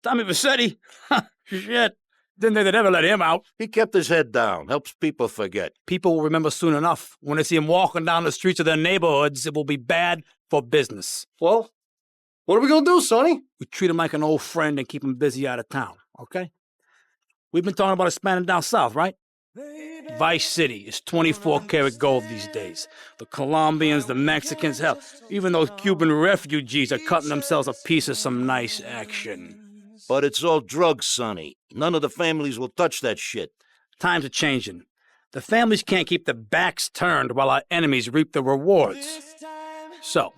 Tommy Vassetti? Shit. Didn't think they'd ever let him out. He kept his head down, helps people forget. People will remember soon enough. When they see him walking down the streets of their neighborhoods, it will be bad for business. Well, what are we gonna do, Sonny? We treat him like an old friend and keep him busy out of town, okay? We've been talking about expanding down south, right? Vice City is 24-karat gold these days. The Colombians, the Mexicans, hell, even those Cuban refugees are cutting themselves a piece of some nice action. But it's all drugs, Sonny. None of the families will touch that shit. Times are changing. The families can't keep their backs turned while our enemies reap the rewards. So,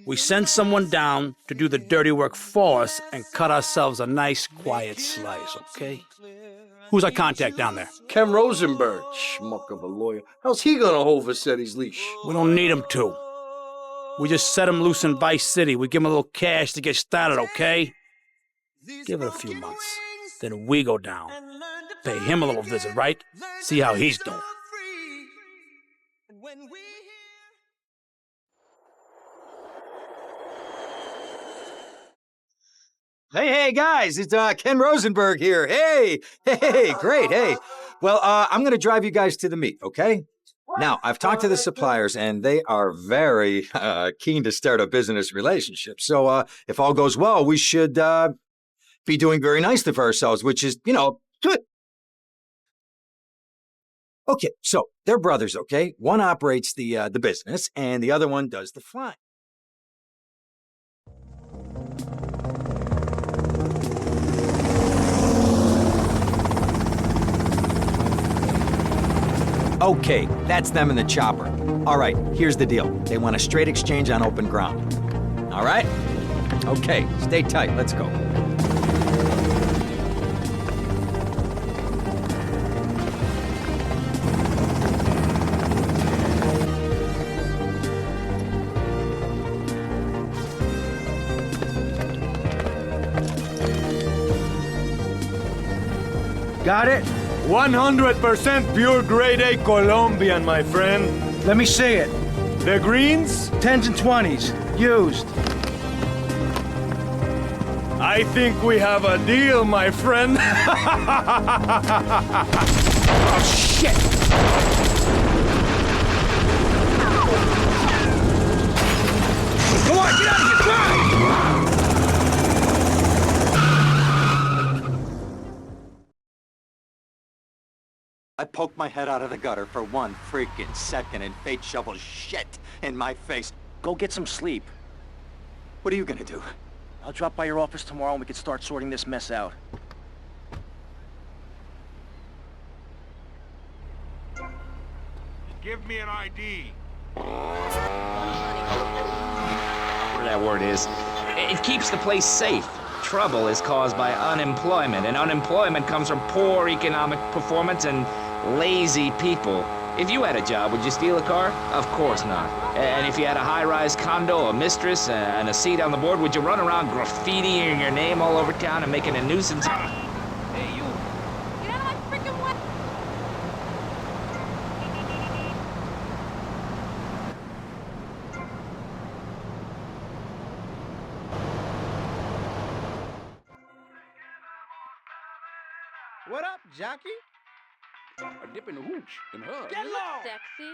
we send someone down to do the dirty work for us and cut ourselves a nice, quiet slice, okay? Who's our contact down there? Ken Rosenberg, schmuck of a lawyer. How's he gonna hold Vassetti's leash? We don't need him to. We just set him loose in Vice City. We give him a little cash to get started, okay? Give it a few months. Then we go down. Pay him a little visit, right? See how he's doing. Hey, guys, it's Ken Rosenberg here. Hey, great, hey. Well, I'm going to drive you guys to the meet, okay? Now, I've talked to the suppliers, and they are very keen to start a business relationship. So if all goes well, we should be doing very nicely for ourselves, which is, good. Okay, so they're brothers, okay? One operates the business, and the other one does the flying. Okay, that's them in the chopper. All right, here's the deal. They want a straight exchange on open ground. All right? Okay, stay tight. Let's go. Got it? 100% pure grade A Colombian, my friend. Let me see it. The greens? 10s and 20s. Used. I think we have a deal, my friend. Oh, shit! Come on, get out of here! Drive! I poked my head out of the gutter for 1 freaking second and fate shovels shit in my face. Go get some sleep. What are you gonna do? I'll drop by your office tomorrow and we can start sorting this mess out. Give me an ID. Whatever that word is. It keeps the place safe. Trouble is caused by unemployment, and unemployment comes from poor economic performance and lazy people. If you had a job, would you steal a car? Of course not. And if you had a high-rise condo, a mistress, and a seat on the board, would you run around graffitiing your name all over town and making a nuisance? Hey, you! Get out of my freaking way! What up, jockey? A dip in the hooch and hug. Get low! Sexy.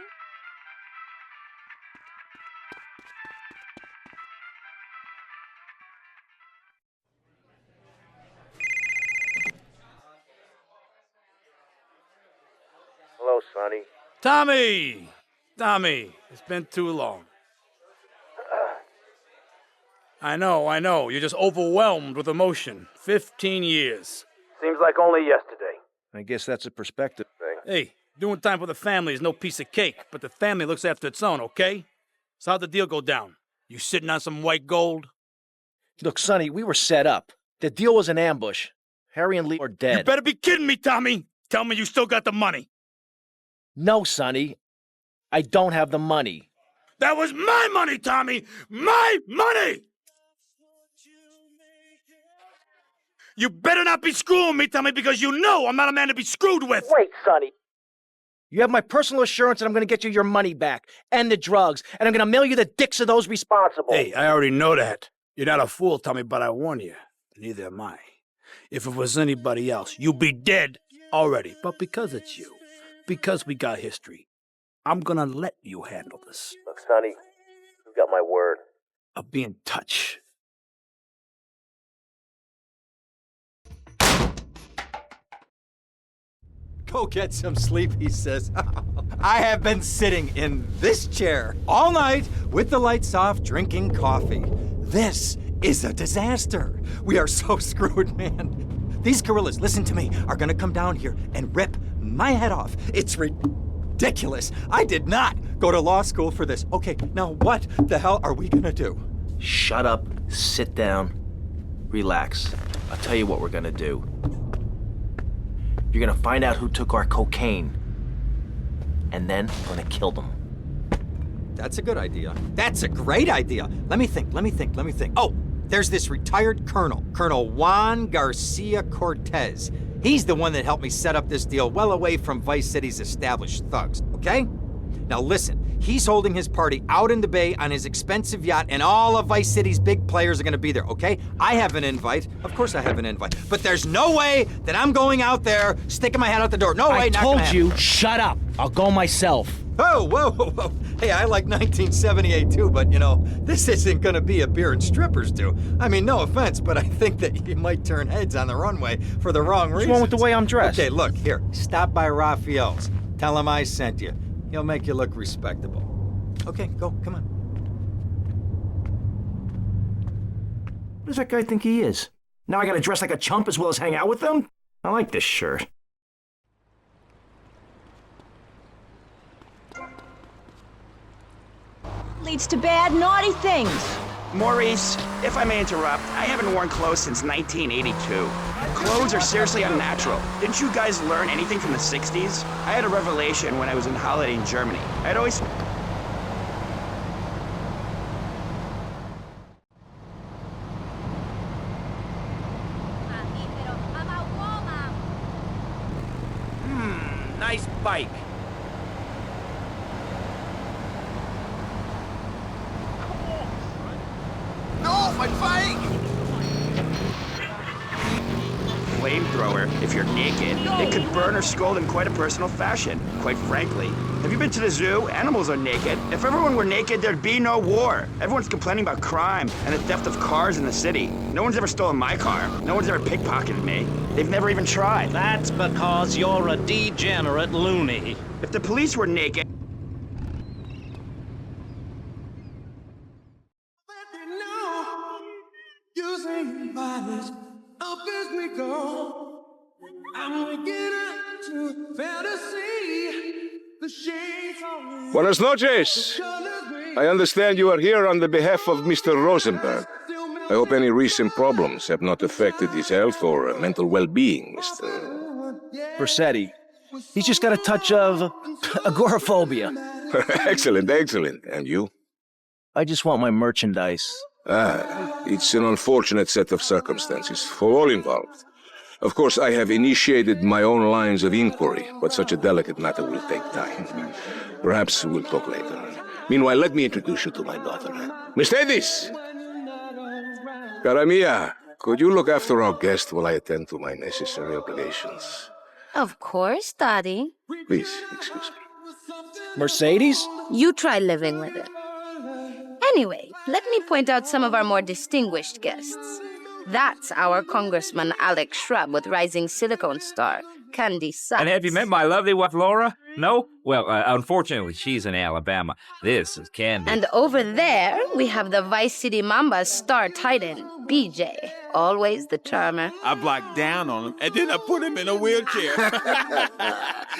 Hello, Sonny. Tommy, it's been too long. I know, you're just overwhelmed with emotion. 15 years. Seems like only yesterday. I guess that's a perspective thing. Hey, doing time for the family is no piece of cake, but the family looks after its own, okay? So how'd the deal go down? You sitting on some white gold? Look, Sonny, we were set up. The deal was an ambush. Harry and Lee are dead. You better be kidding me, Tommy! Tell me you still got the money. No, Sonny. I don't have the money. That was my money, Tommy! My money! You better not be screwing me, Tommy, because you know I'm not a man to be screwed with! Wait, Sonny. You have my personal assurance that I'm going to get you your money back, and the drugs, and I'm going to mail you the dicks of those responsible. Hey, I already know that. You're not a fool, Tommy, but I warn you, neither am I. If it was anybody else, you'd be dead already. But because it's you, because we got history, I'm gonna let you handle this. Look, Sonny, you got my word. I'll be in touch. Go get some sleep, he says. I have been sitting in this chair all night with the lights off, drinking coffee. This is a disaster. We are so screwed, man. These gorillas, listen to me, are gonna come down here and rip my head off. It's ridiculous. I did not go to law school for this. Okay, now what the hell are we gonna do? Shut up, sit down, relax. I'll tell you what we're gonna do. You're gonna find out who took our cocaine, and then we're gonna kill them. That's a good idea. That's a great idea. Let me think. Oh, there's this retired colonel, Colonel Juan Garcia Cortez. He's the one that helped me set up this deal well away from Vice City's established thugs, okay? Now listen, he's holding his party out in the bay on his expensive yacht, and all of Vice City's big players are gonna be there, okay? I have an invite. Of course I have an invite. But there's no way that I'm going out there, sticking my head out the door. No way, I not told gonna you, happen. shut up. I'll go myself. Oh, whoa. Hey, I like 1978 too, but you know, this isn't gonna be a beer and strippers do. I mean, no offense, but I think that you might turn heads on the runway for the wrong reasons. What's wrong with the way I'm dressed? Okay, look, here, stop by Raphael's. Tell him I sent you. He'll make you look respectable. Okay, go, come on. What does that guy think he is? Now I gotta dress like a chump as well as hang out with them? I like this shirt. Leads to bad, naughty things. Maurice, if I may interrupt, I haven't worn clothes since 1982. Clothes are seriously unnatural. Didn't you guys learn anything from the 60s? I had a revelation when I was on holiday in Germany. I'd always... Nice bike. No, my bike! Flamethrower, if you're naked, it could burn or scald in quite a personal fashion, quite frankly. Have you been to the zoo? Animals are naked. If everyone were naked, there'd be no war. Everyone's complaining about crime and the theft of cars in the city. No one's ever stolen my car. No one's ever pickpocketed me. They've never even tried. That's because you're a degenerate loony. If the police were naked... Buenas noches. I understand you are here on the behalf of Mr. Rosenberg. I hope any recent problems have not affected his health or mental well-being, Mr. Versetti. He's just got a touch of agoraphobia. Excellent. And you? I just want my merchandise. It's an unfortunate set of circumstances for all involved. Of course, I have initiated my own lines of inquiry, but such a delicate matter will take time. Perhaps we'll talk later. Meanwhile, let me introduce you to my daughter. Mercedes! Cara mia, could you look after our guest while I attend to my necessary obligations? Of course, Daddy. Please, excuse me. Mercedes? You try living with it. Anyway, let me point out some of our more distinguished guests. That's our Congressman Alex Shrub with Rising Silicone Star, Candy Sachs. And have you met my lovely wife, Laura? No? Well, unfortunately, she's in Alabama. This is Candy. And over there, we have the Vice City Mamba's star titan, BJ. Always the charmer. I blocked down on him, and then I put him in a wheelchair.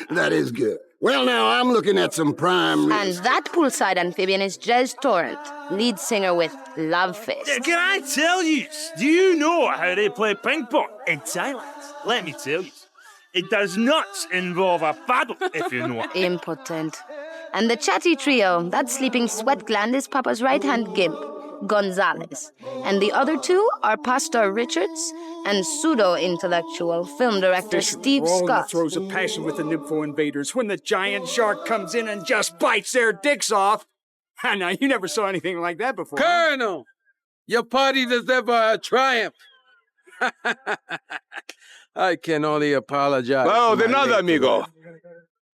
That is good. Well, now, I'm looking at some prime... And that poolside amphibian is Jez Torrent, lead singer with Love Fist. Can I tell you, do you know how they play ping pong in Thailand? Let me tell you. It does not involve a paddle, if you know. Impotent. And the chatty trio, that sleeping sweat gland is Papa's right-hand gimp, Gonzalez. And the other two are Pastor Richards and pseudo-intellectual film director Steve Scott. Throws a passion with the nympho invaders when the giant shark comes in and just bites their dicks off. Now, you never saw anything like that before. Colonel, your party deserves a triumph. I can only apologize. Oh, for de my nada, late amigo.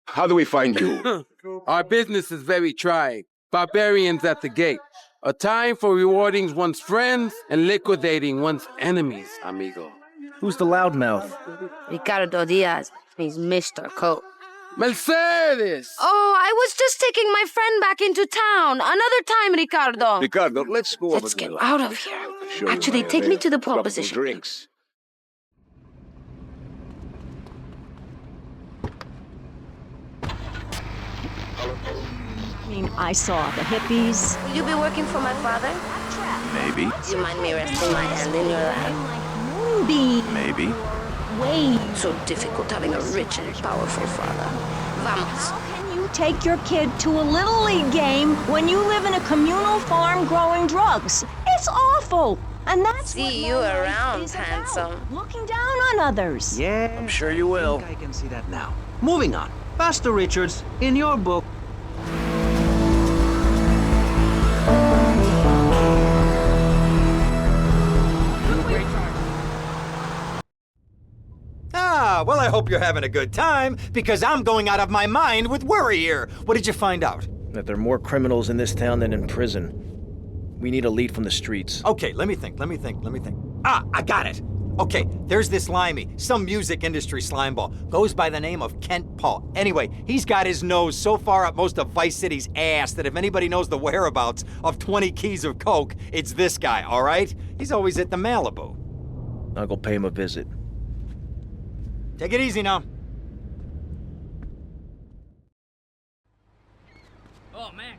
How do we find you? Our business is very trying. Barbarians at the gate. A time for rewarding one's friends and liquidating one's enemies, amigo. Who's the loudmouth? Ricardo Diaz. He's Mr. Coke. Mercedes! Oh, I was just taking my friend back into town. Another time, Ricardo. Ricardo, let's go over Let's to get the out of here. Show you Actually, my take me to the pole tropical position. drinks. I mean, I saw the hippies. Will you be working for my father? Maybe. Do you mind me resting my hand in your lap? Moonbeam. Maybe. Wait. So difficult having a rich and powerful father. Vamos. How can you take your kid to a Little League game when you live in a communal farm growing drugs? It's awful. And that's See you around, handsome. Looking down on others. Yeah, I'm sure you will. I can see that now. Moving on. Pastor Richards, in your book. Ah, well, I hope you're having a good time, because I'm going out of my mind with worry here. What did you find out? That there are more criminals in this town than in prison. We need a lead from the streets. Okay, let me think. Ah, I got it. Okay, there's this limey, some music industry slimeball. Goes by the name of Kent Paul. Anyway, he's got his nose so far up most of Vice City's ass that if anybody knows the whereabouts of 20 keys of coke, it's this guy, all right? He's always at the Malibu. I'll go pay him a visit. Take it easy now. Oh, man.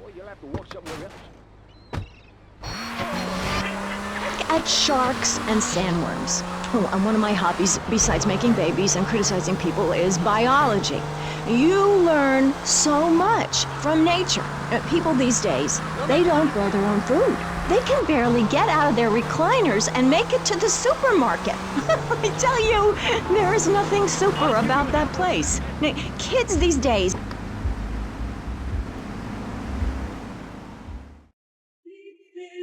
Boy, you'll have to walk somewhere else. At sharks and sandworms. Oh, and one of my hobbies, besides making babies and criticizing people, is biology. You learn so much from nature. People these days, they don't grow their own food. They can barely get out of their recliners and make it to the supermarket. I tell you, there is nothing super about that place. Kids these days.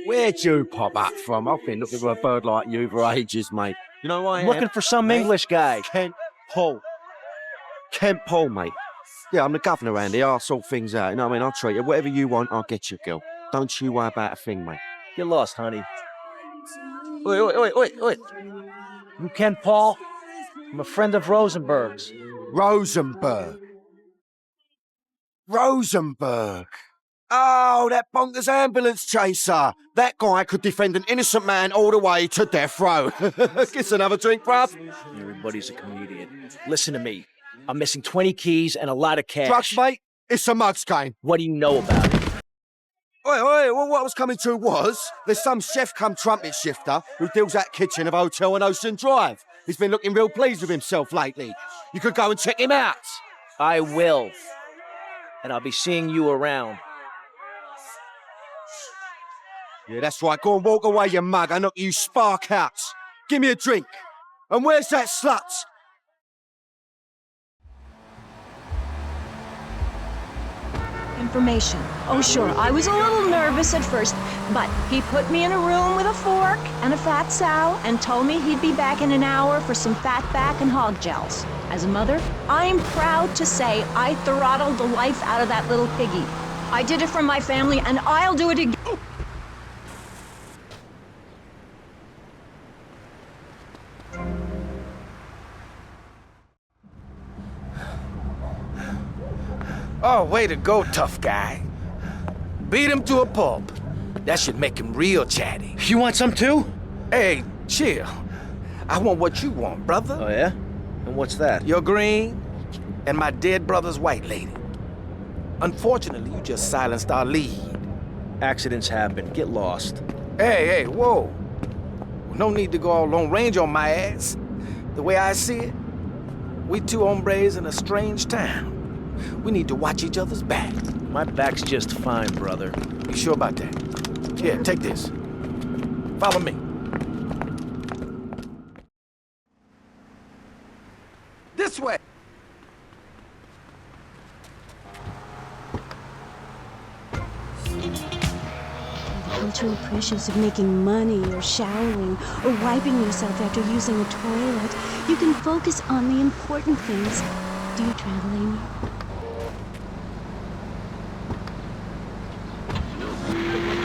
Where'd you pop up from? I've been looking for a bird like you for ages, mate. You know why? I'm looking for some English guy. Kent Paul. Kent Paul, mate. Yeah, I'm the governor around here. I'll sort things out. You know what I mean? I'll treat you. Whatever you want, I'll get you, girl. Don't you worry about a thing, mate. Get lost, honey. Wait. You Kent Paul? I'm a friend of Rosenberg's. Rosenberg. Oh, that bonkers ambulance chaser. That guy could defend an innocent man all the way to death row. Get another drink, bruv. Everybody's a comedian. Listen to me. I'm missing 20 keys and a lot of cash. Drugs, mate? It's a mug's game. What do you know about it? Wait, well, what I was coming to was, there's some chef come trumpet shifter who deals at kitchen of a hotel on Ocean Drive. He's been looking real pleased with himself lately. You could go and check him out. I will. And I'll be seeing you around. Yeah, that's right. Go and walk away, you mug. I knock you spark out. Give me a drink. And where's that slut? Information. Oh, sure, I was a little nervous at first, but he put me in a room with a fork and a fat sow and told me he'd be back in an hour for some fat back and hog gels. As a mother, I'm proud to say I throttled the life out of that little piggy. I did it for my family, and I'll do it again. Oh, way to go, tough guy. Beat him to a pulp. That should make him real chatty. You want some too? Hey, chill. I want what you want, brother. Oh, yeah? And what's that? Your green and my dead brother's white lady. Unfortunately, you just silenced our lead. Accidents happen. Get lost. Hey, whoa. No need to go all Lone Ranger on my ass. The way I see it, we two hombres in a strange town. We need to watch each other's back. My back's just fine, brother. You sure about that? Here, take this. Follow me. This way. natural pressures of making money or showering or wiping yourself after using a toilet, you can focus on the important things. Do you travel, Amy?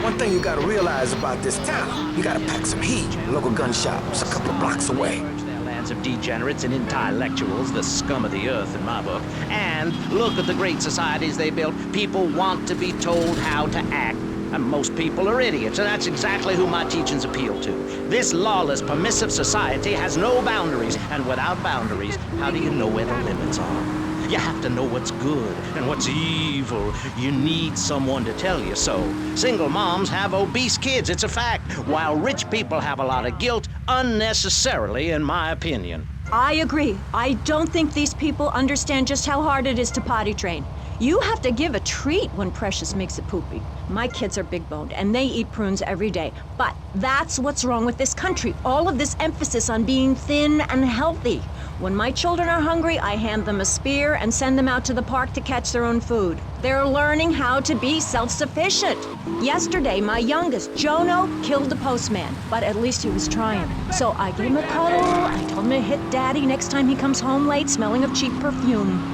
One thing you gotta realize about this town, you gotta pack some heat. Local gun shops a couple of blocks away. Their lands of degenerates and intellectuals, the scum of the earth in my book. And look at the great societies they built. People want to be told how to act. And most people are idiots, and that's exactly who my teachings appeal to. This lawless, permissive society has no boundaries, and without boundaries, how do you know where the limits are? You have to know what's good and what's evil. You need someone to tell you so. Single moms have obese kids, it's a fact, while rich people have a lot of guilt, unnecessarily, in my opinion. I agree. I don't think these people understand just how hard it is to potty train. You have to give a treat when Precious makes it poopy. My kids are big-boned, and they eat prunes every day. But that's what's wrong with this country. All of this emphasis on being thin and healthy. When my children are hungry, I hand them a spear and send them out to the park to catch their own food. They're learning how to be self-sufficient. Yesterday, my youngest, Jono, killed the postman, but at least he was trying. So I gave him a cuddle. I told him to hit Daddy next time he comes home late, smelling of cheap perfume.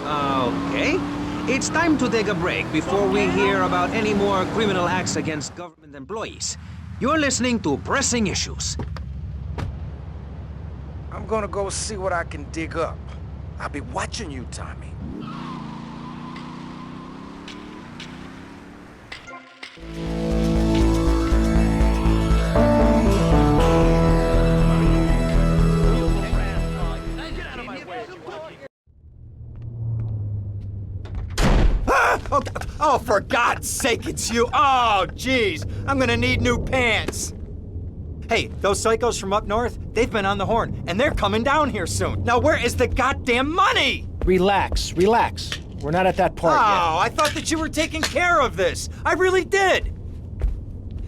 Okay. It's time to take a break before we hear about any more criminal acts against government employees. You're listening to Pressing Issues. I'm gonna go see what I can dig up. I'll be watching you, Tommy. Oh, for God's sake, it's you. Oh, jeez. I'm gonna need new pants. Hey, those psychos from up north, they've been on the horn, and they're coming down here soon. Now, where is the goddamn money? Relax, relax. We're not at that part yet. Oh, I thought that you were taking care of this. I really did.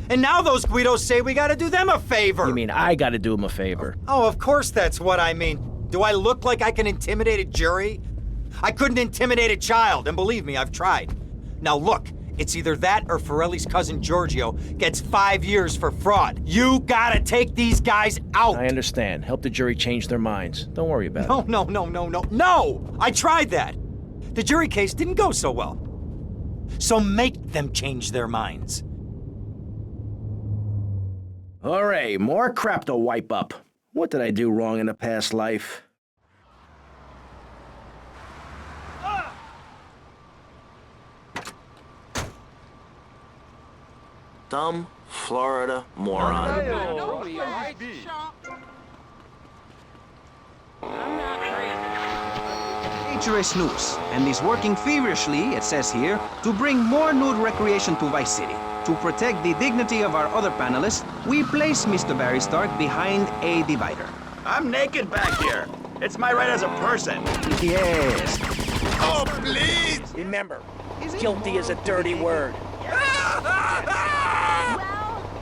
And now those Guidos say we gotta do them a favor. You mean I gotta do him a favor? Oh, of course that's what I mean. Do I look like I can intimidate a jury? I couldn't intimidate a child, and believe me, I've tried. Now look, it's either that or Forelli's cousin Giorgio gets 5 years for fraud. You gotta take these guys out. I understand. Help the jury change their minds. Don't worry about it. No! I tried that. The jury case didn't go so well. So make them change their minds. All right, more crap to wipe up. What did I do wrong in a past life? Dumb Florida moron. Treacherous news, and is working feverishly, it says here, to bring more nude recreation to Vice City. To protect the dignity of our other panelists, we place Mr. Barry Stark behind a divider. I'm naked back here. It's my right as a person. Yes. Oh, please! Remember, guilty is a dirty word.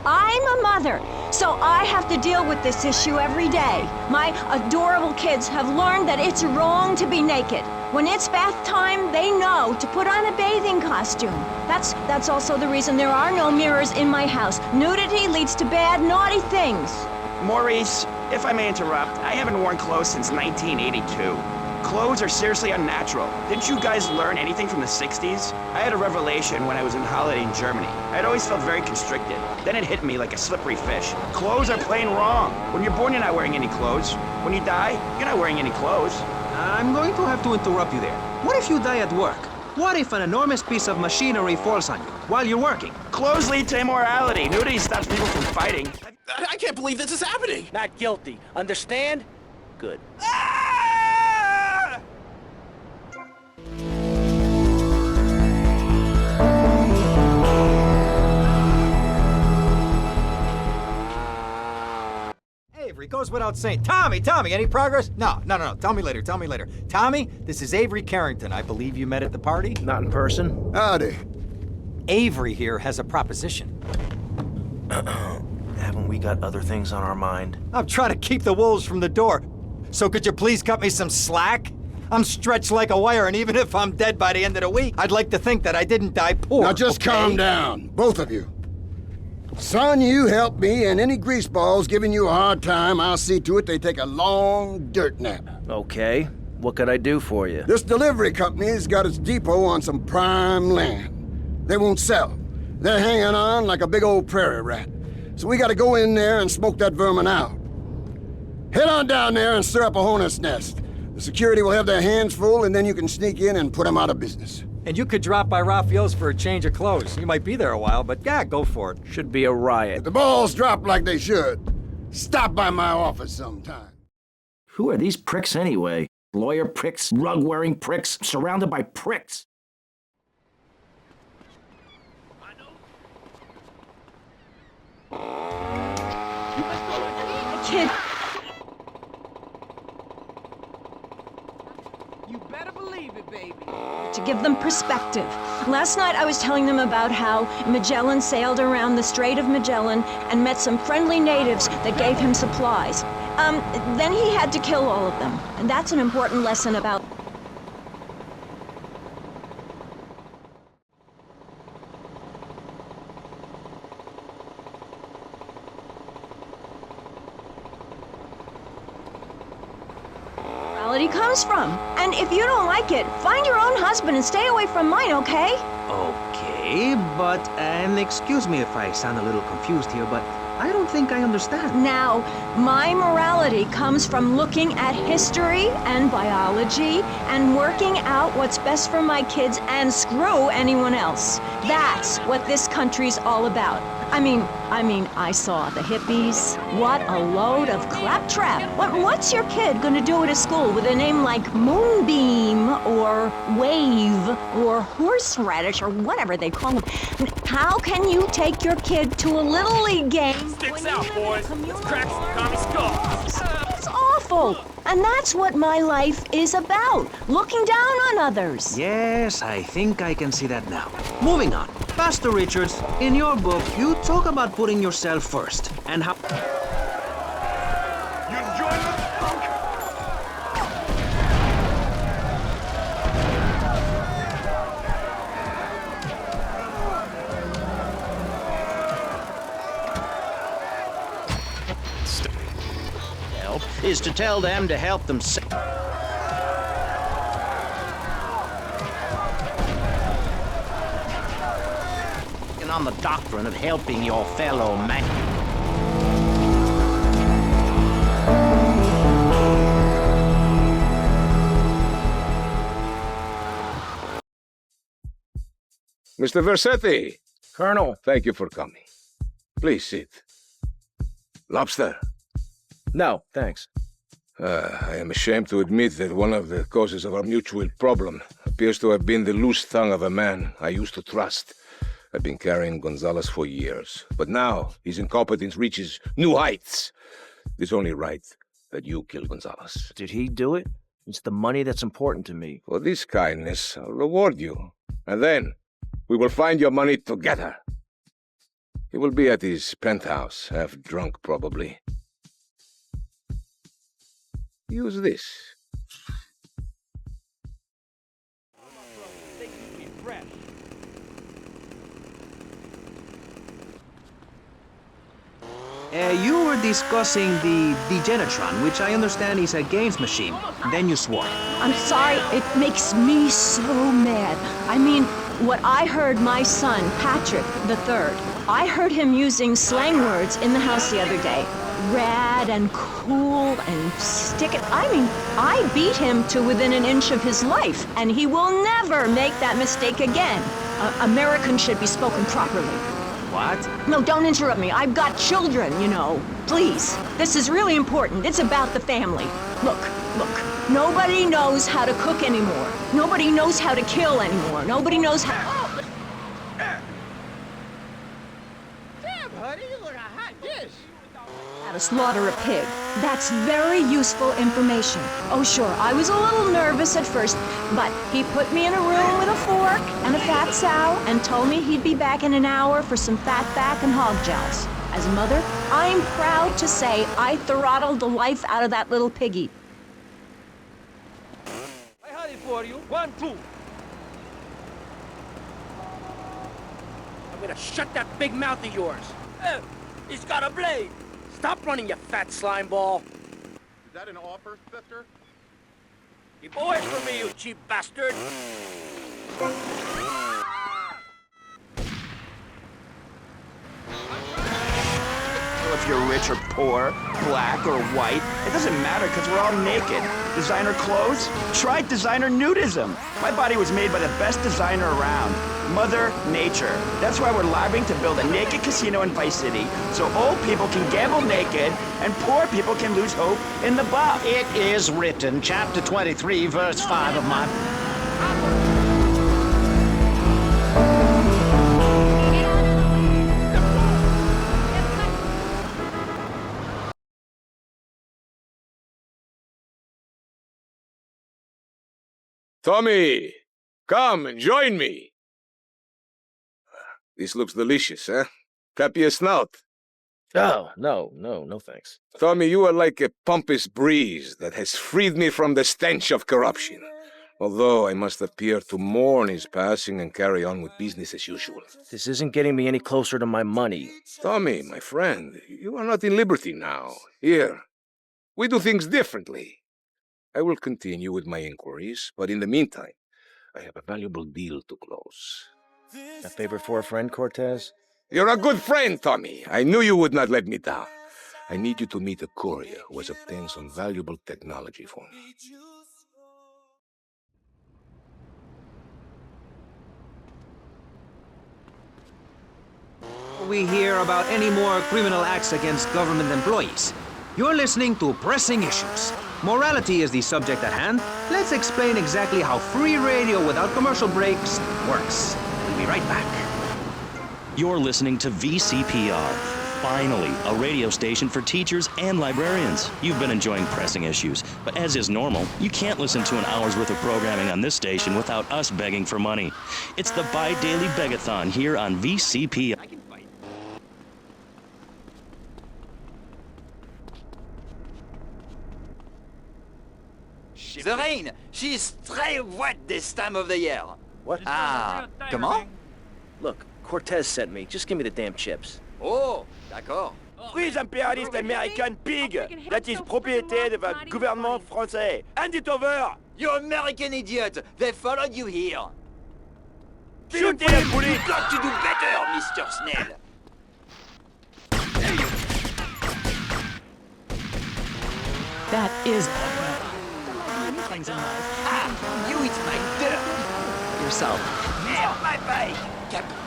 I'm a mother, so I have to deal with this issue every day. My adorable kids have learned that it's wrong to be naked. When it's bath time, they know to put on a bathing costume. That's also the reason there are no mirrors in my house. Nudity leads to bad, naughty things. Maurice, if I may interrupt, I haven't worn clothes since 1982. Clothes are seriously unnatural. Didn't you guys learn anything from the 60s? I had a revelation when I was on holiday in Germany. I'd always felt very constricted. Then it hit me like a slippery fish. Clothes are plain wrong. When you're born, you're not wearing any clothes. When you die, you're not wearing any clothes. I'm going to have to interrupt you there. What if you die at work? What if an enormous piece of machinery falls on you while you're working? Clothes lead to immorality. Nudity stops people from fighting. I can't believe this is happening. Not guilty. Understand? Good. Avery, goes without saying. Tommy, any progress? No. Tell me later. Tommy, this is Avery Carrington. I believe you met at the party? Not in person. Howdy. Avery here has a proposition. Haven't we got other things on our mind? I'm trying to keep the wolves from the door. So could you please cut me some slack? I'm stretched like a wire, and even if I'm dead by the end of the week, I'd like to think that I didn't die poor. Now just calm down, both of you. Son, you help me, and any greaseballs giving you a hard time, I'll see to it they take a long dirt nap. Okay. What could I do for you? This delivery company's got its depot on some prime land. They won't sell. They're hanging on like a big old prairie rat. So we gotta go in there and smoke that vermin out. Head on down there and stir up a hornet's nest. The security will have their hands full, and then you can sneak in and put them out of business. And you could drop by Raphael's for a change of clothes. You might be there a while, but yeah, go for it. Should be a riot. If the balls drop like they should, stop by my office sometime. Who are these pricks anyway? Lawyer pricks, rug-wearing pricks, surrounded by pricks. Kid. You better believe it, baby. To give them perspective. Last night I was telling them about how Magellan sailed around the Strait of Magellan and met some friendly natives that gave him supplies. Then he had to kill all of them. And that's an important lesson about... comes from. And if you don't like it, find your own husband and stay away from mine, okay? Okay, but, and excuse me if I sound a little confused here, but I don't think I understand. Now, my morality comes from looking at history and biology and working out what's best for my kids and screw anyone else. That's what this country's all about. I mean, I saw the hippies. What a load of claptrap. What's your kid gonna do at a school with a name like Moonbeam or Wave or Horseradish or whatever they call them? How can you take your kid to a Little League game? Sticks out, boys. Let's crack some commie skulls. It's awful. And that's what my life is about. Looking down on others. Yes, I think I can see that now. Moving on. Pastor Richards, in your book, you talk about putting yourself first, and how... You enjoying this, punk? Help is to tell them to help themselves. On the doctrine of helping your fellow man. Mr. Versetti. Colonel. Thank you for coming. Please sit. Lobster? No, thanks. I am ashamed to admit that one of the causes of our mutual problem appears to have been the loose tongue of a man I used to trust. I've been carrying Gonzalez for years, but now his incompetence reaches new heights. It's only right that you kill Gonzalez. Did he do it? It's the money that's important to me. For this kindness, I'll reward you. And then, we will find your money together. He will be at his penthouse, half drunk probably. Use this. You were discussing the Degenitron, which I understand is a games machine. Then you swore. I'm sorry, it makes me so mad. I mean, what I heard my son, Patrick III, I heard him using slang words in the house the other day. Rad and cool and stick it. I mean, I beat him to within an inch of his life, and he will never make that mistake again. Americans should be spoken properly. What? No, don't interrupt me. I've got children, you know. Please. This is really important. It's about the family. Look. Nobody knows how to cook anymore. Nobody knows how to kill anymore. Nobody knows how... Damn, honey, you look a hot dish. How to slaughter a pig. That's very useful information. Oh, sure, I was a little nervous at first, but he put me in a room with a fork and a fat sow and told me he'd be back in an hour for some fat back and hog joust. As a mother, I'm proud to say I throttled the life out of that little piggy. I had it for you. 1, 2. I'm gonna shut that big mouth of yours. He's got a blade! Stop running, you fat slime ball! Is that an offer, sister? Keep away from me, you cheap bastard! If you're rich or poor, black or white, it doesn't matter because we're all naked. Designer clothes? Try designer nudism. My body was made by the best designer around, Mother Nature. That's why we're lobbying to build a naked casino in Vice City so old people can gamble naked and poor people can lose hope in the buff. It is written, chapter 23, verse 5 of my... Tommy, come and join me. This looks delicious, eh? Tap your snout. Oh, no thanks. Tommy, you are like a pompous breeze that has freed me from the stench of corruption. Although I must appear to mourn his passing and carry on with business as usual. This isn't getting me any closer to my money. Tommy, my friend, you are not in liberty now. Here, we do things differently. I will continue with my inquiries, but in the meantime, I have a valuable deal to close. A favor for a friend, Cortez? You're a good friend, Tommy. I knew you would not let me down. I need you to meet a courier who has obtained some valuable technology for me. We hear about any more criminal acts against government employees. You're listening to Pressing Issues. Morality is the subject at hand. Let's explain exactly how free radio without commercial breaks works. We'll be right back. You're listening to VCPR. Finally, a radio station for teachers and librarians. You've been enjoying Pressing Issues, but as is normal, you can't listen to an hour's worth of programming on this station without us begging for money. It's the bi-daily begathon here on VCPR. The Reine, she is très wet this time of the year. What? Ah, comment? Look, Cortez sent me. Just give me the damn chips. Oh, d'accord. Freeze imperialist American pig! That is propriété of the gouvernement français. Hand it over! You American idiot! They followed you here. Shoot him! You've got to do better, Mr. Snell. That is... Ah, you eat my dirt! yourself. Merde, my bike! Caput!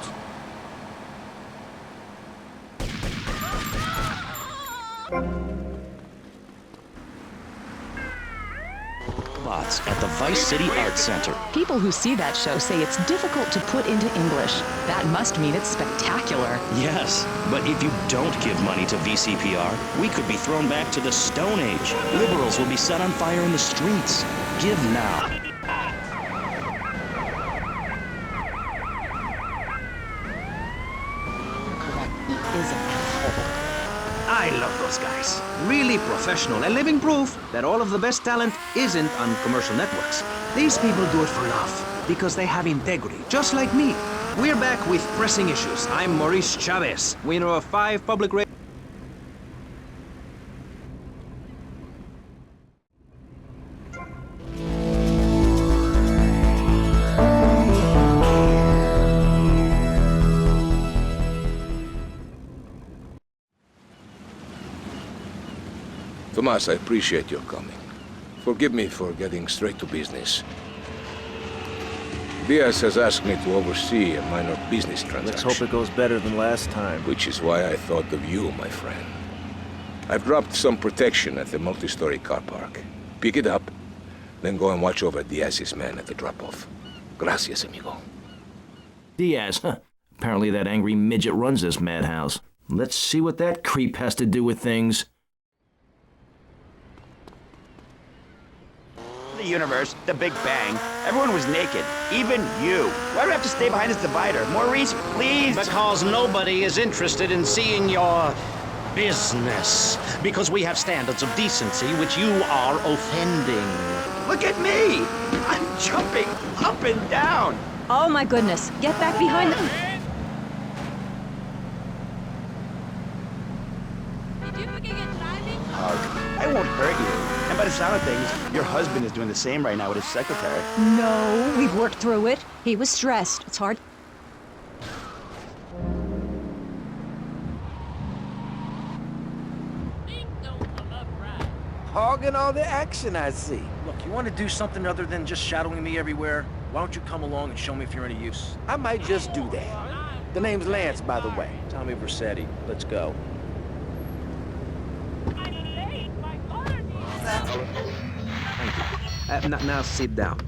Bots at the Vice City Arts Center. People who see that show say it's difficult to put into English. That must mean it's spectacular. Yes, but if you don't give money to VCPR, we could be thrown back to the Stone Age. Liberals will be set on fire in the streets. Give now. I love those guys. Really professional and living proof that all of the best talent isn't on commercial networks. These people do it for love because they have integrity, just like me. We're back with Pressing Issues. I'm Maurice Chavez, winner of 5 public radio. Tomas, I appreciate your coming. Forgive me for getting straight to business. Diaz has asked me to oversee a minor business transaction. Let's hope it goes better than last time. Which is why I thought of you, my friend. I've dropped some protection at the multi-story car park. Pick it up, then go and watch over Diaz's men at the drop-off. Gracias, amigo. Diaz, huh? Apparently that angry midget runs this madhouse. Let's see what that creep has to do with things. The universe, the Big Bang, everyone was naked, even you. Why do we have to stay behind this divider? Maurice, please! Because nobody is interested in seeing your business. Because we have standards of decency which you are offending. Look at me! I'm jumping up and down! Oh my goodness, get back behind them! Hug. I won't hurt you. And by the sound of things, your husband is doing the same right now with his secretary. No, we've worked through it. He was stressed. It's hard. Hogging all the action, I see. Look, you want to do something other than just shadowing me everywhere? Why don't you come along and show me if you're any use? I might just do that. The name's Lance, by the way. Tommy Vercetti. Let's go. Thank you. Now sit down.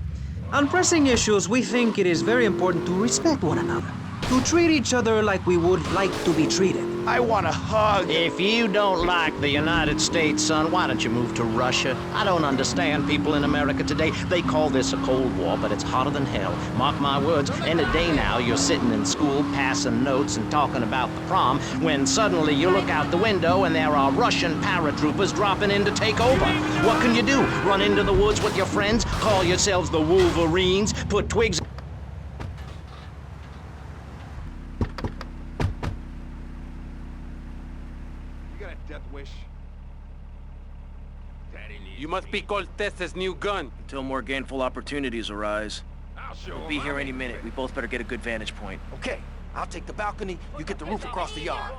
On pressing issues, we think it is very important to respect one another. To treat each other like we would like to be treated. I want a hug. If you don't like the United States, son, why don't you move to Russia? I don't understand people in America today. They call this a Cold War, but it's hotter than hell. Mark my words, in a day now, you're sitting in school, passing notes and talking about the prom, when suddenly you look out the window and there are Russian paratroopers dropping in to take over. What can you do? Run into the woods with your friends? Call yourselves the Wolverines? Put twigs... You must be Cortez's new gun. Until more gainful opportunities arise. We'll be here any minute. We both better get a good vantage point. Okay, I'll take the balcony, you get the roof across the yard.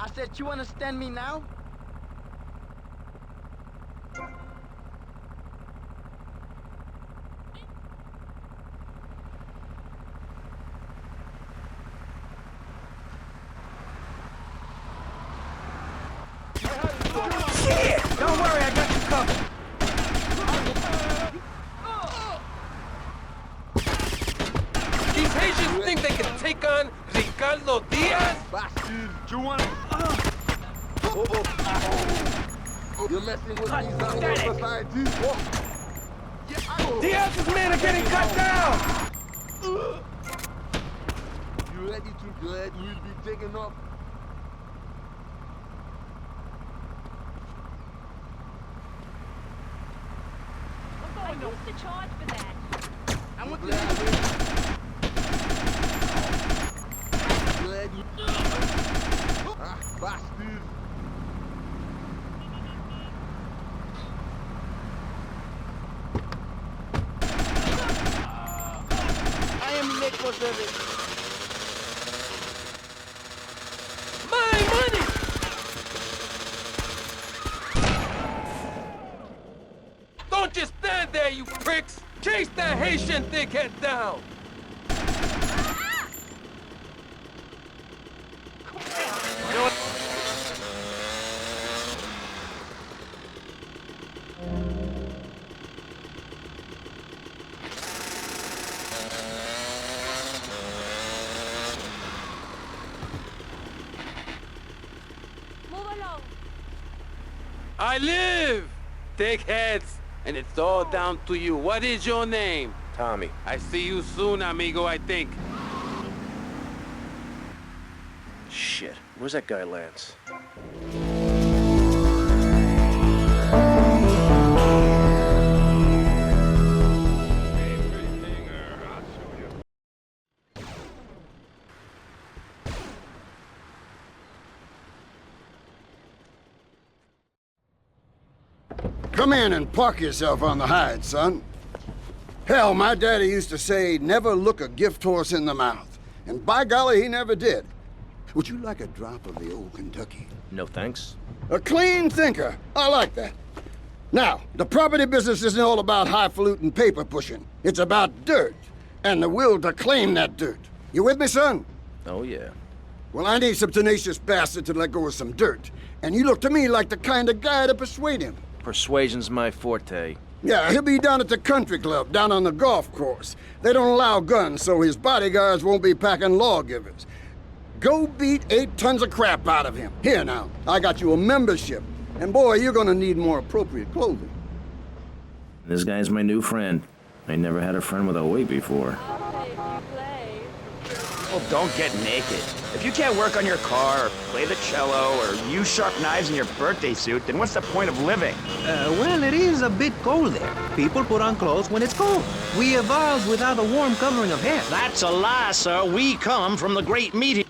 I said, you understand me now? Don't worry, I got you covered. These Haitians think they can take on Ricardo Diaz? You want? You're messing with these societies. Diaz's men are getting cut down. You ready to glad we'll be taking off? What's the charge for that? I'm with Bastard. I am late for service. My money! Don't just stand there, you pricks! Chase that Haitian thickhead down! I live! Dickheads! And it's all down to you. What is your name? Tommy. I see you soon, amigo, I think. Shit. Where's that guy, Lance? Come in and park yourself on the hide, son. Hell, my daddy used to say, never look a gift horse in the mouth. And by golly, he never did. Would you like a drop of the old Kentucky? No thanks. A clean thinker. I like that. Now, the property business isn't all about highfalutin paper pushing. It's about dirt, and the will to claim that dirt. You with me, son? Oh, yeah. Well, I need some tenacious bastard to let go of some dirt. And you look to me like the kind of guy to persuade him. Persuasion's my forte. Yeah, he'll be down at the country club, down on the golf course. They don't allow guns, so his bodyguards won't be packing lawgivers. Go beat 8 tons of crap out of him. Here now, I got you a membership. And boy, you're gonna need more appropriate clothing. This guy's my new friend. I never had a friend with a weight before. people don't get naked. If you can't work on your car, or play the cello, or use sharp knives in your birthday suit, then what's the point of living? Well, it is a bit cold there. People put on clothes when it's cold. We evolved without a warm covering of hair. That's a lie, sir. We come from the great meteor.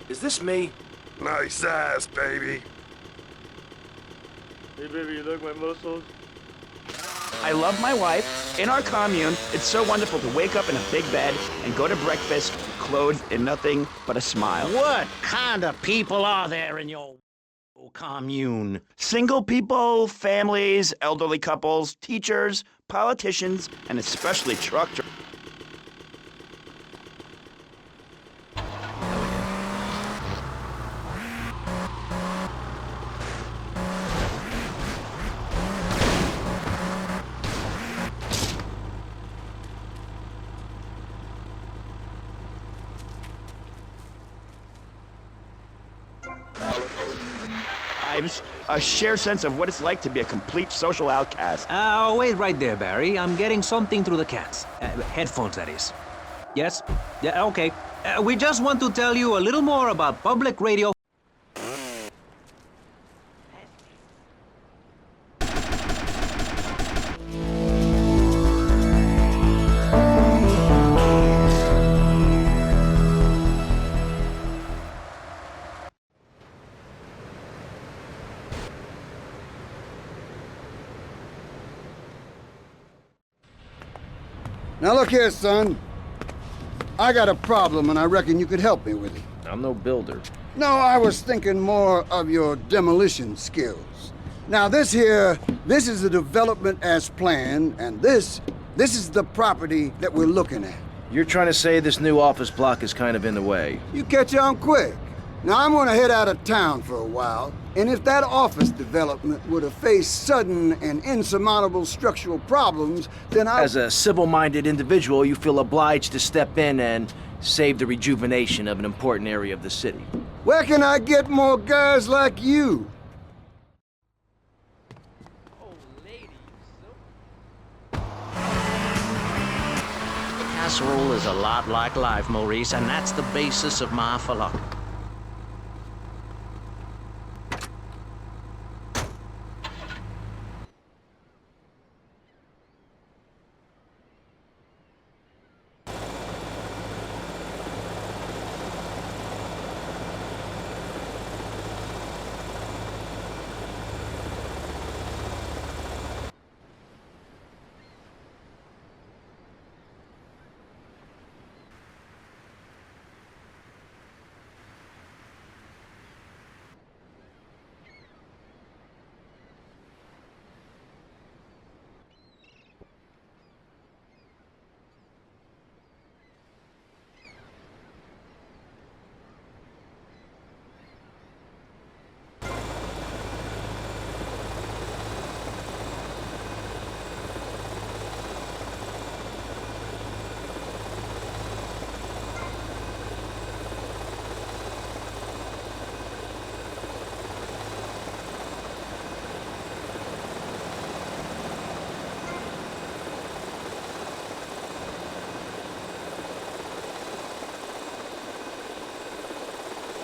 Is this me? Nice ass, baby. Hey, baby, you like my muscles? I love my wife. In our commune, it's so wonderful to wake up in a big bed and go to breakfast clothed in nothing but a smile. What kind of people are there in your commune? Single people, families, elderly couples, teachers, politicians, and especially truck drivers. A shared sense of what it's like to be a complete social outcast. Wait right there, Barry. I'm getting something through the cats. Headphones, that is. Yes? Yeah, okay. We just want to tell you a little more about public radio. Now look here, son. I got a problem and I reckon you could help me with it. I'm no builder. No, I was thinking more of your demolition skills. Now this is the development as planned, and this is the property that we're looking at. You're trying to say this new office block is kind of in the way. You catch on quick. Now I'm gonna head out of town for a while, and if that office development were to face sudden and insurmountable structural problems, then As a civil-minded individual, you feel obliged to step in and save the rejuvenation of an important area of the city. Where can I get more guys like you? Casserole is a lot like life, Maurice, and that's the basis of my philosophy.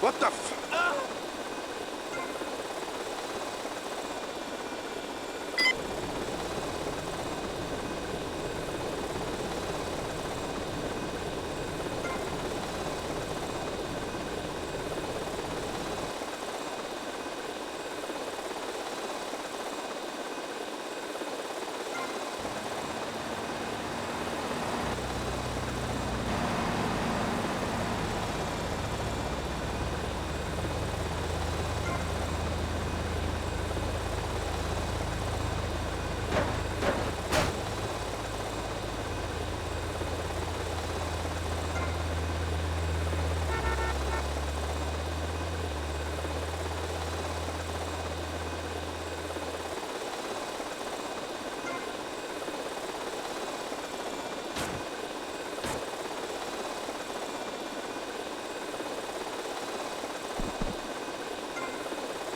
What the f...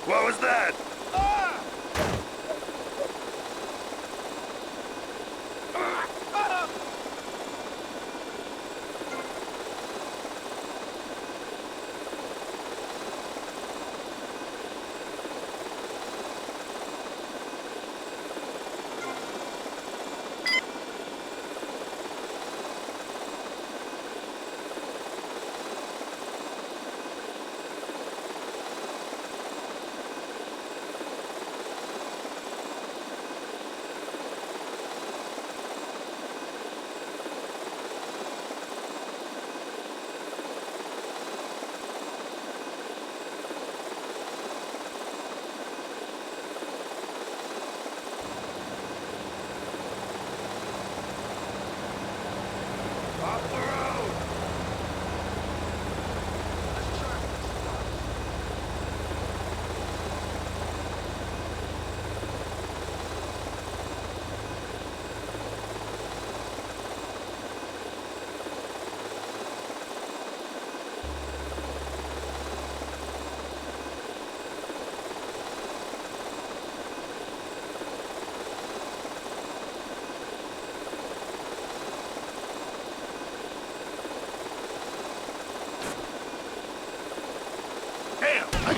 What was that?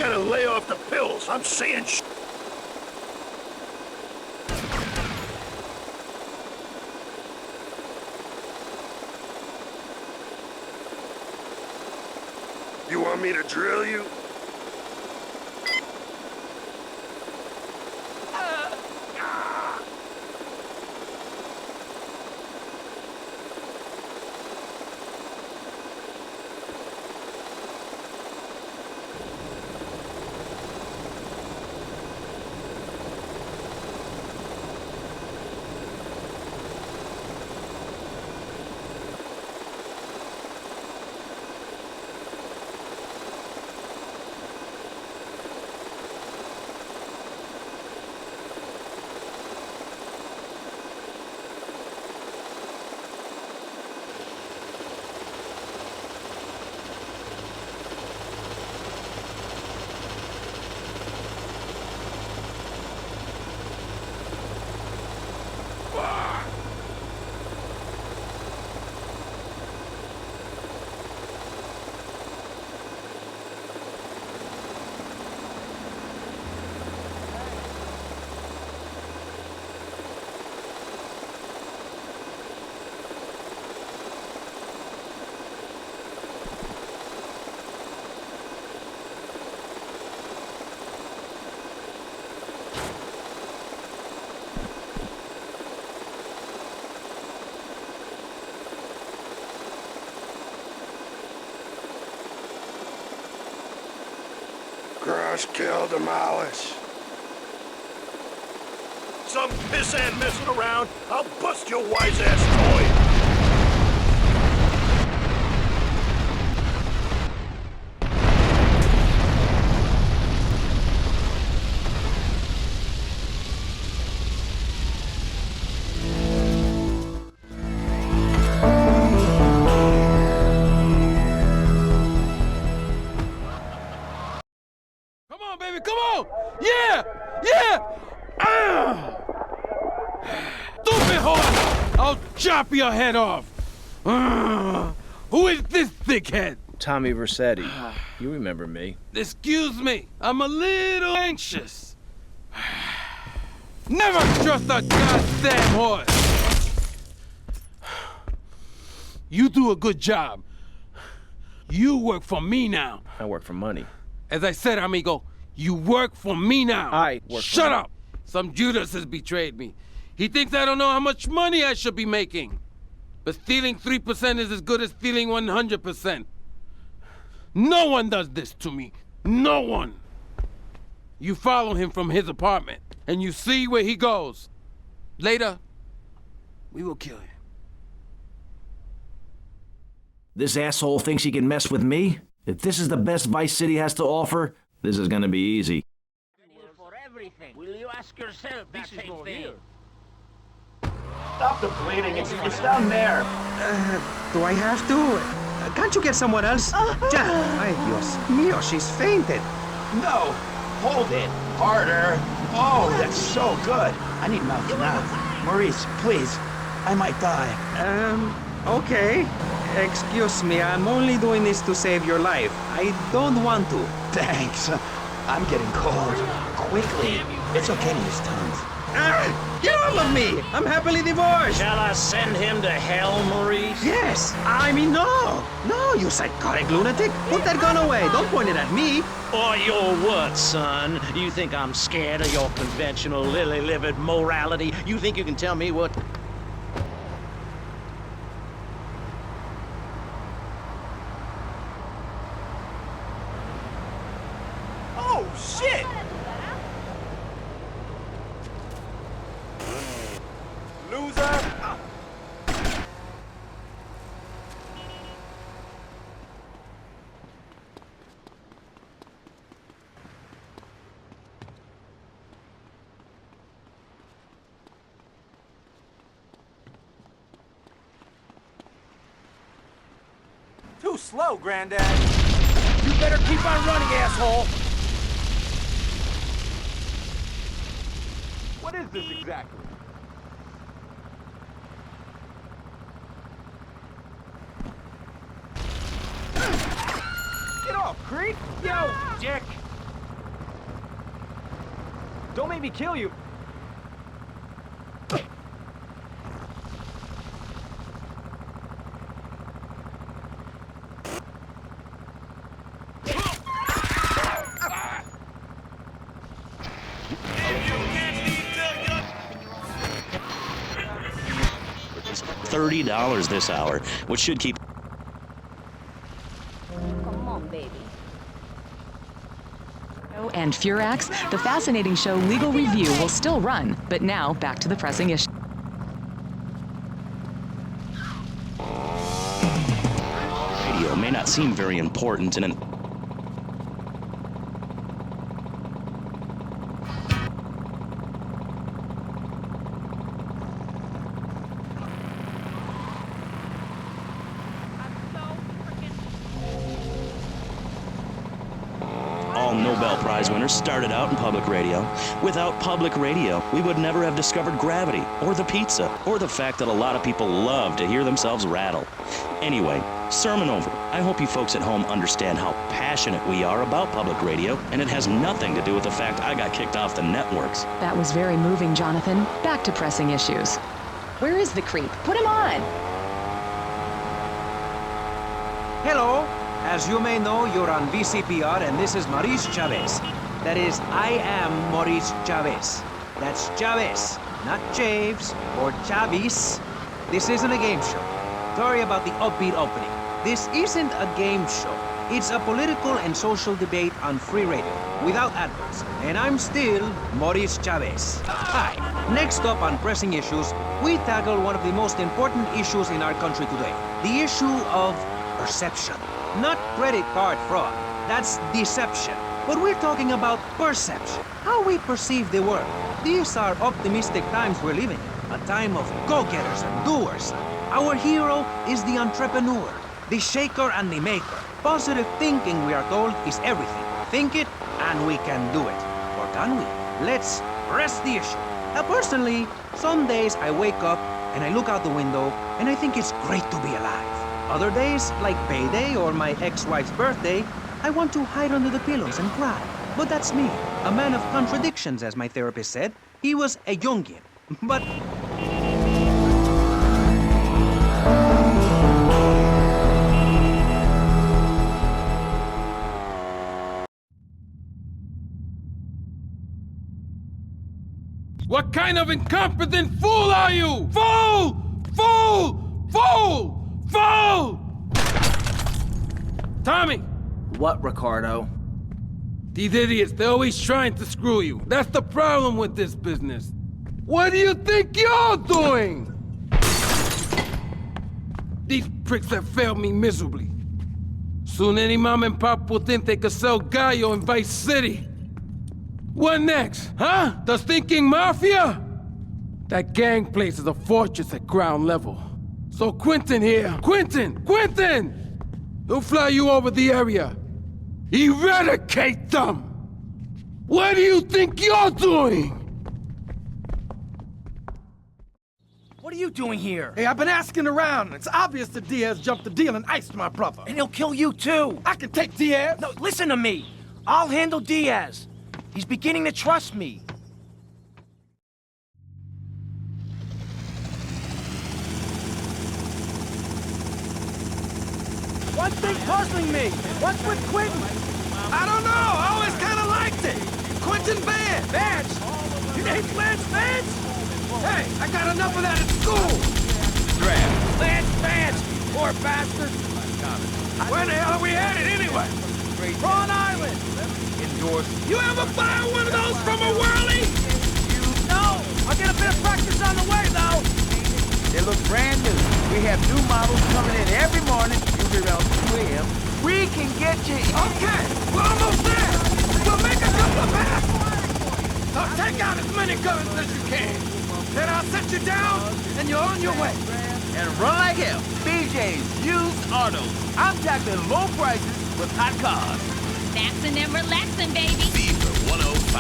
gotta lay off the pills. I'm saying You want me to drill you? Crush, kill, demolish. Some pissant messing around, I'll bust your wise-ass toy. Come on! Yeah! Yeah! Stupid horse! I'll chop your head off! Who is this thickhead? Tommy Versetti. You remember me. Excuse me, I'm a little anxious. Never trust a goddamn horse! You do a good job. You work for me now. I work for money. As I said, amigo, you work for me now. I work for Shut money. up! Some Judas has betrayed me. He thinks I don't know how much money I should be making. But stealing 3% is as good as stealing 100%. No one does this to me. No one. You follow him from his apartment, and you see where he goes. Later, we will kill him. This asshole thinks he can mess with me? If this is the best Vice City has to offer, this is gonna be easy. For everything. Will you ask yourself that same thing? Stop the bleeding. It's down there. Do I have to? Can't you get someone else? Ay, Dios mío, she's fainted. No. Hold it. Harder. Oh, that's so good. I need mouth to mouth. Maurice, please. I might die. Okay. Excuse me, I'm only doing this to save your life. I don't want to. Thanks. I'm getting cold. Quickly. It's okay to use tongues. Get off of me! I'm happily divorced! Shall I send him to hell, Maurice? Yes! I mean, no! No, you psychotic lunatic! Put that gun away! Don't point it at me! Or your what, son? You think I'm scared of your conventional lily-livered morality? You think you can tell me what... Oh, shit! Loser! Too slow, Granddad. You better keep on running, asshole. What is this exactly? Get off, creep! Yo, dick! Don't make me kill you. $30 this hour, which should keep... Come on, baby. And Furax, the fascinating show Legal Review will still run, but now back to the pressing issue. Radio may not seem very important in an... Nobel Prize winners started out in public radio. Without public radio, we would never have discovered gravity, or the pizza, or the fact that a lot of people love to hear themselves rattle. Anyway, sermon over. I hope you folks at home understand how passionate we are about public radio, and it has nothing to do with the fact I got kicked off the networks. That was very moving, Jonathan. Back to pressing issues. Where is the creep? Put him on! Hello. As you may know, you're on VCPR, and this is Maurice Chavez. That is, I am Maurice Chavez. That's Chavez, not Chaves or Chavis. This isn't a game show. Sorry about the upbeat opening. This isn't a game show. It's a political and social debate on free radio, without adverts. And I'm still Maurice Chavez. Hi. Next up on Pressing Issues, we tackle one of the most important issues in our country today. The issue of perception. Not credit card fraud. That's deception. But we're talking about perception. How we perceive the world. These are optimistic times we're living in. A time of go-getters and doers. Our hero is the entrepreneur, the shaker and the maker. Positive thinking, we are told, is everything. Think it, and we can do it. Or can we? Let's press the issue. Now, personally, some days I wake up and I look out the window and I think it's great to be alive. Other days, like payday or my ex-wife's birthday, I want to hide under the pillows and cry. But that's me, a man of contradictions, as my therapist said. He was a Jungian. But... What kind of incompetent fool are you? Fool! Fool! Fool! Fool! Tommy! What, Ricardo? These idiots, they're always trying to screw you. That's the problem with this business. What do you think you're doing? These pricks have failed me miserably. Soon any mom and pop will think they could sell Gallo in Vice City. What next, huh? The stinking mafia? That gang place is a fortress at ground level. So Quentin here, Quentin! He'll fly you over the area. Eradicate them! What do you think you're doing? What are you doing here? Hey, I've been asking around. It's obvious that Diaz jumped the deal and iced my brother. And he'll kill you too. I can take Diaz. No, listen to me. I'll handle Diaz. He's beginning to trust me. One thing puzzling me. What's with Quentin? I don't know. I always kind of liked it. Quentin Vance. Vance? Your name's Lance Vance? Hey, I got enough of that at school. Lance Vance, poor bastard. Where the hell are we headed anyway? Prawn Island. You ever fire one of those from a whirly? No. I'll get a bit of practice on the way, though. They look brand new. We have new models coming in every morning, usually around 2 a.m. We can get you... Okay, we're almost there. We'll make a couple of passes. So take out as many guns as you can. Then I'll set you down, and you're on your way. And run like hell. BJ's Used Autos. I'm tackling low prices with hot cars. Maxing and relaxing, baby. Fever 105.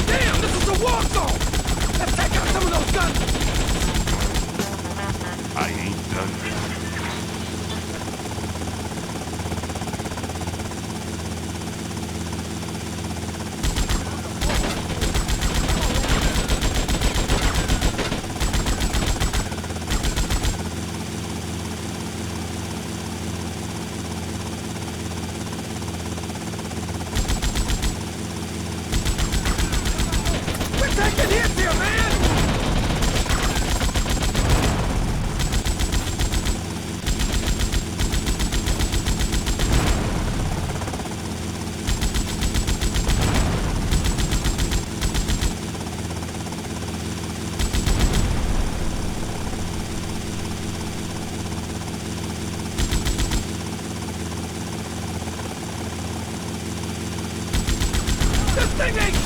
Damn, this is a war zone. Let's take out some of those guns. I ain't done yet.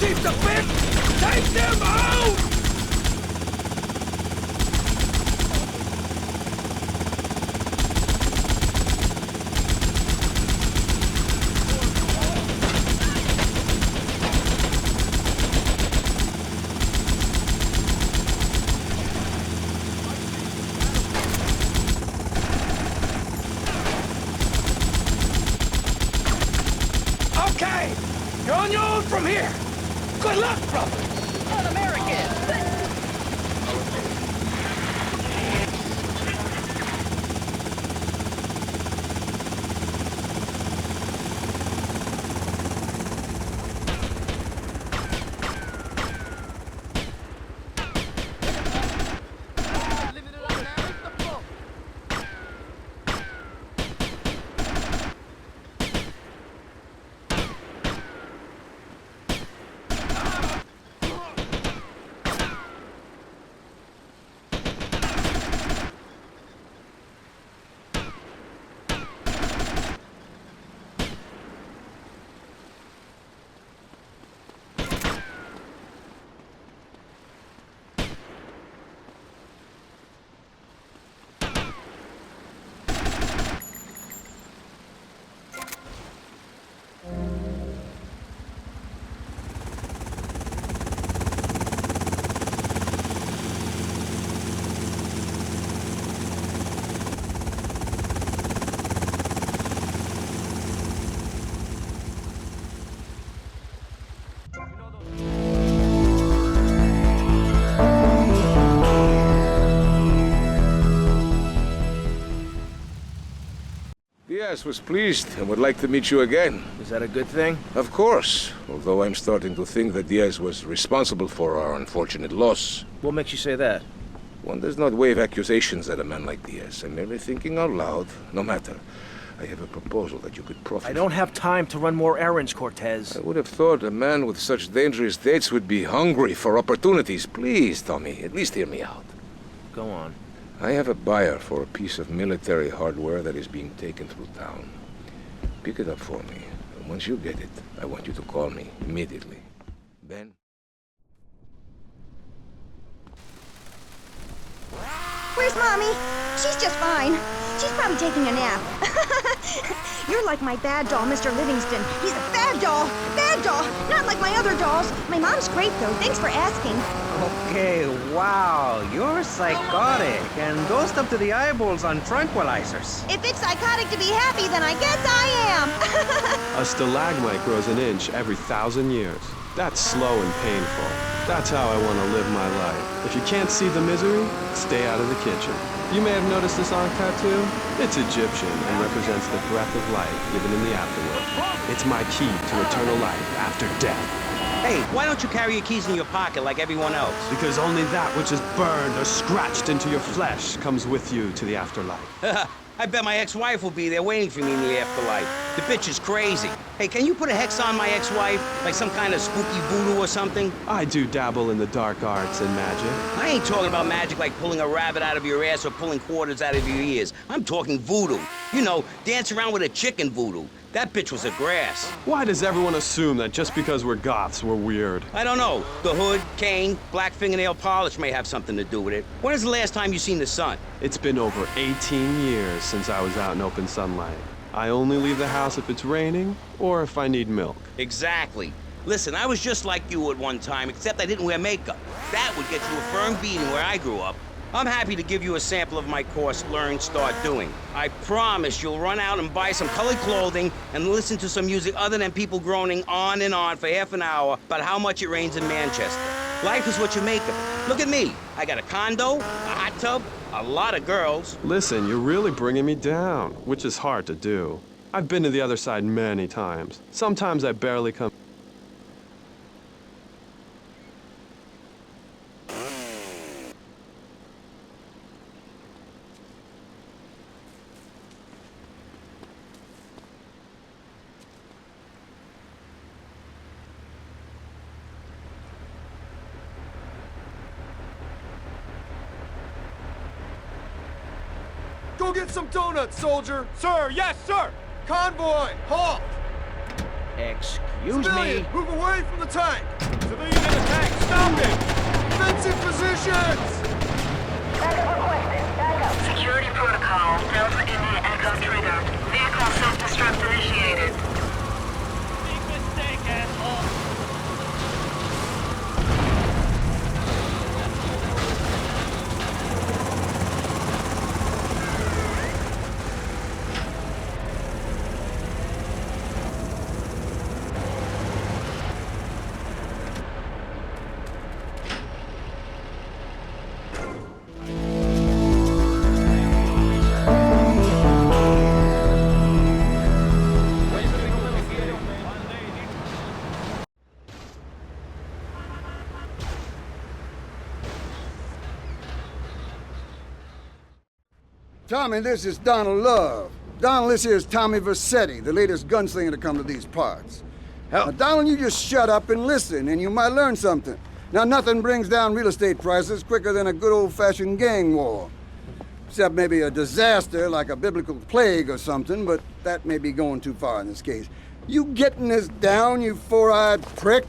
piece of bitch! Take them out! Okay, you're on your own from here. Good luck, brother. Un-American. Diaz was pleased and would like to meet you again. Is that a good thing? Of course, although I'm starting to think that Diaz was responsible for our unfortunate loss. What makes you say that? One does not wave accusations at a man like Diaz. I'm merely thinking out loud. No matter. I have a proposal that you could profit. I don't have time to run more errands, Cortez. I would have thought a man with such dangerous dates would be hungry for opportunities. Please, Tommy, at least hear me out. Go on. I have a buyer for a piece of military hardware that is being taken through town. Pick it up for me. And once you get it, I want you to call me immediately. Ben? Where's Mommy? She's just fine. She's probably taking a nap. You're like my bad doll, Mr. Livingston. He's a bad doll. Bad doll. Not like my other dolls. My mom's great, though. Thanks for asking. Okay, wow, you're psychotic and dosed up to the eyeballs on tranquilizers. If it's psychotic to be happy, then I guess I am. A stalagmite grows an inch every 1,000 years. That's slow and painful. That's how I want to live my life. If you can't see the misery, stay out of the kitchen. You may have noticed this on tattoo. It's Egyptian and represents the breath of life given in the afterworld. It's my key to eternal life after death. Hey, why don't you carry your keys in your pocket like everyone else? Because only that which is burned or scratched into your flesh comes with you to the afterlife. I bet my ex-wife will be there waiting for me in the afterlife. The bitch is crazy. Hey, can you put a hex on my ex-wife? Like some kind of spooky voodoo or something? I do dabble in the dark arts and magic. I ain't talking about magic like pulling a rabbit out of your ass or pulling quarters out of your ears. I'm talking voodoo. You know, dance around with a chicken voodoo. That bitch was a grass. Why does everyone assume that just because we're goths, we're weird? I don't know. The hood, cane, black fingernail polish may have something to do with it. When is the last time you seen the sun? It's been over 18 years since I was out in open sunlight. I only leave the house if it's raining or if I need milk. Exactly. Listen, I was just like you at one time, except I didn't wear makeup. That would get you a firm beating where I grew up. I'm happy to give you a sample of my course, Learn, Start Doing. I promise you'll run out and buy some colored clothing and listen to some music other than people groaning on and on for half an hour about how much it rains in Manchester. Life is what you make of it. Look at me. I got a condo, a hot tub, a lot of girls. Listen, you're really bringing me down, which is hard to do. I've been to the other side many times. Sometimes I barely come. Go get some donuts, soldier! Sir, yes, sir! Convoy, halt! Excuse Civilian, me. move away from the tank! Civilian in the tank, stop it! Defensive positions! Backup requested. Backup. Security protocol. Delta India Echo trigger. Vehicle self-destruct initiated. Big mistake, asshole. Tommy, this is Donald Love. Donald, this here is Tommy Vercetti, the latest gunslinger to come to these parts. Now, Donald, you just shut up and listen, and you might learn something. Now, nothing brings down real estate prices quicker than a good old-fashioned gang war. Except maybe a disaster like a biblical plague or something, but that may be going too far in this case. You getting this down, you four-eyed prick?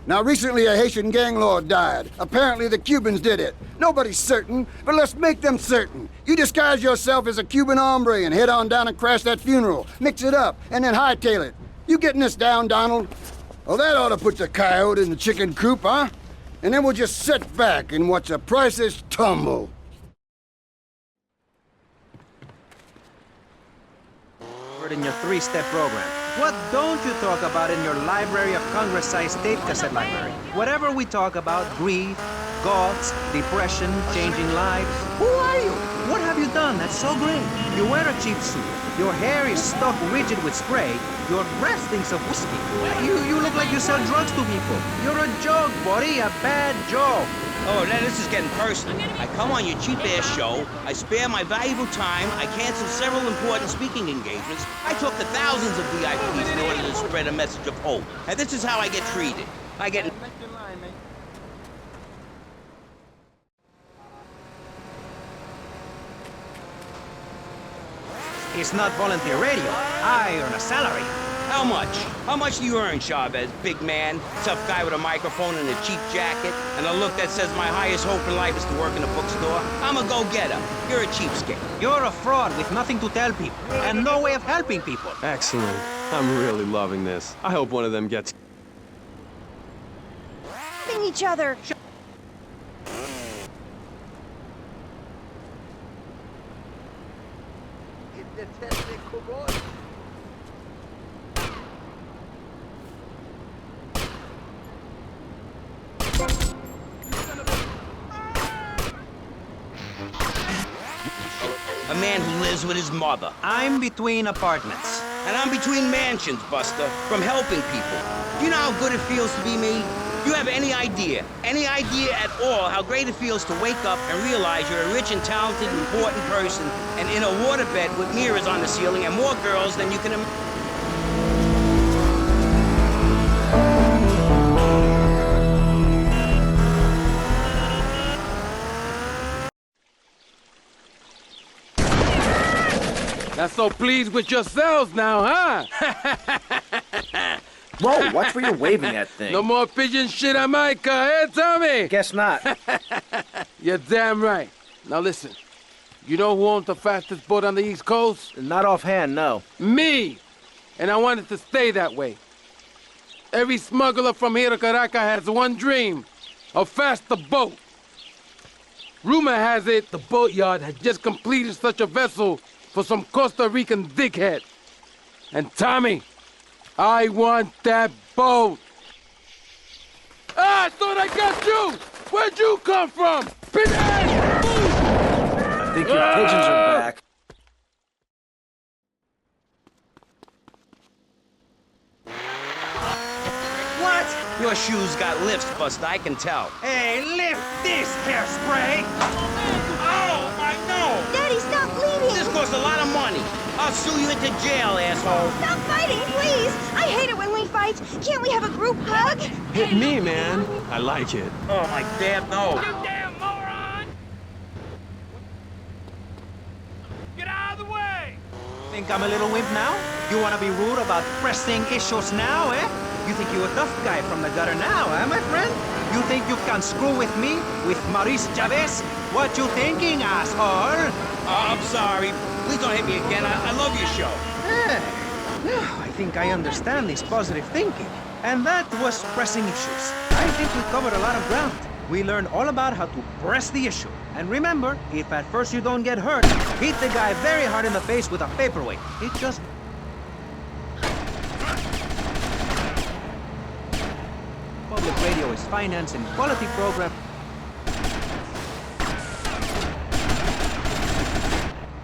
Now, recently a Haitian gang lord died. Apparently the Cubans did it. Nobody's certain, but let's make them certain. You disguise yourself as a Cuban hombre and head on down and crash that funeral. Mix it up, and then hightail it. You getting this down, Donald? Well, that ought to put the coyote in the chicken coop, huh? And then we'll just sit back and watch the prices tumble. In your three-step program. What don't you talk about in your Library of Congress-sized tape cassette library? Whatever we talk about, grief, goths, depression, changing lives. Who are you? What have you done that's so great? You wear a cheap suit. Your hair is stuck rigid with spray. Your breath stinks of whiskey. You look like you sell drugs to people. You're a joke, buddy, a bad joke. Oh, now this is getting personal. I come on your cheap-ass show, I spare my valuable time, I cancel several important speaking engagements, I talk to thousands of VIPs in order to spread a message of hope. And this is how I get treated. I get... It's not volunteer radio. I earn a salary. How much? How much do you earn, Chavez? Big man, tough guy with a microphone and a cheap jacket, and a look that says my highest hope in life is to work in a bookstore? I'm a go-getter. You're a cheapskate. You're a fraud with nothing to tell people, and no way of helping people. Excellent. I'm really loving this. I hope one of them gets... Helping each other. A man who lives with his mother. I'm between apartments. And I'm between mansions, Buster, from helping people. Do you know how good it feels to be me? Do you have any idea at all how great it feels to wake up and realize you're a rich and talented, important person and in a waterbed with mirrors on the ceiling and more girls than you can imagine? Not so pleased with yourselves now, huh? Whoa, watch where you're waving that thing. No more pigeon shit on my car, eh, Tommy? Guess not. You're damn right. Now listen, you know who owns the fastest boat on the East Coast? Not offhand, no. Me! And I want it to stay that way. Every smuggler from here to Caracas has one dream, a faster boat. Rumor has it the boatyard has just completed such a vessel for some Costa Rican dickhead. And Tommy, I want that boat. Ah, I thought I got you! Where'd you come from? Pinhead! I think your pigeons are back. What? Your shoes got lifts, Buster, I can tell. Hey, lift this hairspray! Oh, my nose! Daddy, stop bleeding! This costs a lot of money. I'll sue you into jail, asshole. Stop fighting, please! I hate it when we fight. Can't we have a group hug? Hit me, man. I like it. Oh, my damn nose. You damn moron! Get out of the way! Think I'm a little wimp now? You want to be rude about pressing issues now, eh? You think you're a tough guy from the gutter now, eh, my friend? You think you can screw with me, with Maurice Chavez? What you thinking, asshole? I'm sorry. Please don't hit me again. I love your show. Now, I think I understand this positive thinking. And that was pressing issues. I think we covered a lot of ground. We learned all about how to press the issue. And remember, if at first you don't get hurt, hit the guy very hard in the face with a paperweight. It just... Public radio is financing quality program.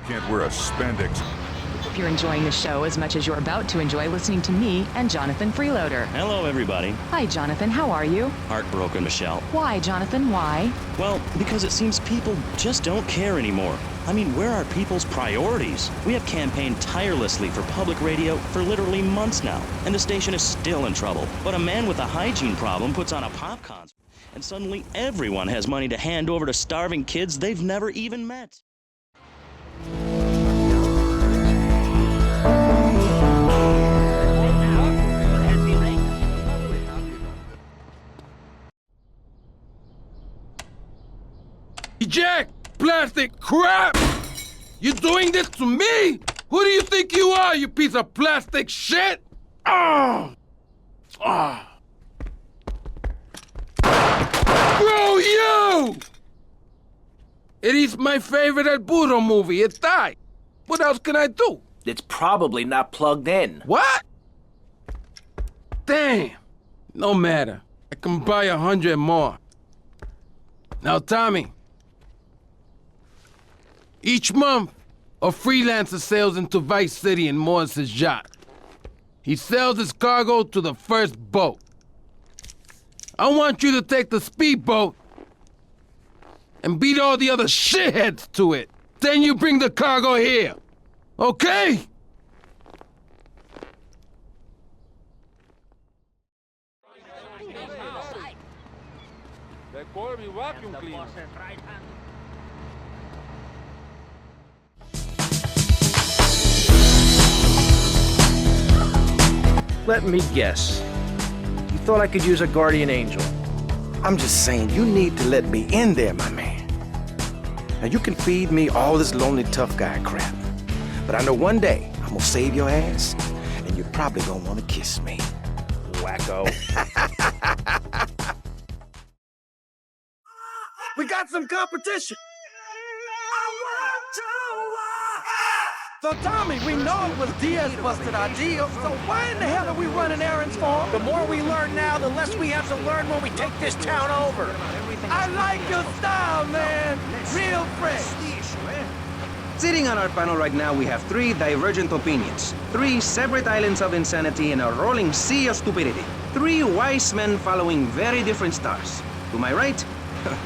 Can't wear a spandex. If you're enjoying the show as much as you're about to enjoy listening to me and Jonathan Freeloader. Hello, everybody. Hi, Jonathan. How are you? Heartbroken, Michelle. Why, Jonathan? Why? Well, because it seems people just don't care anymore. I mean, where are people's priorities? We have campaigned tirelessly for public radio for literally months now, and the station is still in trouble. But a man with a hygiene problem puts on a pop concert, and suddenly everyone has money to hand over to starving kids they've never even met. Eject! Plastic crap! You doing this to me? Who do you think you are, you piece of plastic shit? Oh! Oh! Screw you! It is my favorite El Burro movie. It died. What else can I do? It's probably not plugged in. What? Damn. No matter. I can buy 100 more. Now, Tommy. Each month, a freelancer sails into Vice City in Morris's yacht. He sells his cargo to the first boat. I want you to take the speedboat and beat all the other shitheads to it. Then you bring the cargo here. Okay? They call me vacuum cleaner. Let me guess. You thought I could use a guardian angel. I'm just saying, you need to let me in there, my man. Now, you can feed me all this lonely tough guy crap, but I know one day I'm gonna save your ass, and you're probably gonna want to kiss me. Wacko. We got some competition. So Tommy, we know it was Diaz busted our deal, so why in the hell are we running errands for? The more we learn now, the less we have to learn when we take this town over. I like your style, man. Real fresh. Sitting on our panel right now, we have three divergent opinions. Three separate islands of insanity in a rolling sea of stupidity. Three wise men following very different stars. To my right,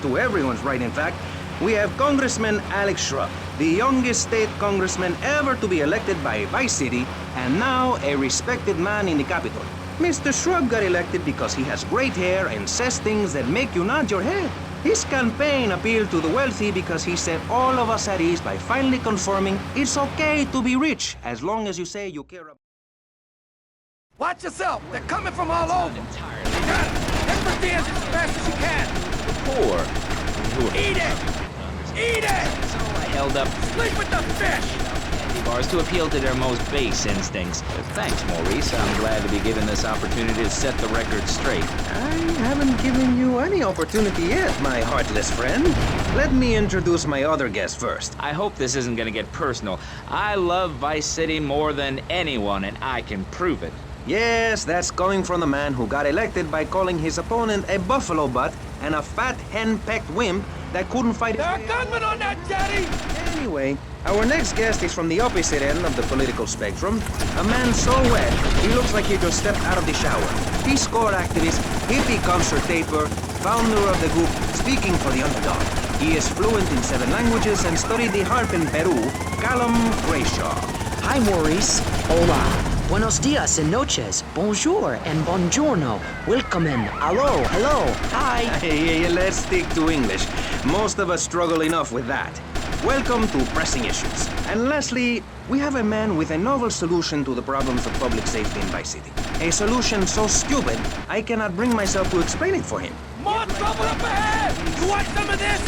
to everyone's right in fact, we have Congressman Alex Shrub, the youngest state congressman ever to be elected by Vice City, and now a respected man in the Capitol. Mr. Shrub got elected because he has great hair and says things that make you nod your head. His campaign appealed to the wealthy because he set all of us at ease by finally confirming it's okay to be rich as long as you say you care about... Watch yourself. They're coming from all over. Hit for Diaz as fast as you can. Poor. Eat it! Eat it! I held up Sleep with the fish! candy bars to appeal to their most base instincts. Thanks, Maurice. I'm glad to be given this opportunity to set the record straight. I haven't given you any opportunity yet, my heartless friend. Let me introduce my other guest first. I hope this isn't gonna get personal. I love Vice City more than anyone, and I can prove it. Yes, that's coming from the man who got elected by calling his opponent a buffalo butt and a fat hen-pecked wimp that couldn't fight his way out. There are gunmen on that jetty! Anyway, our next guest is from the opposite end of the political spectrum. A man so wet, he looks like he just stepped out of the shower. Peace Corps activist, hippie concert taper, founder of the group Speaking for the Underdog. He is fluent in 7 languages and studied the harp in Peru, Callum Grayshaw. Hi, Maurice. Hola. Buenos dias and noches. Bonjour and buongiorno. Welcome in. Hello, hello. Hi. Hey, let's stick to English. Most of us struggle enough with that. Welcome to Pressing Issues. And lastly, We have a man with a novel solution to the problems of public safety in Vice City. A solution so stupid, I cannot bring myself to explain it for him. More trouble up ahead! You want some of this?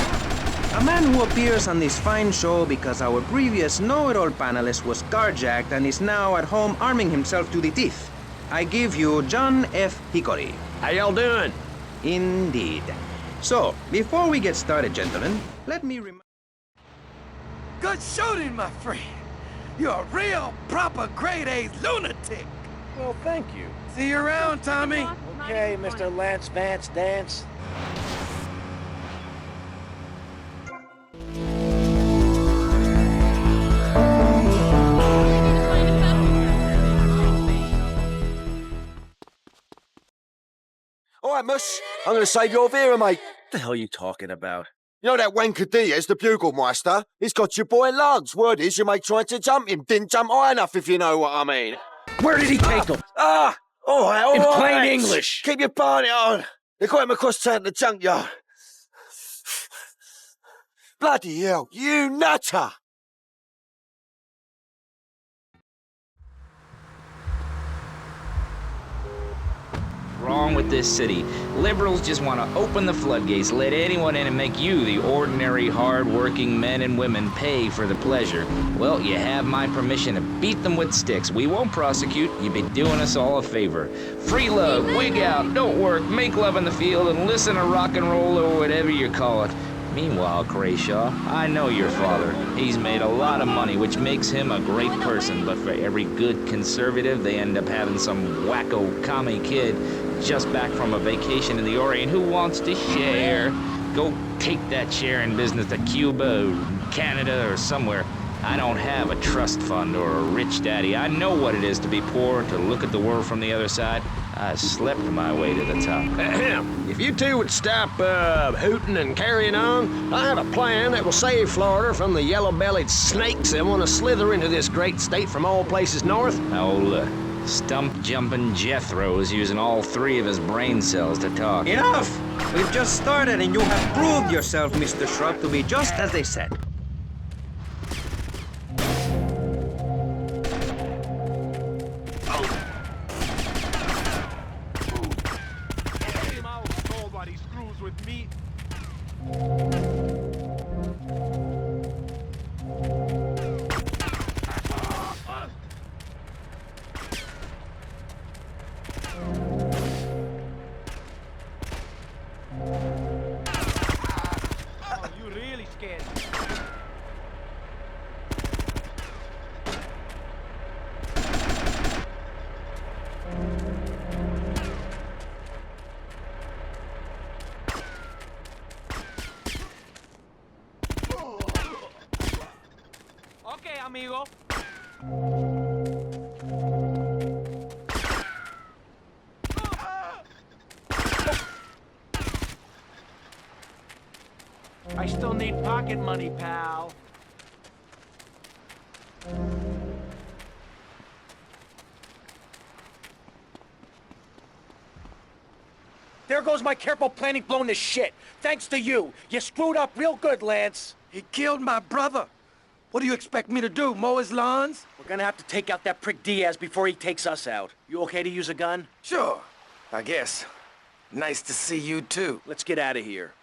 A man who appears on this fine show because our previous know-it-all panelist was carjacked and is now at home arming himself to the teeth. I give you John F. Hickory. How y'all doing? Indeed. So, before we get started, gentlemen, let me remind... Good shooting, my friend. You're a real, proper grade-A lunatic. Well, thank you. See you around, Tommy. Okay, Mr. Lance Vance Dance. All right, Mus. I'm going to save your Vera, mate. What the hell are you talking about? You know that wanker Diaz, the Buglemaster? He's got your boy Lugs. Word is your mate tried to jump him. Didn't jump high enough, if you know what I mean. Where did he take him? All right, all In right. plain English. Keep your party on. They got him across town to the junkyard. Bloody hell, you nutter! Wrong with this city. Liberals just want to open the floodgates, let anyone in and make you, the ordinary, hard-working men and women, pay for the pleasure. Well, you have my permission to beat them with sticks. We won't prosecute. You'd be doing us all a favor. Free love, wig out, don't work, make love in the field, and listen to rock and roll or whatever you call it. Meanwhile, Crayshaw, I know your father. He's made a lot of money, which makes him a great person, but for every good conservative, they end up having some wacko commie kid just back from a vacation in the Orient who wants to share. Go take that sharing business to Cuba or Canada or somewhere. I don't have a trust fund or a rich daddy. I know what it is to be poor, to look at the world from the other side. I slept my way to the top. If you two would stop hooting and carrying on, I have a plan that will save Florida from the yellow-bellied snakes that want to slither into this great state from all places north. Old stump-jumping Jethro is using all three of his brain cells to talk. Enough! We've just started and you have proved yourself, Mr. Shrub, to be just as they said. Amigo. I still need pocket money, pal. There goes my careful planning blown to shit. Thanks to you. You screwed up real good, Lance. He killed my brother. What do you expect me to do, mow his lawns? We're gonna have to take out that prick Diaz before he takes us out. You okay to use a gun? Sure, I guess. Nice to see you too. Let's get out of here.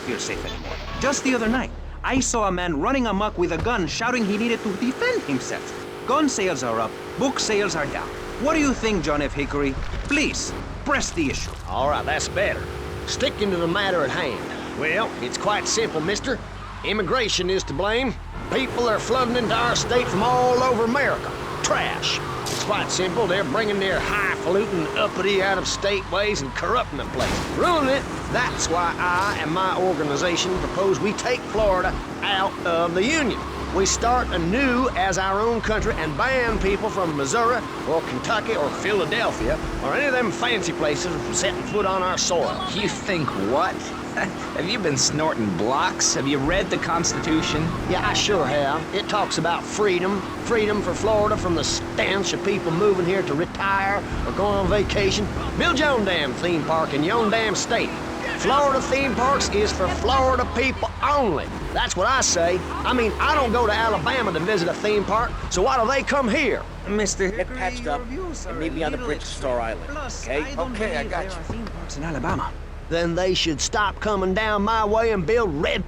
Feel safe anymore. Just the other night, I saw a man running amok with a gun shouting he needed to defend himself. Gun sales are up, book sales are down. What do you think, John F. Hickory? Please, press the issue. All right, that's better. Sticking to the matter at hand. Well, it's quite simple, mister. Immigration is to blame. People are flooding into our state from all over America. Trash. It's quite simple. They're bringing their highfalutin, uppity, out-of-state ways and corrupting the place. Ruining it. That's why I and my organization propose we take Florida out of the Union. We start anew as our own country and ban people from Missouri or Kentucky or Philadelphia or any of them fancy places from setting foot on our soil. You think what? Have you been snorting blocks? Have you read the Constitution? Yeah, I sure have. It talks about freedom. Freedom for Florida from the stench of people moving here to retire or go on vacation. Build your own damn theme park in your own damn state. Florida theme parks is for Florida people only. That's what I say. I mean, I don't go to Alabama to visit a theme park, so why do they come here? Mr. Get patched up and meet me on the bridge to Star Island, okay? Okay, I got you. Theme parks in Alabama. Then they should stop coming down my way and build red.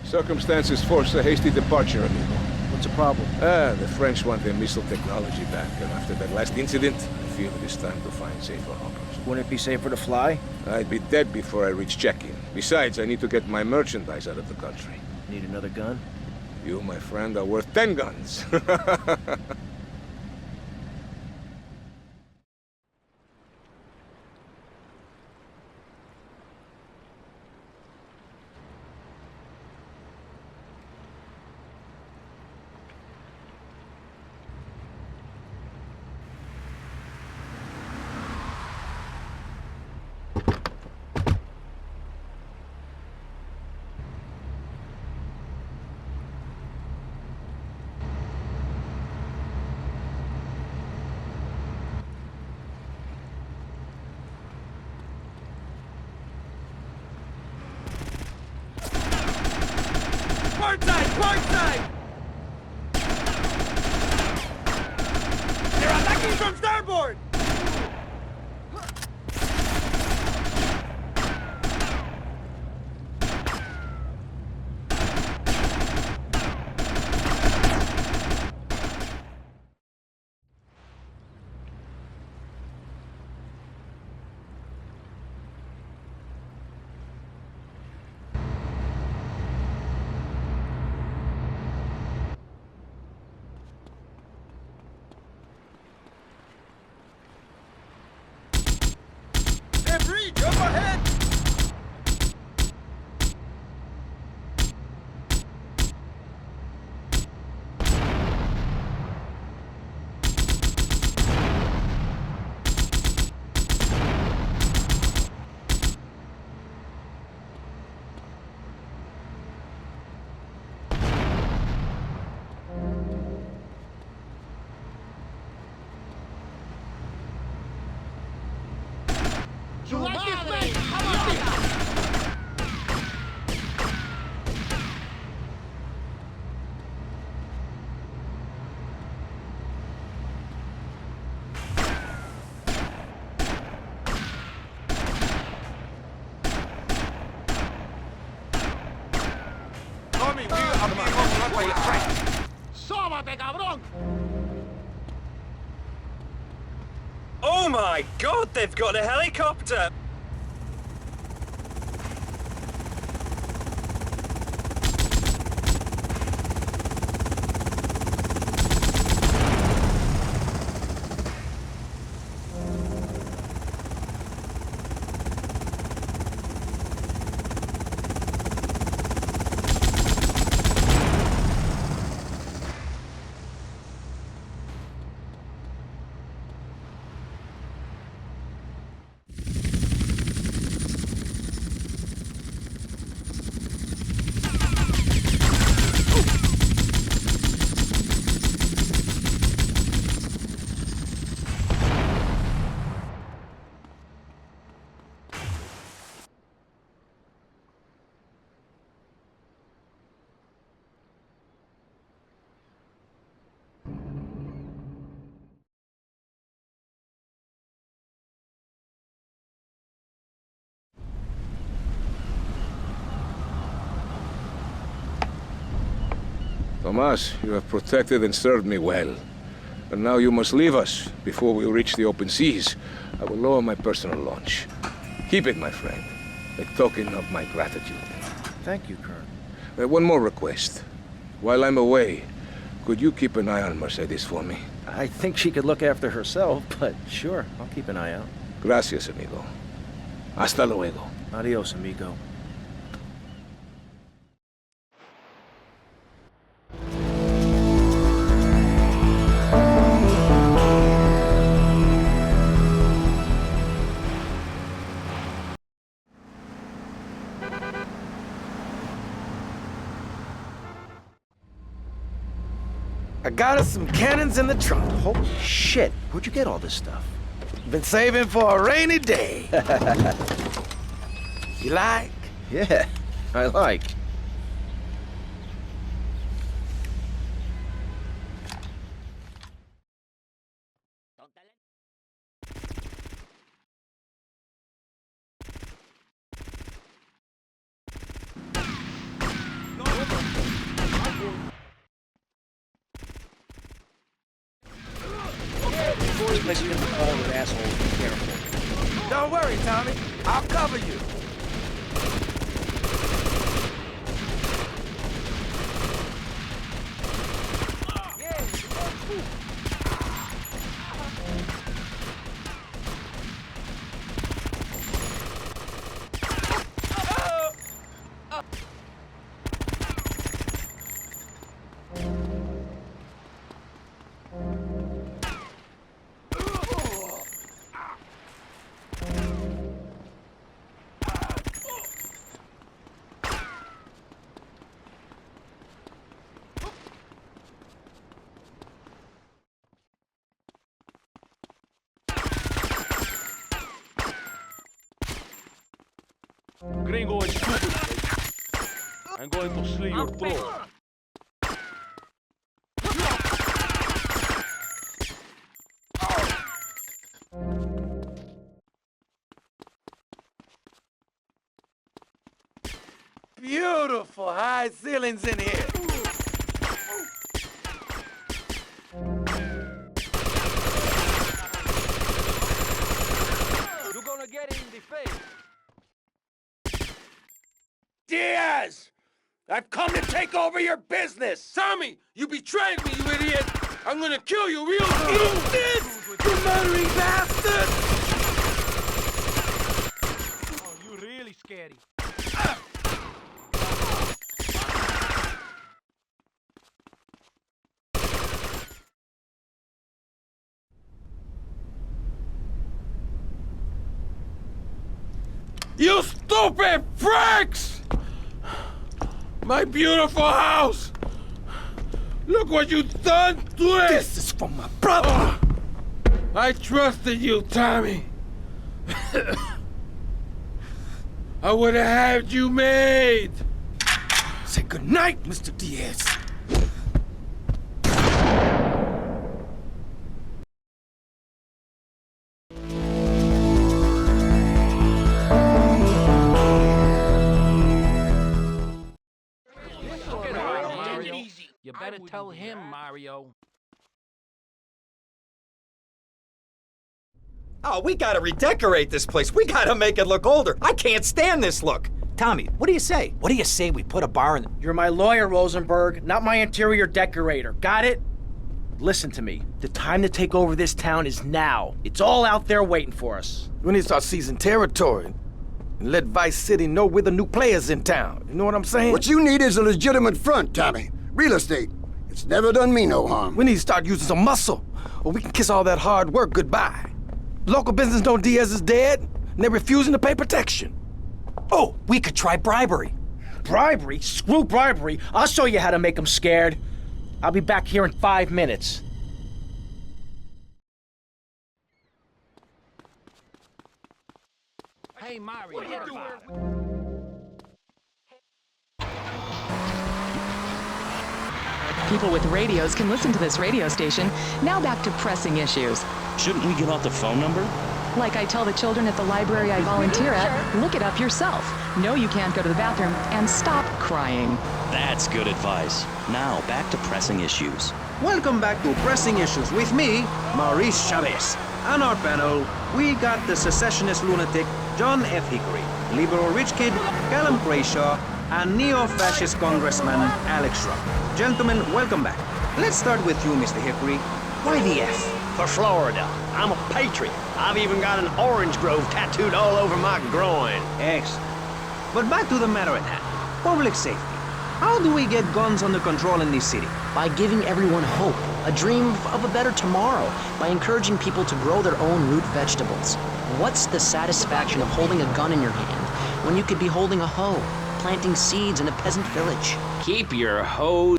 Circumstances force a hasty departure, amigo. What's the problem? The French want their missile technology back, and after that last incident, I feel it is time to find safer harbors. Wouldn't it be safer to fly? I'd be dead before I reach check-in. Besides, I need to get my merchandise out of the country. Need another gun? You, my friend, are worth 10 guns. Port side! Port side! They're attacking from starboard! Jump ahead! ¡Sóbate, cabrón! Oh my God, they've got a helicopter! Tomas, you have protected and served me well. But now you must leave us before we reach the open seas. I will lower my personal launch. Keep it, my friend, a token of my gratitude. Thank you, Colonel. One more request. While I'm away, could you keep an eye on Mercedes for me? I think she could look after herself, but sure, I'll keep an eye out. Gracias, amigo. Hasta luego. Adios, amigo. got us some cannons in the trunk. Holy shit, where'd you get all this stuff? Been saving for a rainy day. You like? Yeah, I like. Don't worry, Tommy. I'll cover you. Gringo is stupid. I'm going to slit your throat. Beautiful high ceilings in here. You're gonna get it in the face. Diaz! I've come to take over your business! Tommy, you betrayed me, you idiot! I'm gonna kill you real soon! Eat this, you murdering bastard! Oh, you really scary. You stupid pricks! My beautiful house! Look what you've done to it! This is for my brother! I trusted you, Tommy. I would have had you made. Say goodnight, Mr. Diaz. You better tell him, Mario. Oh, we gotta redecorate this place. We gotta make it look older. I can't stand this look. Tommy, what do you say? What do you say we put a bar in? You're my lawyer, Rosenberg, not my interior decorator. Got it? Listen to me. The time to take over this town is now. It's all out there waiting for us. We need to start seizing territory and let Vice City know we're the new players in town. You know what I'm saying? What you need is a legitimate front, Tommy. Real estate. It's never done me no harm. We need to start using some muscle, or we can kiss all that hard work goodbye. Local business know Diaz is dead, and they're refusing to pay protection. Oh, we could try bribery. Bribery? Screw bribery. I'll show you how to make them scared. I'll be back here in 5 minutes. Hey, Mario. What are you doing? People with radios can listen to this radio station. Now back to pressing issues. Shouldn't we give out the phone number? Like I tell the children at the library I volunteer at, look it up yourself. Know you can't go to the bathroom, and stop crying. That's good advice. Now, back to pressing issues. Welcome back to Pressing Issues with me, Maurice Chavez. On our panel, we got the secessionist lunatic John F. Hickory, liberal rich kid Callum Brayshaw, and neo-fascist Congressman Alex Shrub. Gentlemen, welcome back. Let's start with you, Mr. Hickory. Why the F? For Florida. I'm a patriot. I've even got an orange grove tattooed all over my groin. Excellent. But back to the matter at hand. Public safety. How do we get guns under control in this city? By giving everyone hope, a dream of a better tomorrow, by encouraging people to grow their own root vegetables. What's the satisfaction of holding a gun in your hand when you could be holding a hoe, planting seeds in a peasant village? Keep your hoe.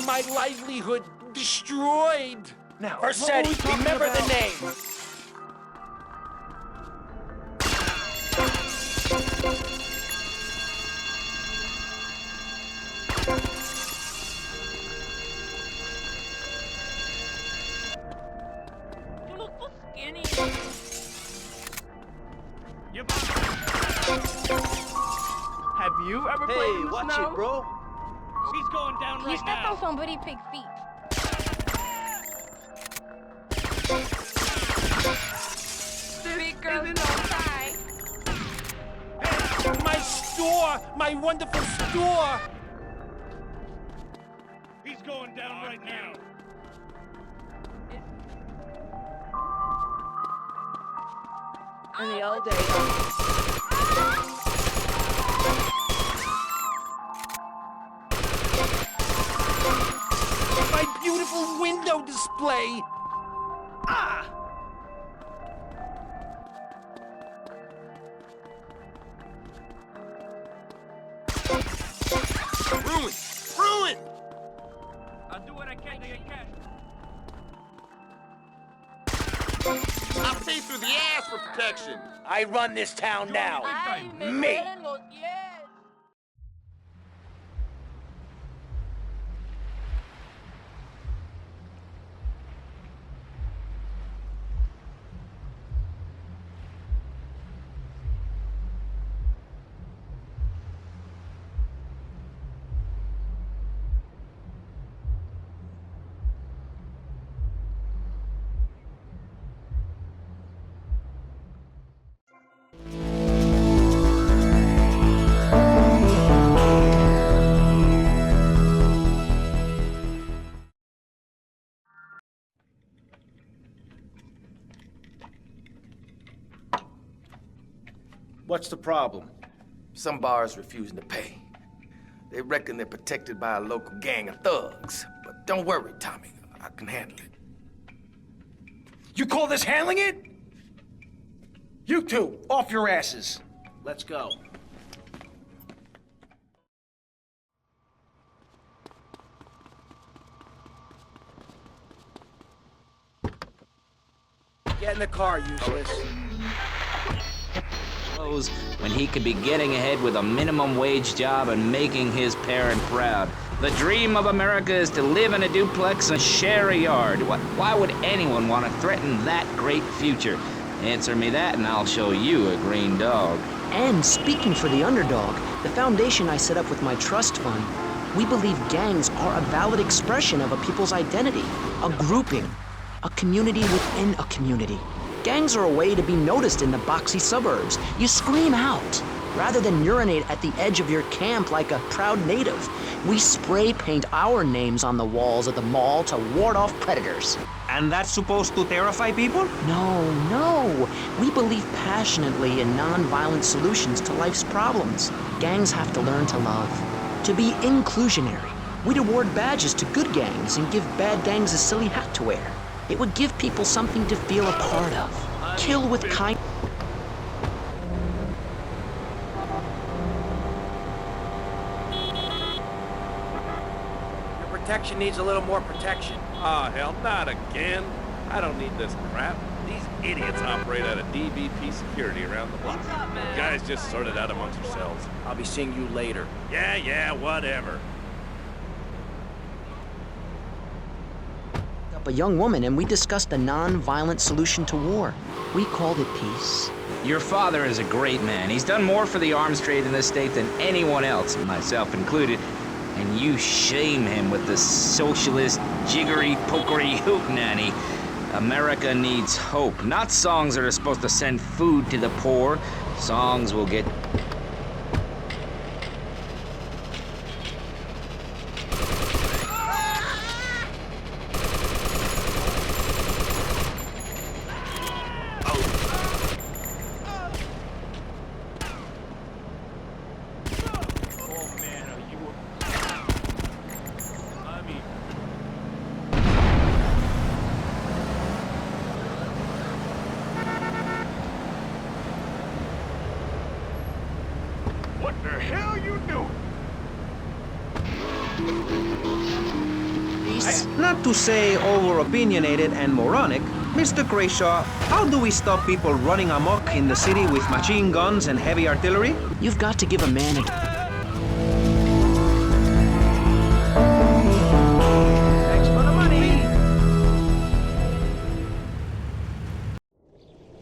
my livelihood destroyed. Now, Versetti, remember the name. You look so skinny. Have you ever played in the watch snow? it, bro. He's going down You right stepped now. on somebody pig feet. Big girls don't cry. My store! My wonderful store! He's going down right now. In the old days. My beautiful window display! Ah! Ruin! Ruin! I'll do what I can to get cash. I pay through the ass for protection. I run this town now. Me. What's the problem? Some bars refusing to pay. They reckon they're protected by a local gang of thugs. But don't worry, Tommy. I can handle it. You call this handling it? You two, off your asses. Let's go. Get in the car, useless. When he could be getting ahead with a minimum wage job and making his parent proud. The dream of America is to live in a duplex and share a yard. Why would anyone want to threaten that great future? Answer me that and I'll show you a green dog. And speaking for the underdog, the foundation I set up with my trust fund, we believe gangs are a valid expression of a people's identity, a grouping, a community within a community. Gangs are a way to be noticed in the boxy suburbs. You scream out, rather than urinate at the edge of your camp like a proud native. We spray paint our names on the walls of the mall to ward off predators. And that's supposed to terrify people? No. We believe passionately in non-violent solutions to life's problems. Gangs have to learn to love, to be inclusionary. We'd award badges to good gangs and give bad gangs a silly hat to wear. It would give people something to feel a part of. Kill with kindness. Your protection needs a little more protection. Oh, hell, not again. I don't need this crap. These idiots operate out of DVP security around the block. You guys just sort it out amongst yourselves. I'll be seeing you later. Yeah, whatever. A young woman, and we discussed a non-violent solution to war. We called it peace. Your father is a great man. He's done more for the arms trade in this state than anyone else, myself included. And you shame him with the socialist, jiggery, pokery hootenanny. America needs hope, not songs that are supposed to send food to the poor. Songs will get... What the hell you doing? tourists. Not to say over-opinionated and moronic, Mr. Crashaw, how do we stop people running amok in the city with machine guns and heavy artillery? You've got to give a man a... Thanks for the money!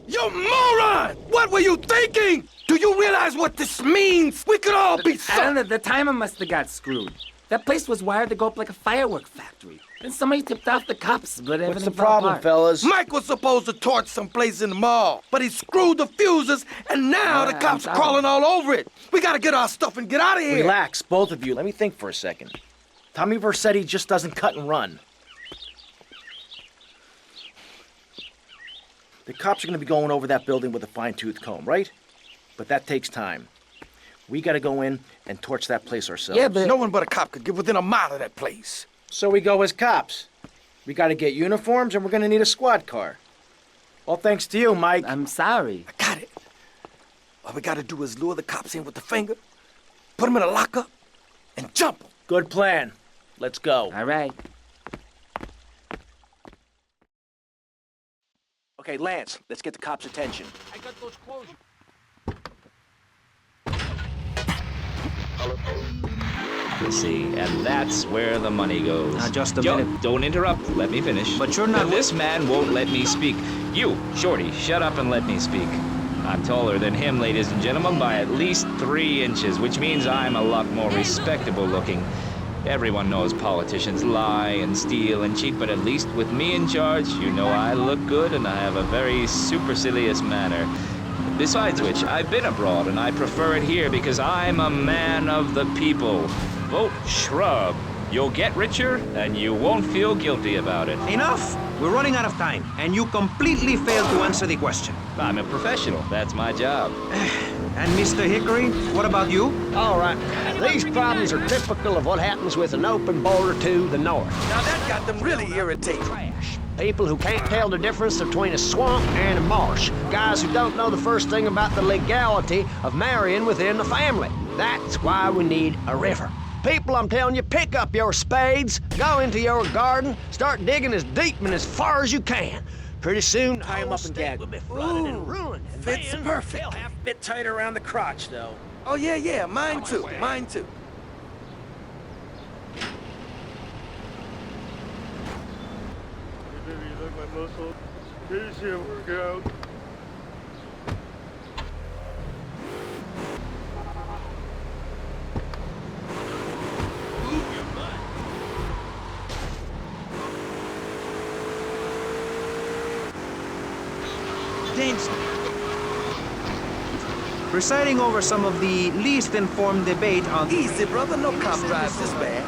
You moron! What were you thinking? Do you realize what this means? We could all be so... The timer must have got screwed. That place was wired to go up like a firework factory. Then somebody tipped off the cops, but everything What's the fell problem, apart. fellas? Mike was supposed to torch someplace in the mall, but he screwed the fuses, and now the cops are crawling all over it. We gotta get our stuff and get out of here. Relax, both of you. Let me think for a second. Tommy Vercetti just doesn't cut and run. The cops are gonna be going over that building with a fine-tooth comb, right? But that takes time. We gotta go in and torch that place ourselves. Yeah, but no one but a cop could get within a mile of that place. So we go as cops. We gotta get uniforms, and we're gonna need a squad car. All thanks to you, Mike. I'm sorry. I got it. All we gotta do is lure the cops in with the finger, put them in a lockup, and jump them. Good plan. Let's go. All right. Okay, Lance, let's get the cops' attention. I got those clothes. See, and that's where the money goes. Now, just a Yo, minute. don't interrupt. Let me finish. But you're not... This man won't let me speak. You, Shorty, shut up and let me speak. I'm taller than him, ladies and gentlemen, by at least 3 inches, which means I'm a lot more respectable looking. Everyone knows politicians lie and steal and cheat, but at least with me in charge, you know I look good and I have a very supercilious manner. Besides which, I've been abroad and I prefer it here because I'm a man of the people. Vote shrub. You'll get richer and you won't feel guilty about it. Enough! We're running out of time, and you completely failed to answer the question. I'm a professional. That's my job. And Mr. Hickory, what about you? All right. These problems are typical of what happens with an open border to the north. Now that got them really irritated. Trash. People who can't tell the difference between a swamp and a marsh. Guys who don't know the first thing about the legality of marrying within the family. That's why we need a river. People, I'm telling you, pick up your spades, go into your garden, start digging as deep and as far as you can. Pretty soon, Tie him up and gag will him. be flooded and ruined. And Fits then perfect. they'll have A bit tighter around the crotch, though. Oh, yeah, mine too, mine too. Hey, baby, you like my muscle? Here's your workout. James. Presiding over some of the least informed debate on... Easy, brother, no cop drives this bad.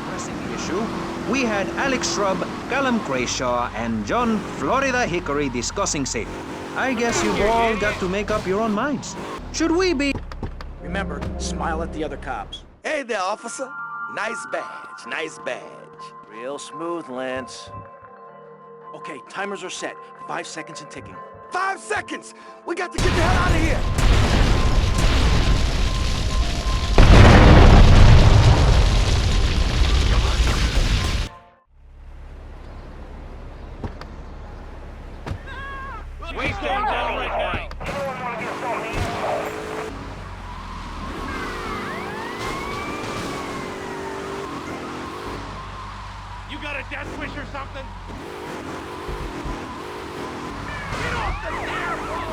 ...issue, we had Alex Shrub, Callum Crashaw, and John Florida Hickory discussing safety. I guess you've all got to make up your own minds. Should we be... Remember, smile at the other cops. Hey there, officer. Nice badge, nice badge. Real smooth, Lance. Okay, timers are set. 5 seconds and ticking. 5 seconds! We got to get the hell out of here! We're going down right now. You got a death wish or something? Get off the careful!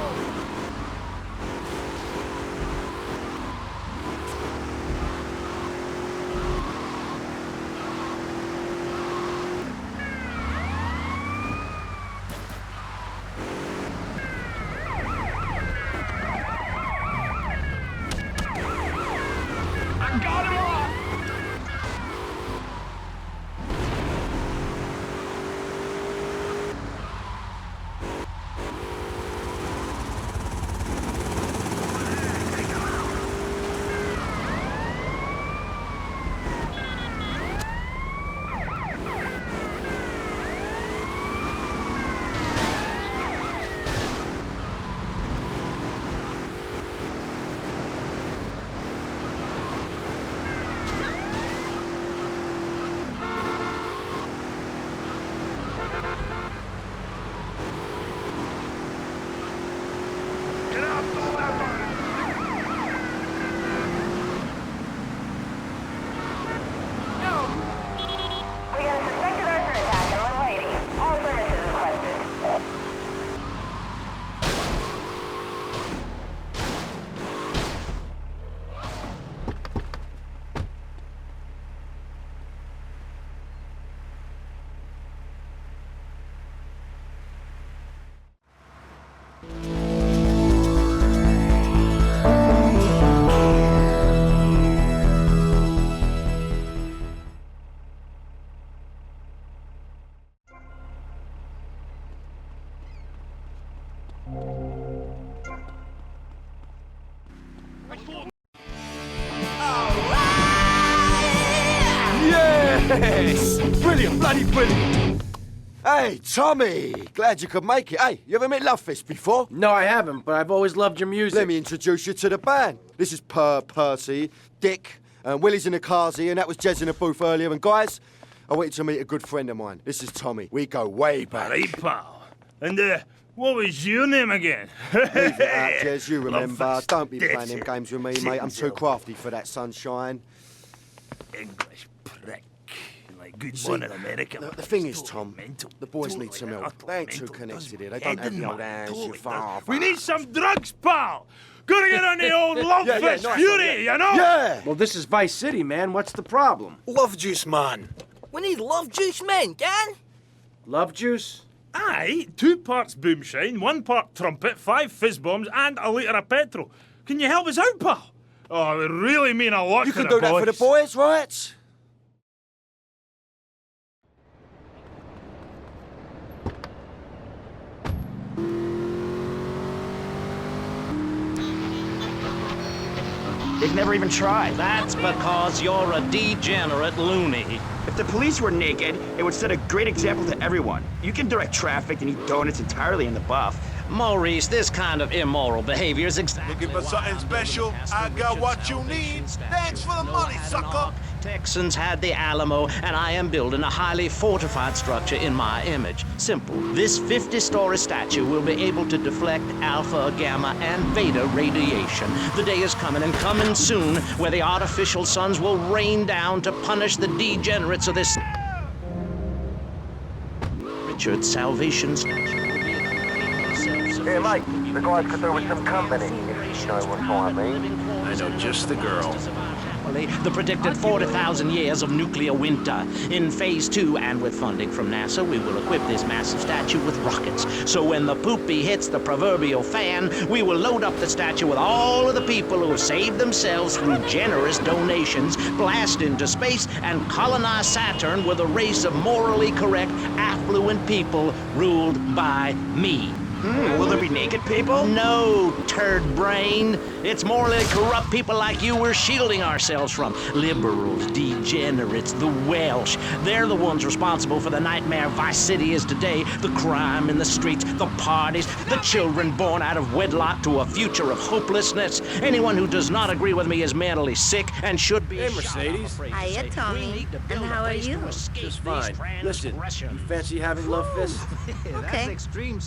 I got him off! Yes! Brilliant, bloody brilliant! Hey, Tommy! Glad you could make it. Hey, you ever met Lovefist before? No, I haven't, but I've always loved your music. Let me introduce you to the band. This is Percy, Dick, and Willie's in the cars here, and that was Jez in the booth earlier. And guys, I wanted to meet a good friend of mine. This is Tommy. We go way back. Right, pal. And, what was your name again? Leave it out, Jez, you remember. Don't be playing them games with me, mate. I'm too crafty for that, sunshine. English prick. Like good See, one in America. The thing is, Tom, the boys need some help. They ain't too connected here. They don't have the old hands, you father. We need some drugs, pal! Gotta get on the old Lovefist Fury, you know? Yeah! Well, this is Vice City, man. What's the problem? Love juice, man. We need love juice men, can? Love juice? Aye, 2 parts Boomshine, 1 part trumpet, 5 fizz bombs, and a litre of petrol. Can you help us out, pal? Oh, it would really mean a lot You to can the do that for the boys, right? They've never even tried. That's because you're a degenerate loony. If the police were naked, it would set a great example to everyone. You can direct traffic and eat donuts entirely in the buff. Maurice, this kind of immoral behavior is exactly Looking for something special? I got what you need. Thanks for the money, sucker. Texans had the Alamo, and I am building a highly fortified structure in my image. Simple. This 50-story statue will be able to deflect alpha, gamma, and beta radiation. The day is coming, and coming soon, where the artificial suns will rain down to punish the degenerates of this Richard Salvation Statue. Hey, mate, the guys could do with some company, if you know what I mean. I know just the girl. The predicted 40,000 years of nuclear winter. In Phase 2, and with funding from NASA, we will equip this massive statue with rockets. So when the poopy hits the proverbial fan, we will load up the statue with all of the people who have saved themselves through generous donations, blast into space, and colonize Saturn with a race of morally correct, affluent people ruled by me. Will there be naked people? No, turd brain. It's morally corrupt people like you we're shielding ourselves from. Liberals, degenerates, the Welsh. They're the ones responsible for the nightmare Vice City is today. The crime in the streets, the parties, the children born out of wedlock to a future of hopelessness. Anyone who does not agree with me is mentally sick and should be Hey, Mercedes. Hiya, Tommy. And how are you? Just fine. Listen, you fancy having love fist? Okay.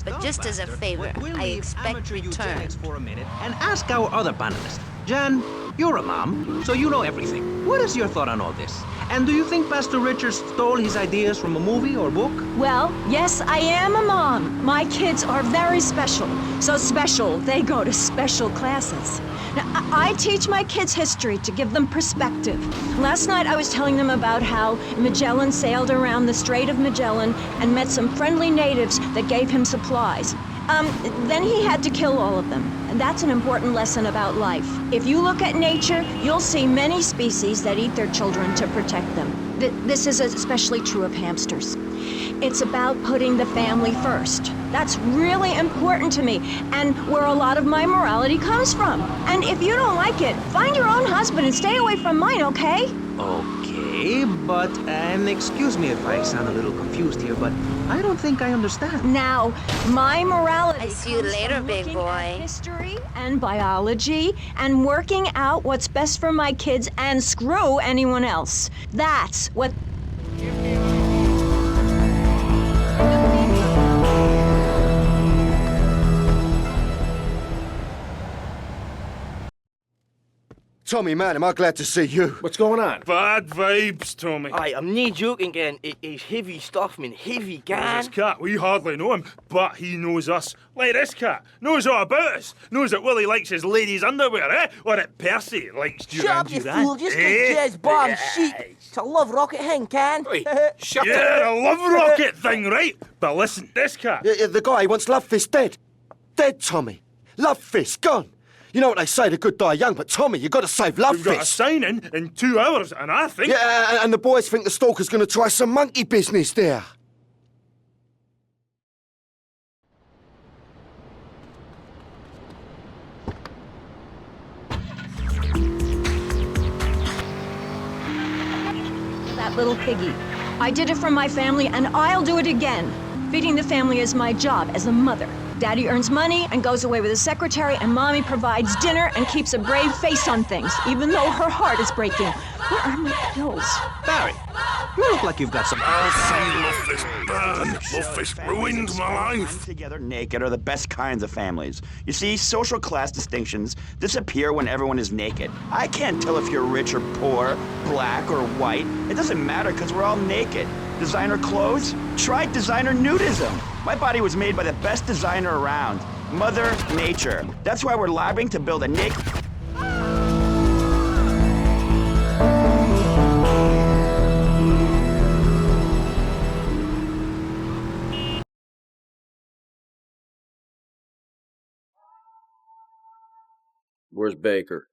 But just as a favor, I expect return. For a minute and ask our other panelists. Jan, you're a mom, so you know everything. What is your thought on all this? And do you think Pastor Richards stole his ideas from a movie or book? Well, yes, I am a mom. My kids are very special. So special, they go to special classes. Now, I teach my kids history to give them perspective. Last night I was telling them about how Magellan sailed around the Strait of Magellan and met some friendly natives that gave him supplies. Then he had to kill all of them. And that's an important lesson about life. If you look at nature, you'll see many species that eat their children to protect them. This is especially true of hamsters. It's about putting the family first. That's really important to me, and where a lot of my morality comes from. And if you don't like it, find your own husband and stay away from mine, okay? Okay, but, and excuse me if I sound a little confused here, but I don't think I understand. Now, my morality I see you later, big boy. History and biology and working out what's best for my kids and screw anyone else. That's what... Tommy, man, am I glad to see you. What's going on? Bad vibes, Tommy. I'm not joking, gang. It's heavy stuff, man. Heavy, gang. This cat, we hardly know him, but he knows us. Like this cat, knows all about us. Knows that Willie likes his ladies' underwear, eh? Or that Percy likes Duran Shut up, you Duran. fool. Just because Jez bomb shit. It's a love rocket thing, can? Shut yeah, a love rocket thing, right? But listen, this cat... The guy wants Love Fist dead. Dead, Tommy. Love Fist, gone. You know what they say, the good die young, but Tommy, you got to save Love We've Fist. got a sign-in in 2 hours, and I think... Yeah, and the boys think the stalker's going to try some monkey business there. That that little piggy. I did it for my family, and I'll do it again. Feeding the family is my job as a mother. Daddy earns money and goes away with his secretary, and Mommy provides dinner and keeps a brave face on things, even though her heart is breaking. Where are my pills? Barry, you look like you've got some... I'll say Luffus burned. Luffus ruined my life. Together naked are the best kinds of families. You see, social class distinctions disappear when everyone is naked. I can't tell if you're rich or poor, black or white. It doesn't matter because we're all naked. Designer clothes? Try designer nudism. My body was made by the best designer around, Mother Nature. That's why we're labbing to build a naked... Where's Baker?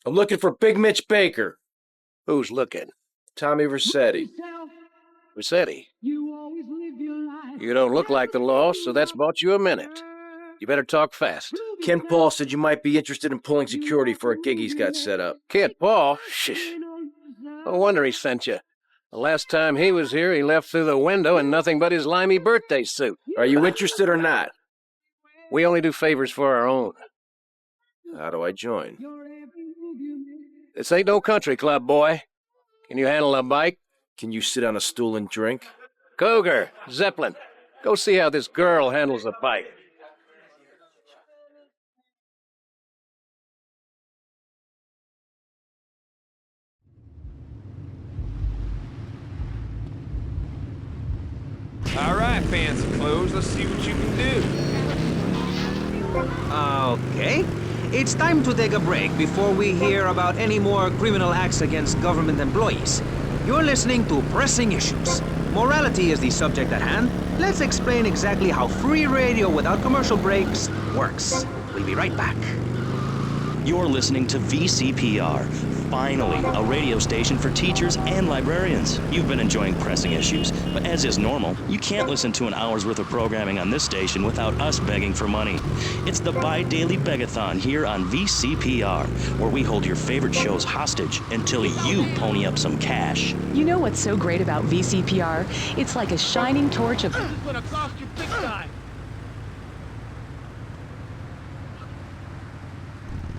I'm looking for Big Mitch Baker. Who's looking? Tommy Rossetti. Rossetti? You don't look like the law, so that's bought you a minute. You better talk fast. Kent Paul said you might be interested in pulling security for a gig he's got set up. Kent Paul? Shish. No wonder he sent you. The last time he was here, he left through the window in nothing but his limey birthday suit. Are you interested or not? We only do favors for our own. How do I join? This ain't no country club, boy. Can you handle a bike? Can you sit on a stool and drink? Cougar, Zeppelin, go see how this girl handles a bike. All right, fancy clothes, let's see what you can do. Okay. It's time to take a break before we hear about any more criminal acts against government employees. You're listening to Pressing Issues. Morality is the subject at hand. Let's explain exactly how free radio without commercial breaks works. We'll be right back. You're listening to VCPR. Finally, a radio station for teachers and librarians. You've been enjoying Pressing Issues, but as is normal, you can't listen to an hour's worth of programming on this station without us begging for money. It's the bi-daily begathon here on VCPR, where we hold your favorite shows hostage until you pony up some cash. You know what's so great about VCPR? It's like a shining torch of... This is gonna cost you big time.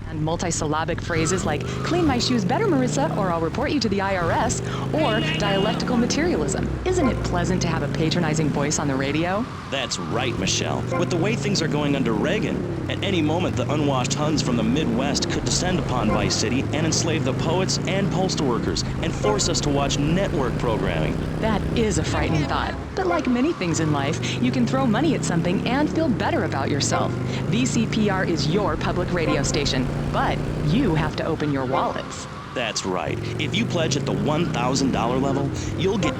And multisyllabic phrases like, clean my shoes better, Marissa, or I'll report you to the IRS, or dialectical materialism. Isn't it pleasant to have a patronizing voice on the radio? That's right, Michelle. With the way things are going under Reagan, at any moment the unwashed Huns from the Midwest could descend upon Vice City and enslave the poets and postal workers and force us to watch network programming. That is a frightening thought. But like many things in life, you can throw money at something and feel better about yourself. VCPR is your public radio station, but you have to open your wallets. That's right. If you pledge at the $1,000 level, you'll get...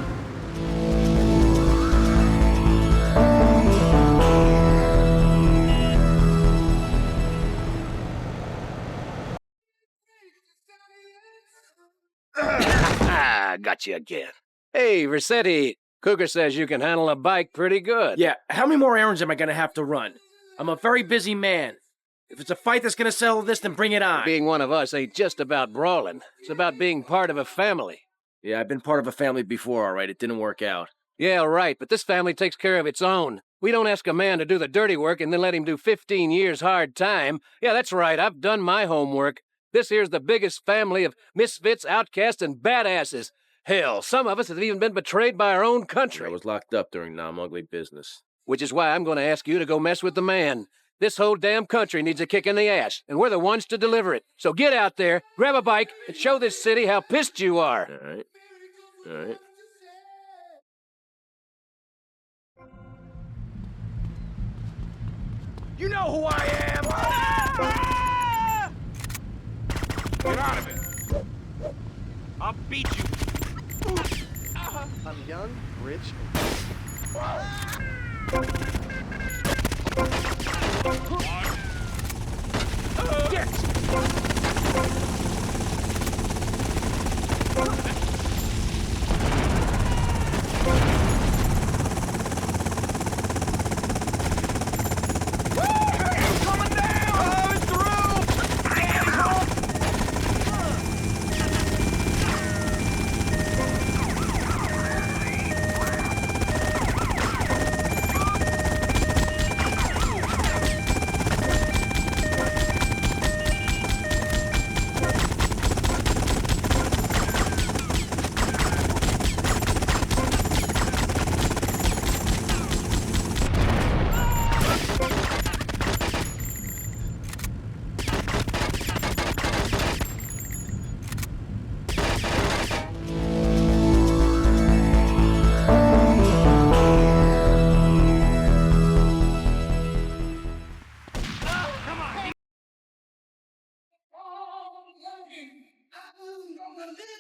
Got you again. Hey, Rossetti, Cougar says you can handle a bike pretty good. Yeah, how many more errands am I gonna have to run? I'm a very busy man. If it's a fight that's gonna settle this, then bring it on. Being one of us ain't just about brawling. It's about being part of a family. Yeah, I've been part of a family before, all right. It didn't work out. Yeah, right, but this family takes care of its own. We don't ask a man to do the dirty work and then let him do 15 years hard time. Yeah, that's right, I've done my homework. This here's the biggest family of misfits, outcasts, and badasses. Hell, some of us have even been betrayed by our own country. I was locked up during non-ugly business. Which is why I'm going to ask you to go mess with the man. This whole damn country needs a kick in the ass, and we're the ones to deliver it. So get out there, grab a bike, and show this city how pissed you are. All right. All right. You know who I am! Get out of it! I'll beat you! I'm young, rich.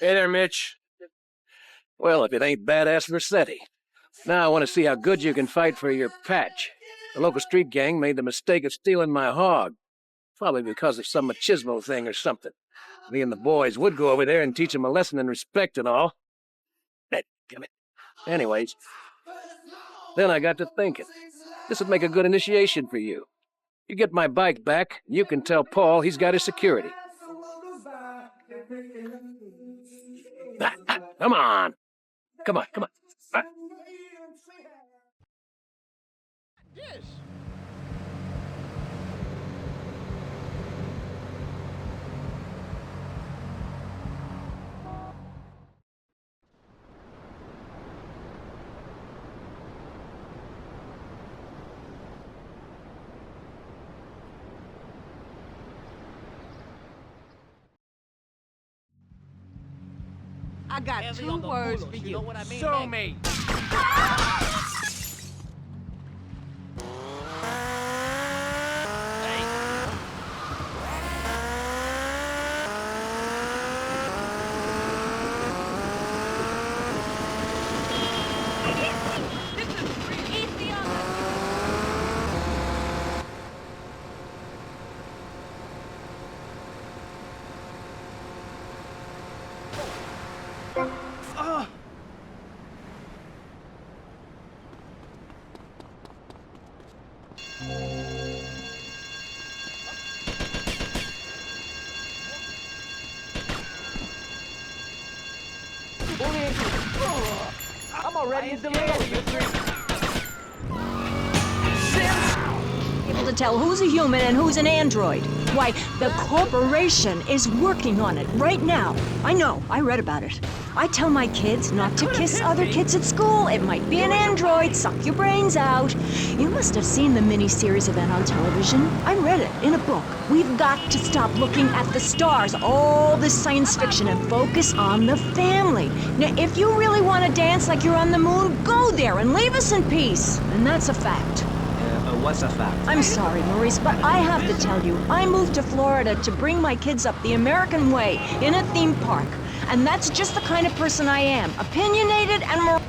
Hey there, Mitch. Well, if it ain't badass Versetti. Now I want to see how good you can fight for your patch. The local street gang made the mistake of stealing my hog. Probably because of some machismo thing or something. Me and the boys would go over there and teach them a lesson in respect and all. Damn it. Anyways, then I got to thinking. This would make a good initiation for you. You get my bike back, and you can tell Paul he's got his security. Come on. Come on. Yes. I got two words for you. Show me. I'm already in delay. Able to tell who's a human and who's an android. Why, the corporation is working on it right now. I know, I read about it. I tell my kids not to kiss other kids at school. It might be an android, suck your brains out. You must have seen the mini-series event on television. I read it in a book. We've got to stop looking at the stars, all this science fiction, and focus on the family. Now, if you really want to dance like you're on the moon, go there and leave us in peace. And that's a fact. What's a fact? I'm sorry, Maurice, but I have to tell you, I moved to Florida to bring my kids up the American way in a theme park. And that's just the kind of person I am. Opinionated and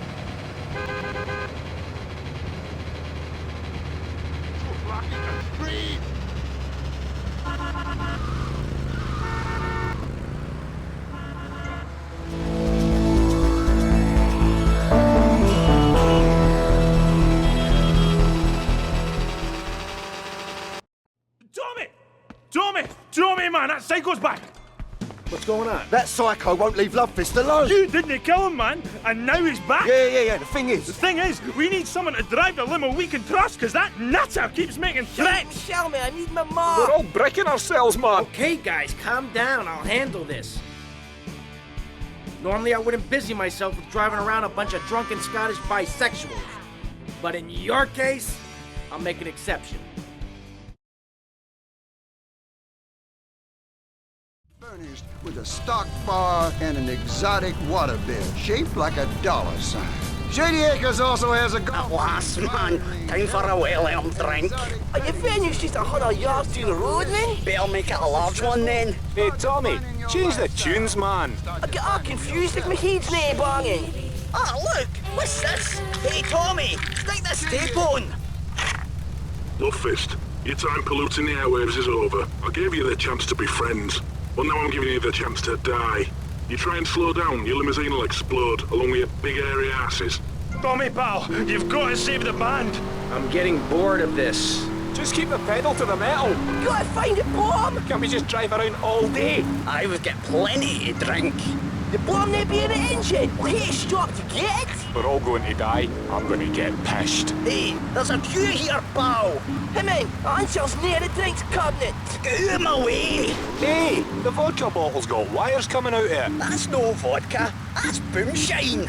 Tommy, man, that psycho's back! What's going on? That psycho won't leave Lovefist alone. You didn't kill him, man, and now he's back. Yeah. The thing is, we need someone to drive the limo we can trust, because that nutter keeps making threats. Show me, I need my mom. We're all breaking ourselves, man. Okay, guys, calm down. I'll handle this. Normally, I wouldn't busy myself with driving around a bunch of drunken Scottish bisexuals. But in your case, I'll make an exception. Furnished with a stock bar and an exotic waterbed shaped like a dollar sign. Shady Acres also has a golf. At last, man. Time for a well-earned drink. Are your venues just 100 yards down the road, man? Better make it a large one, then. Hey, Tommy, change the tunes, man. I get all confused if my head's not banging. Ah, look! What's this? Hey, Tommy, stick this tape on! Lovefist, your time polluting the airwaves is over. I gave you the chance to be friends. Well, now I'm giving you the chance to die. You try and slow down, your limousine will explode, along with your big airy asses. Tommy, pal, you've got to save the band. I'm getting bored of this. Just keep the pedal to the metal. You gotta find a bomb! Can't we just drive around all day? I would get plenty to drink. The bomb may be in the engine. We'll hit a stop to get it. We're all going to die. I'm going to get pissed. Hey, there's a queue here, pal. Hey, man, Ansel's near the drinks cabinet. Get out of my way. Hey, the vodka bottle's got wires coming out of it. That's no vodka. That's Boomshine.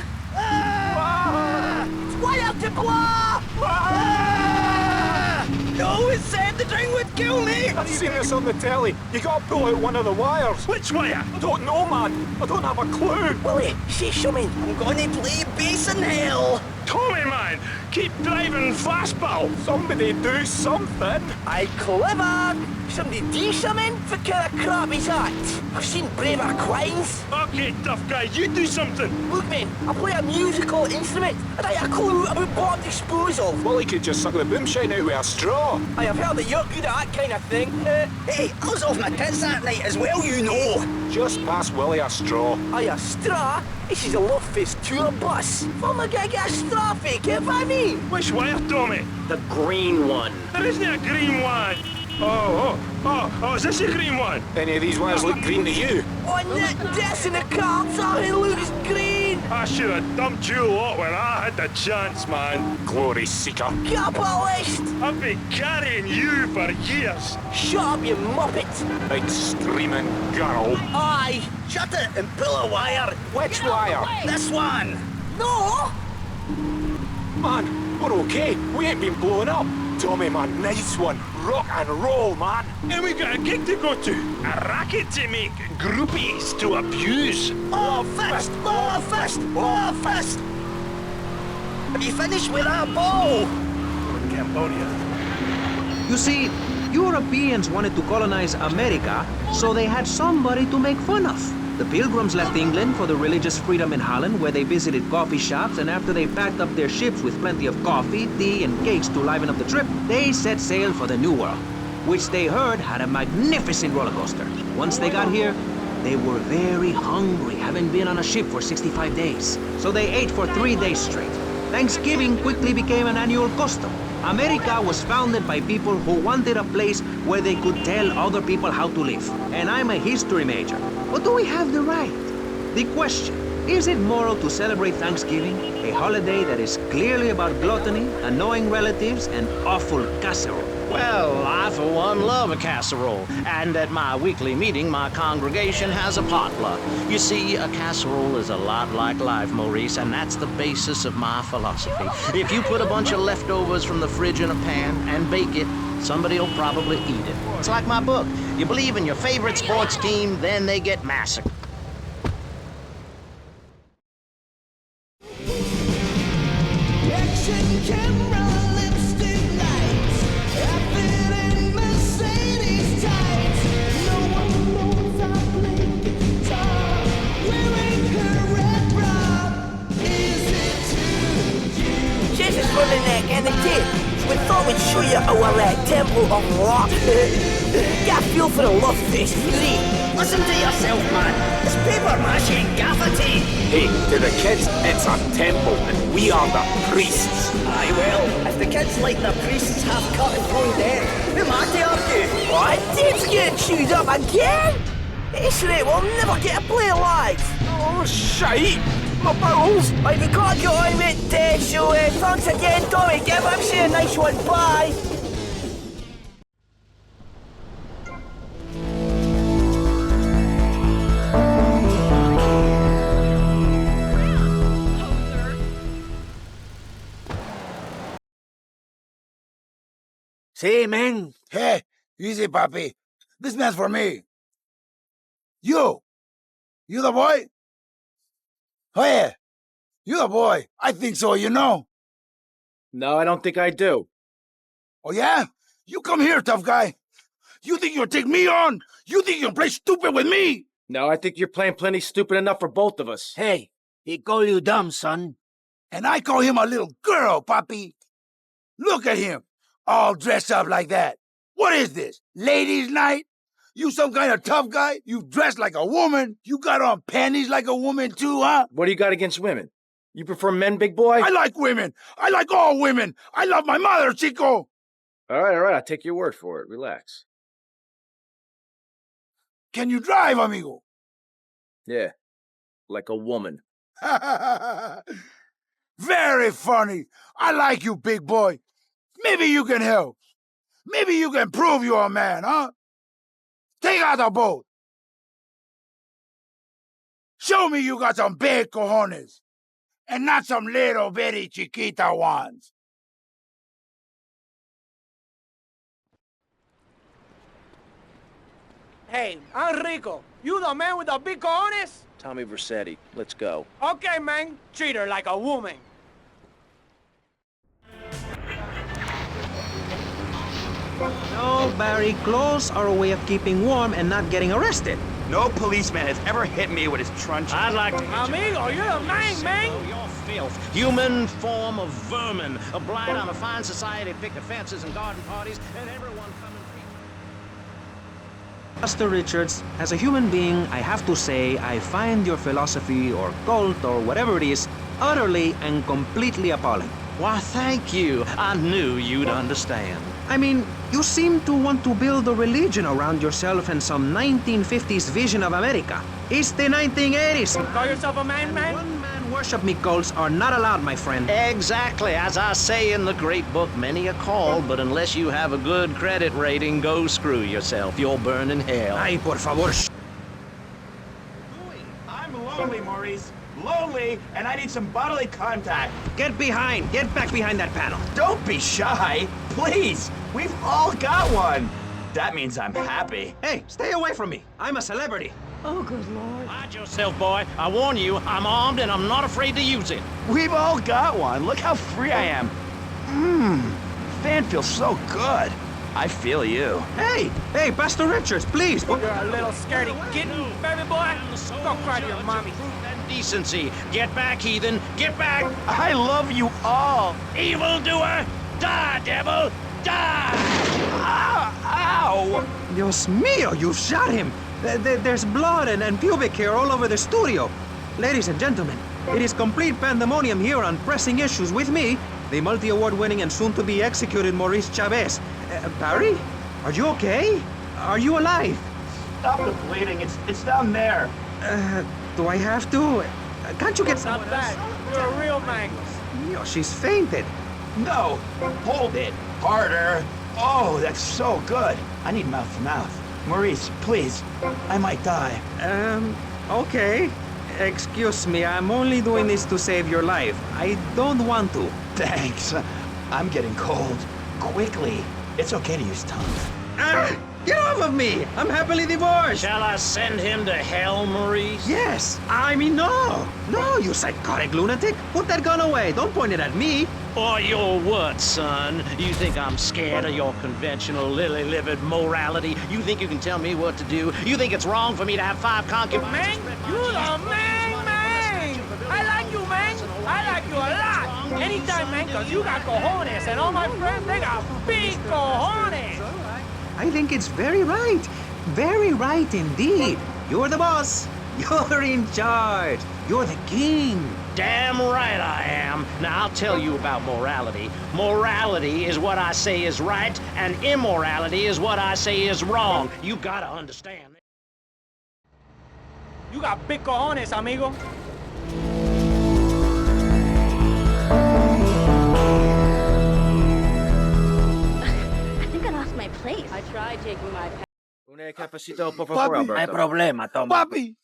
It's way out to blow! No one said the drink would kill me! I've seen this on the telly. You gotta pull out one of the wires. Which wire? I don't know, man. I don't have a clue. Willie, say something. I'm gonna play bass in hell. Tommy, man! Keep driving fast, pal! Somebody do something! Aye, clever! Somebody do something? What kind of crap is that? I've seen braver quines. Okay, tough guy, you do something! Look, man, I play a musical instrument, and I have a clue about bomb disposal. Well, he could just suck the boomshine out with a straw. I have heard that you're good at that kind of thing. Hey, I was off my tits that night as well, you know. Just pass Willie a straw. Aye, a straw? This is a love-faced tour bus. I'm not gonna get a straw fake, if I mean. Which wire, Tommy? The green one. There isn't a green one! Oh, is this a green one? Any of these wires look green to you? On this in the cards, it looks green. I should have dumped you lot when I had the chance, man. Glory seeker. Capitalist! I've been carrying you for years. Shut up, you muppet. Big streaming girl. Aye, shut it and pull a wire. Which wire? This one. No! Man, we're okay. We ain't been blown up. Tommy, man, nice one. Rock and roll, man. And we got a gig to go to. A racket to make. Groupies to abuse. Oh, fist! Oh, fist! Oh, fist! Have you finished with our ball? Cambodia. You see, Europeans wanted to colonize America, so they had somebody to make fun of. The Pilgrims left England for the religious freedom in Holland, where they visited coffee shops, and after they packed up their ships with plenty of coffee, tea, and cakes to liven up the trip, they set sail for the New World, which they heard had a magnificent roller coaster. Once they got here, they were very hungry, having been on a ship for 65 days. So they ate for 3 days straight. Thanksgiving quickly became an annual custom. America was founded by people who wanted a place where they could tell other people how to live. And I'm a history major. But do we have the right? The question, is it moral to celebrate Thanksgiving, a holiday that is clearly about gluttony, annoying relatives, and awful casserole? Well, I for one love a casserole, and at my weekly meeting, my congregation has a potluck. You see, a casserole is a lot like life, Maurice, and that's the basis of my philosophy. If you put a bunch of leftovers from the fridge in a pan and bake it, somebody will probably eat it. It's like my book. You believe in your favorite sports team, then they get massacred. Action camera, lipstick lights, in Mercedes tights. No one knows I play guitar, wearing her red bra. Is it to you? Jesus for the neck and the tape. We thought we'd show you our temple of rock. Get a feel for the love face fury. Listen to yourself, man. It's paper mache and gaffer tape. Hey, to the kids, it's a temple, and we are the priests. Aye, well, if the kids like the priests half cut and thrown dead, who am I to argue? What? Tape's getting chewed up again? This rate, we'll never get a play live. Oh, shite. My bowels. Right, we gotta get on with it, so thanks again, Tommy. Give him a nice one. Bye. Say, man. Hey, easy, papi. This man's for me. You the boy? Oh, yeah. You the boy. I think so, you know. No, I don't think I do. Oh, yeah? You come here, tough guy. You think you'll take me on? You think you'll play stupid with me? No, I think you're playing plenty stupid enough for both of us. Hey, he call you dumb, son. And I call him a little girl, papi. Look at him. All dressed up like that. What is this? Ladies' night? You some kind of tough guy? You dressed like a woman? You got on panties like a woman too, huh? What do you got against women? You prefer men, big boy? I like women. I like all women. I love my mother, Chico. All right. I'll take your word for it. Relax. Can you drive, amigo? Yeah, like a woman. Very funny. I like you, big boy. Maybe you can help. Maybe you can prove you're a man, huh? Take out the boat. Show me you got some big cojones. And not some little bitty chiquita ones. Hey, Enrico, you the man with the big cojones? Tommy Vercetti, let's go. Okay, man. Treat her like a woman. No, Barry, clothes are a way of keeping warm and not getting arrested. No policeman has ever hit me with his truncheon. I'd like to... Amigo, you're the man! Your filth. Human form of vermin. A blight on a fine society, picnic fences and garden parties, and everyone coming... Master Richards, as a human being, I have to say I find your philosophy or cult or whatever it is utterly and completely appalling. Why, thank you. I knew you'd understand. I mean, you seem to want to build a religion around yourself and some 1950s vision of America. It's the 1980s. Call yourself a man? One-man worship me cults are not allowed, my friend. Exactly. As I say in the great book, many are called, but unless you have a good credit rating, go screw yourself. You'll burn in hell. Ay, por favor. I'm lonely, Maurice. Lonely, and I need some bodily contact. Get back behind that panel. Don't be shy, please. We've all got one. That means I'm happy. Hey, stay away from me. I'm a celebrity. Oh, good Lord. Hide yourself, boy. I warn you, I'm armed and I'm not afraid to use it. We've all got one. Look how free I am. Fan feels so good. I feel you. Hey, Pastor Richards, please. You're a little scaredy kitten, baby boy. Go cry to your mommy. Decency. Get back, heathen. Get back. I love you all. Evildoer. Die, devil. Die. Ow! Dios mío, you shot him. There's blood and pubic hair all over the studio. Ladies and gentlemen, it is complete pandemonium here on Pressing Issues with me, the multi-award-winning and soon-to-be executed Maurice Chavez. Barry? Are you okay? Are you alive? Stop the bleeding. It's down there. Do I have to? Can't you get Not someone bad. else? You're a real man. Yo, she's fainted. No. Hold it. Harder. Oh, that's so good. I need mouth to mouth. Maurice, please. I might die. Okay. Excuse me, I'm only doing this to save your life. I don't want to. Thanks. I'm getting cold. Quickly. It's okay to use tongue. Get off of me! I'm happily divorced! Shall I send him to hell, Maurice? Yes! I mean, no! No, you psychotic lunatic! Put that gun away! Don't point it at me! Or your what, son? You think I'm scared of your conventional lily-livered morality? You think you can tell me what to do? You think it's wrong for me to have 5 concubines? Man, you the man! I like you, man! I like you a lot! Anytime, man, because you got cojones, and all my friends, they got big cojones! I think it's very right. Very right indeed. You're the boss. You're in charge. You're the king. Damn right I am. Now, I'll tell you about morality. Morality is what I say is right, and immorality is what I say is wrong. You gotta understand. You got big cojones, amigo. My place. I tried taking my Una cafecito, por favor, Papi, Alberto. hay problema, toma. Papi,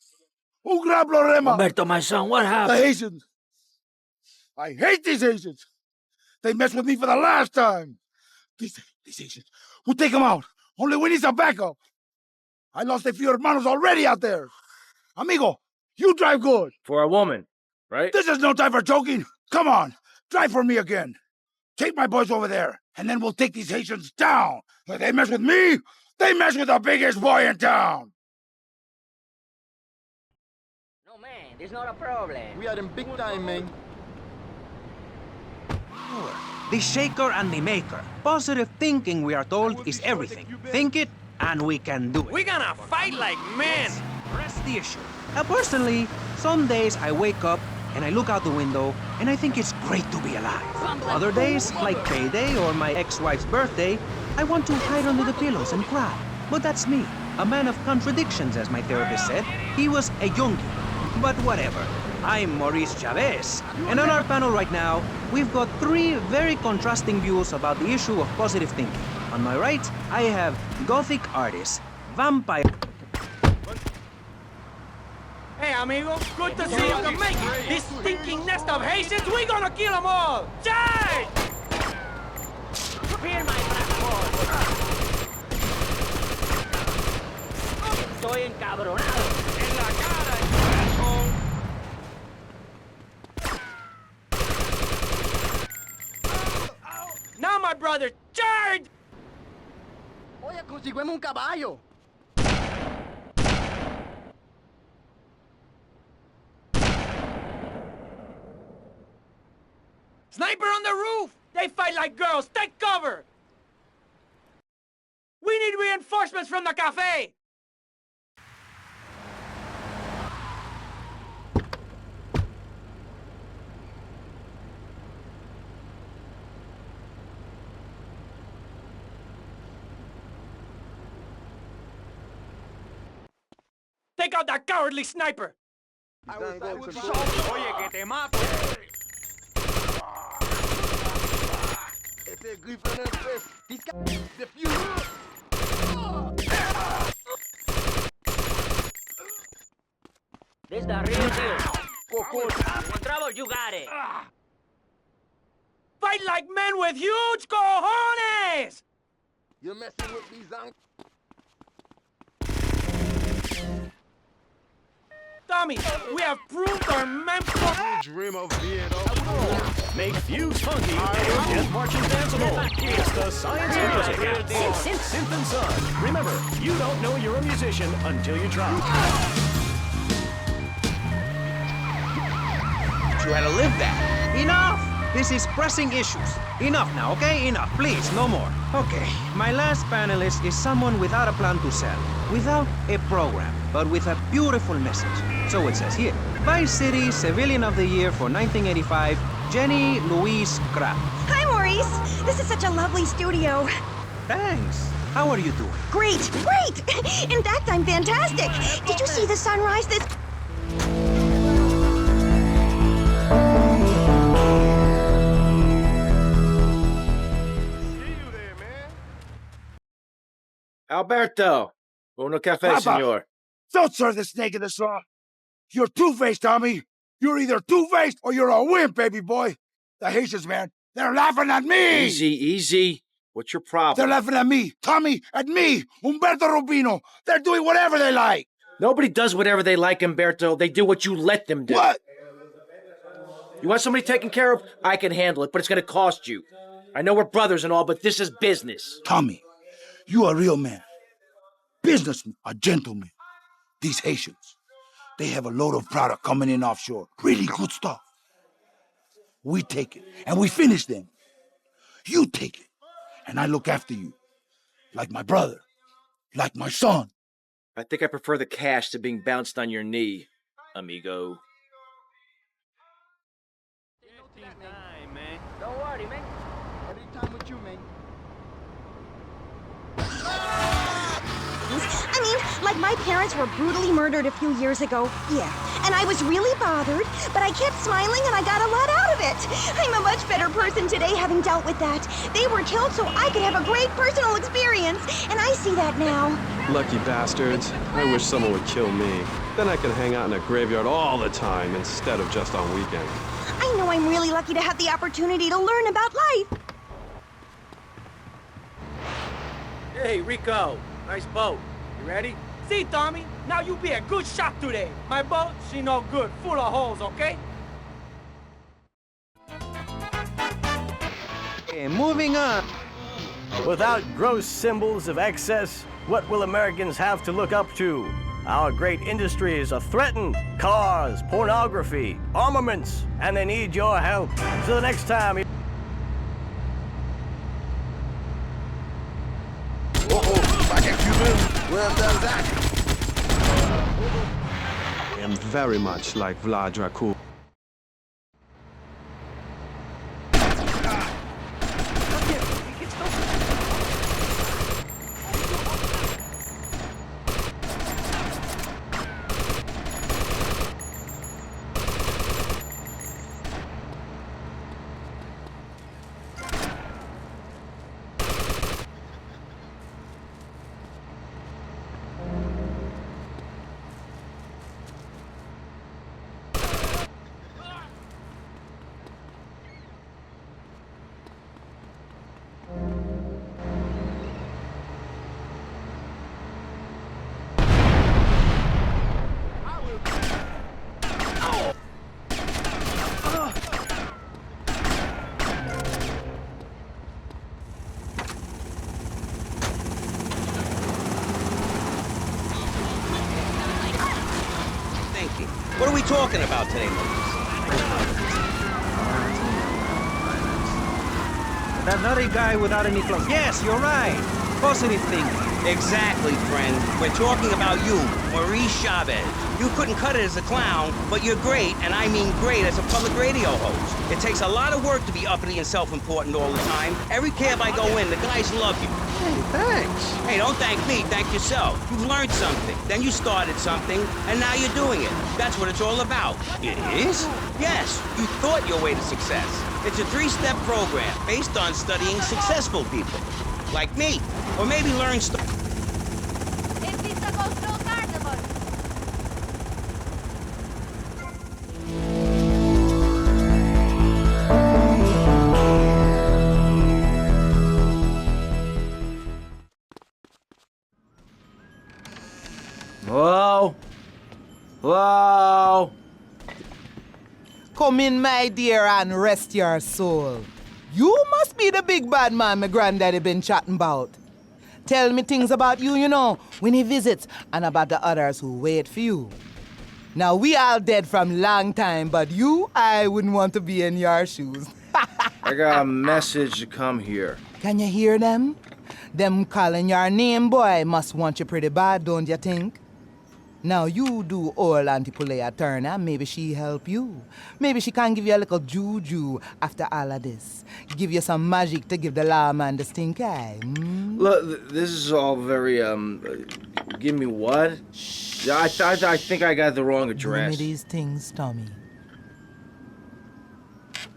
un gran problema. Alberto, my son, what The happened? Haitians. I hate these Haitians. They messed with me for the last time. These Haitians. We'll take them out. Only we need some backup. I lost a few hermanos already out there. Amigo, you drive good. For a woman, right? This is no time for joking. Come on, drive for me again. Take my boys over there, and then we'll take these Haitians down. If they mess with me, they mess with the biggest boy in town. No, man, there's not a problem. We are in big time, man. The shaker and the maker. Positive thinking, we are told, is everything. Think it, and we can do it. We're gonna fight like men. Press the issue. Personally, some days I wake up and I look out the window and I think it's great to be alive. Other days, like payday or my ex-wife's birthday, I want to hide under the pillows and cry. But that's me, a man of contradictions, as my therapist said. He was a youngie. But whatever. I'm Maurice Chavez. And on our panel right now, we've got 3 very contrasting views about the issue of positive thinking. On my right, I have Gothic artist, vampire... Hey, amigo, good to see you can make it. This stinking nest of Haitians, we gonna kill them all! Charge! Prepare my blackboard. Estoy encabronado. En la cara, asshole. Now, my brother, charge! Consiguemos un caballo. Sniper on the roof! They fight like girls! Take cover! We need reinforcements from the cafe! Take out that cowardly sniper! Oye, que te mato. This the real deal. Trouble, you got it. Fight like men with huge cojones! You're messing with me, Zang. Tommy, we have proved our mental dream of being up. Make fuse funky and get marching danceable. It's the science of music. Synth and Son. Remember, you don't know you're a musician until you try. You had to live that. Enough! This is pressing issues. Enough now, okay? Enough, please, no more. Okay, my last panelist is someone without a plan to sell, without a program, but with a beautiful message. So it says here, Vice City Civilian of the Year for 1985, Jenny Louise Kraft. Hi, Maurice. This is such a lovely studio. Thanks. How are you doing? Great, great. In fact, I'm fantastic. Did you see the sunrise this... Alberto, uno café, Papa, senor. Don't serve the snake in the straw. You're two-faced, Tommy. You're either two-faced or you're a wimp, baby boy. The Haitians, man, they're laughing at me. Easy, easy. What's your problem? They're laughing at me, Tommy, at me, Humberto Rubino. They're doing whatever they like. Nobody does whatever they like, Humberto. They do what you let them do. What? You want somebody taken care of? I can handle it, but it's going to cost you. I know we're brothers and all, but this is business. Tommy, you a real man. Businessman, a gentleman. These Haitians, they have a load of product coming in offshore. Really good stuff. We take it, and we finish them. You take it, and I look after you. Like my brother. Like my son. I think I prefer the cash to being bounced on your knee, amigo. Don't worry, man. Every time with you, man. I mean, like my parents were brutally murdered a few years ago. Yeah. And I was really bothered, but I kept smiling and I got a lot out of it. I'm a much better person today having dealt with that. They were killed so I could have a great personal experience, and I see that now. Lucky bastards. I wish someone would kill me. Then I could hang out in a graveyard all the time instead of just on weekends. I know I'm really lucky to have the opportunity to learn about life. Hey, Rico. Nice boat. You ready? See, Tommy? Now you be a good shot today. My boat, she no good. Full of holes, okay? Okay, moving on. Without gross symbols of excess, what will Americans have to look up to? Our great industries are threatened. Cars, pornography, armaments, and they need your help. So the next time... Well done, Zach. I am very much like Vlad Dracul. What are we talking about today, Maurice? That very guy without any clothes. Yes, you're right. Positive thinking. Exactly, friend. We're talking about you, Maurice Chavez. You couldn't cut it as a clown, but you're great, and I mean great, as a public radio host. It takes a lot of work to be uppity and self-important all the time. Every cab I go in, the guys love you. Hey, thanks. Hey, don't thank me, thank yourself. You've learned something, then you started something, and now you're doing it. That's what it's all about. It is? Yes, you thought your way to success. It's a 3-step program based on studying successful people. Like me. Or maybe learn stuff. Hello? Hello? Come in, my dear, and rest your soul. You must be the big bad man my granddaddy been chatting about. Tell me things about you, you know, when he visits, and about the others who wait for you. Now, we all dead from long time, but you, I wouldn't want to be in your shoes. I got a message to come here. Can you hear them? Them calling your name, boy, must want you pretty bad, don't you think? Now you do old Auntie Pulea turn, and maybe she help you. Maybe she can give you a little juju after all of this. Give you some magic to give the lawman the stink eye. Look, this is all very, give me what? I think I got the wrong address. Give me these things, Tommy.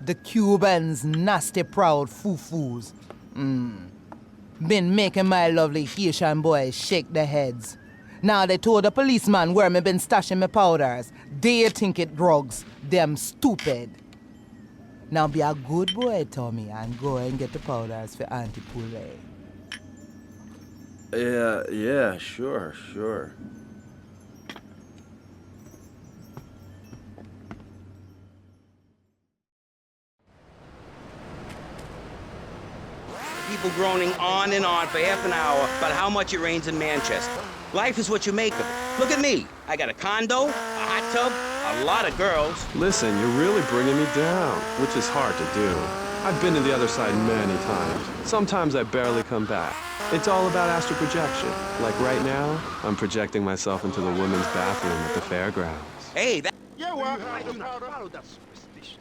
The Cubans, nasty proud foo-foos. Been making my lovely Haitian boys shake their heads. Now they told the policeman where me been stashing my powders. They think it drugs. Them stupid. Now be a good boy, Tommy, and go and get the powders for Auntie Poulet. Yeah, sure. People groaning on and on for half an hour about how much it rains in Manchester. Life is what you make of it. Look at me. I got a condo, a hot tub, a lot of girls. Listen, you're really bringing me down, which is hard to do. I've been to the other side many times. Sometimes I barely come back. It's all about astral projection. Like right now, I'm projecting myself into the women's bathroom at the fairgrounds. Hey, that... Yeah, well, I do not follow that superstition.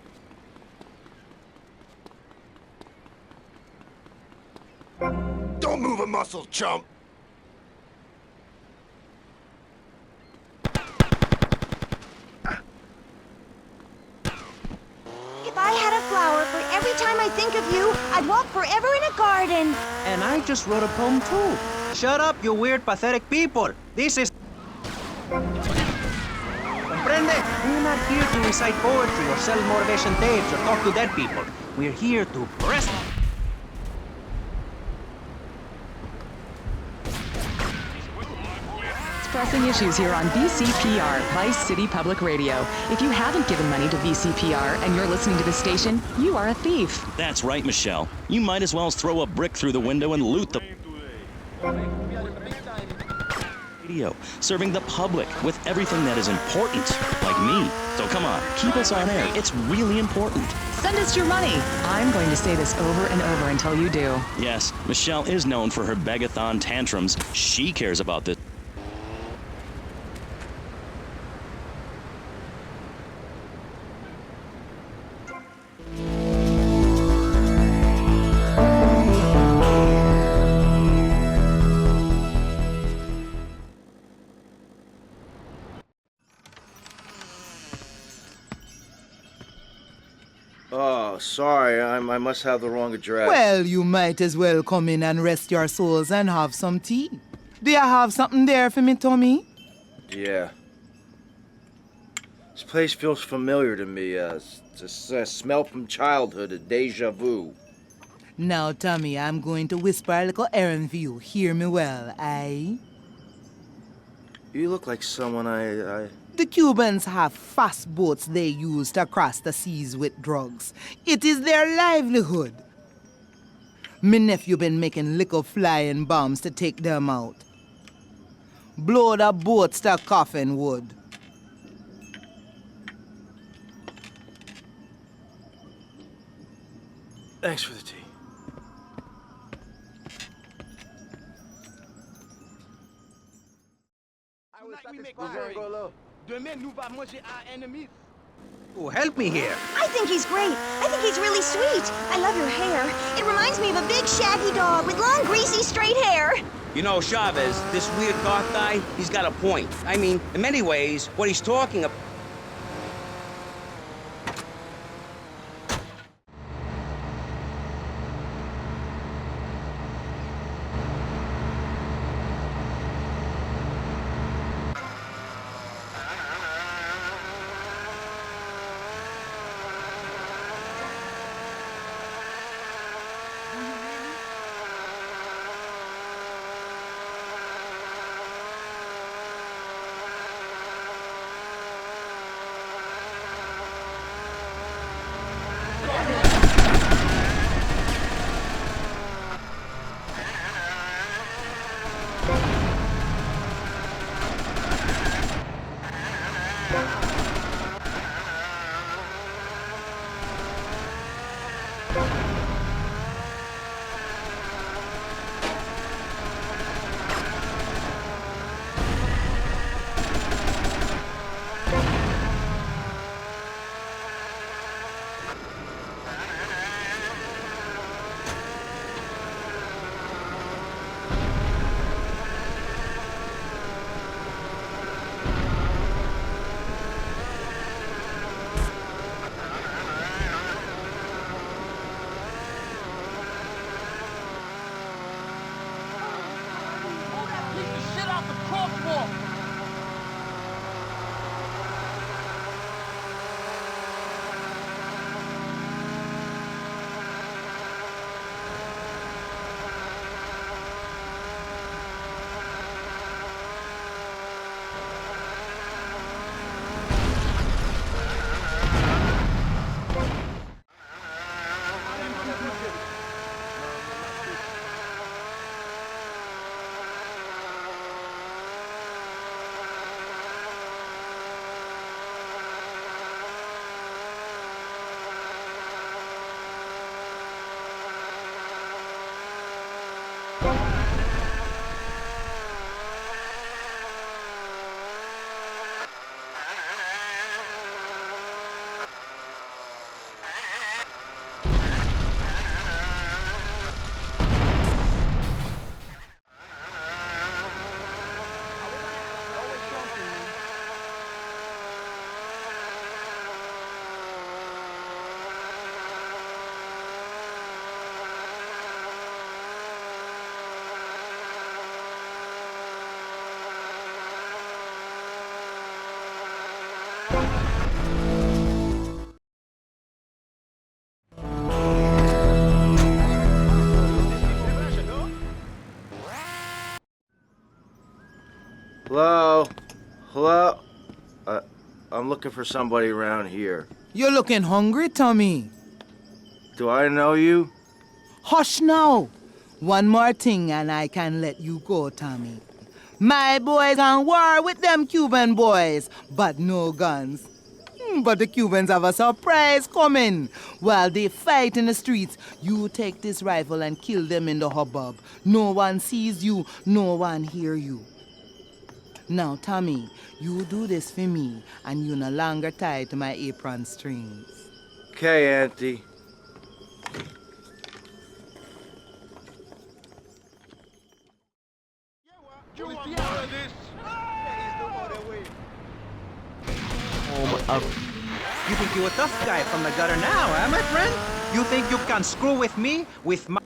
Don't move a muscle, chump! If I had a flower for every time I think of you, I'd walk forever in a garden. And I just wrote a poem too. Shut up, you weird, pathetic people. This is... Comprende? We're not here to recite poetry or sell motivation tapes or talk to dead people. We're here to press... Pressing issues here on VCPR, Vice City Public Radio. If you haven't given money to VCPR and you're listening to this station, you are a thief. That's right, Michelle. You might as well throw a brick through the window and loot the radio, serving the public with everything that is important, like me. So come on, keep us on air. It's really important. Send us your money. I'm going to say this over and over until you do. Yes, Michelle is known for her begathon tantrums. She cares about this. Oh, sorry, I must have the wrong address. Well, you might as well come in and rest your souls and have some tea. Do you have something there for me, Tommy? Yeah. This place feels familiar to me. It's a smell from childhood, a deja vu. Now, Tommy, I'm going to whisper a little errand for you. Hear me well, aye? You look like someone I... The Cubans have fast boats they use to cross the seas with drugs. It is their livelihood. Me nephew been making little flying bombs to take them out. Blow the boats to coffin wood. Thanks for the tea. Oh, help me here. I think he's great. I think he's really sweet. I love your hair. It reminds me of a big shaggy dog with long, greasy, straight hair. You know, Chavez, this weird goth guy, he's got a point. I mean, in many ways, what he's talking about... Hello? Hello? I'm looking for somebody around here. You're looking hungry, Tommy. Do I know you? Hush now. One more thing and I can let you go, Tommy. My boys on war with them Cuban boys, but no guns. But the Cubans have a surprise coming. While they fight in the streets, you take this rifle and kill them in the hubbub. No one sees you, no one hear you. Now, Tommy, you do this for me, and you no longer tied to my apron strings. Okay, Auntie. You think you're a tough guy from the gutter now, eh, my friend? You think you can screw with me with my...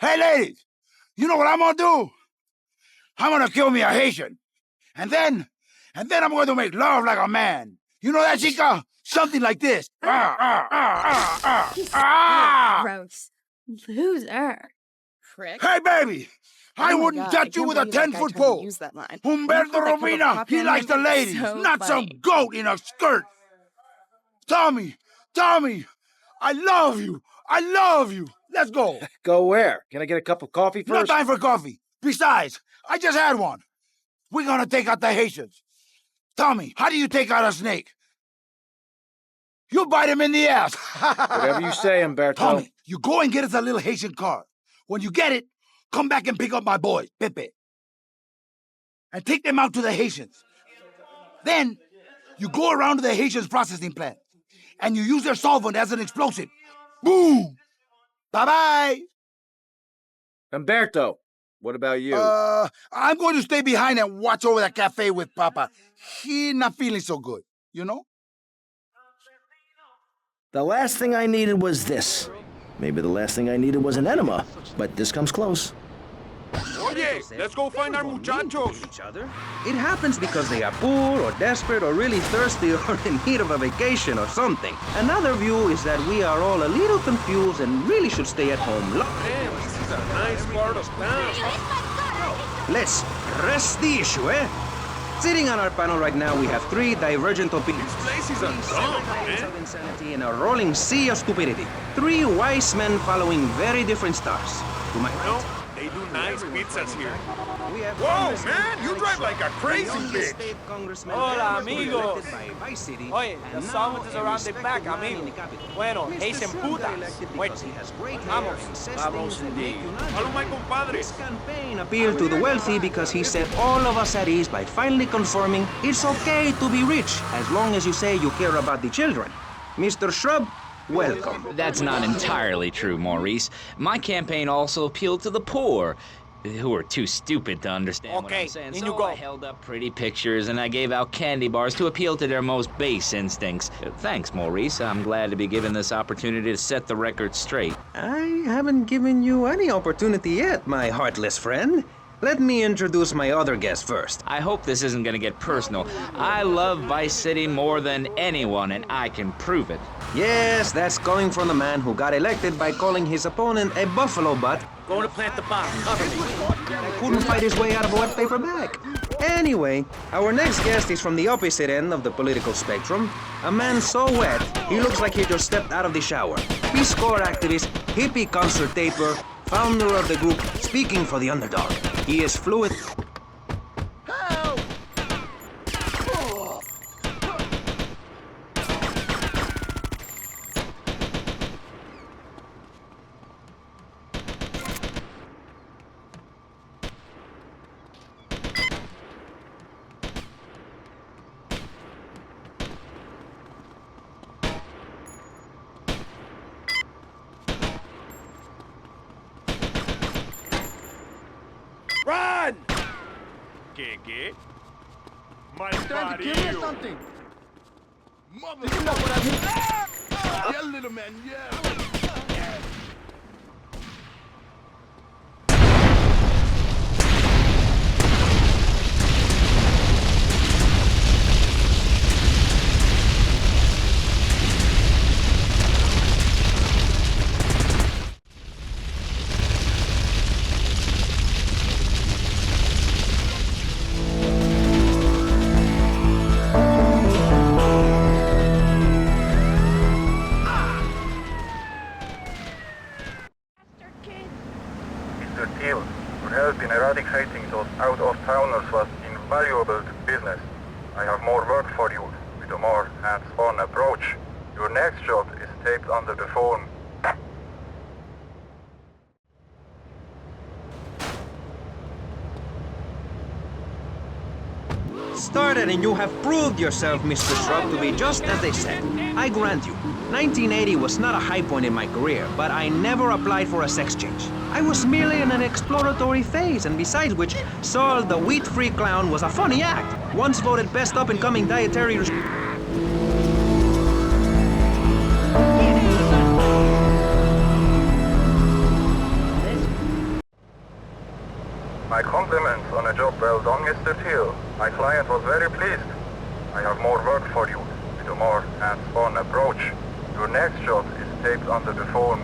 Hey, ladies, you know what I'm gonna do? I'm gonna kill me a Haitian. And then I'm going to make love like a man. You know that, chica? Something like this. Gross. Loser. Prick. Hey, baby! I wouldn't touch you with a 10-foot pole. Humberto Romina, he likes the ladies, not some goat in a skirt. Tommy, I love you. I love you. Let's go. Go where? Can I get a cup of coffee first? No time for coffee. Besides, I just had one. We're gonna take out the Haitians. Tommy, how do you take out a snake? You bite him in the ass. Whatever you say, Humberto. Tommy, you go and get us a little Haitian car. When you get it, come back and pick up my boys, Pepe. And take them out to the Haitians. Then, you go around to the Haitians' processing plant. And you use their solvent as an explosive. Boom! Bye-bye! Humberto, what about you? I'm going to stay behind and watch over that cafe with Papa. He's not feeling so good, you know? The last thing I needed was this. Maybe the last thing I needed was an enema, but this comes close. Oye, let's go find our muchachos. It happens because they are poor or desperate or really thirsty or in need of a vacation or something. Another view is that we are all a little confused and really should stay at home. Damn, this is a nice part of town. Let's press the issue, eh? Sitting on our panel right now, we have three divergent opinions. These places are dumb, man. Of insanity and a rolling sea of stupidity. Three wise men following very different stars. To my right, they do nice pizzas here. Whoa, man, you drive like a crazy bitch. Hola, amigo. Oye, the summit is around the back, amigo. Bueno, Haitian putas. Vamos indeed. Follow my compadre. This campaign appealed to the wealthy because he set all of us at ease by finally confirming it's okay to be rich as long as you say you care about the children. Mr. Shrub, welcome. That's not entirely true, Maurice. My campaign also appealed to the poor, who are too stupid to understand what I'm saying. So I held up pretty pictures and I gave out candy bars to appeal to their most base instincts. Thanks, Maurice. I'm glad to be given this opportunity to set the record straight. I haven't given you any opportunity yet, my heartless friend. Let me introduce my other guest first. I hope this isn't gonna get personal. I love Vice City more than anyone, and I can prove it. Yes, that's coming from the man who got elected by calling his opponent a buffalo butt. Going to plant the bomb. Cover me. Couldn't fight his way out of a wet paper bag. Anyway, our next guest is from the opposite end of the political spectrum. A man so wet, he looks like he just stepped out of the shower. Peace Corps activist, hippie concert taper, founder of the group Speaking for the Underdog. He is fluid. Run! ¿Qué? Trying to kill me or something? Did you know what I mean? Yeah, little man, yeah. Eradicating those out-of-towners was invaluable to business. I have more work for you, with a more hands-on approach. Your next shot is taped under the phone. Started and you have proved yourself, Mr. Shrub, to be just as they said. I grant you, 1980 was not a high point in my career, but I never applied for a sex change. I was merely in an exploratory phase, and besides which, Saul the wheat-free clown was a funny act. Once voted best up-and-coming dietary... Mr. Till. My client was very pleased. I have more work for you with a more hands-on approach. Your next shot is taped under the phone.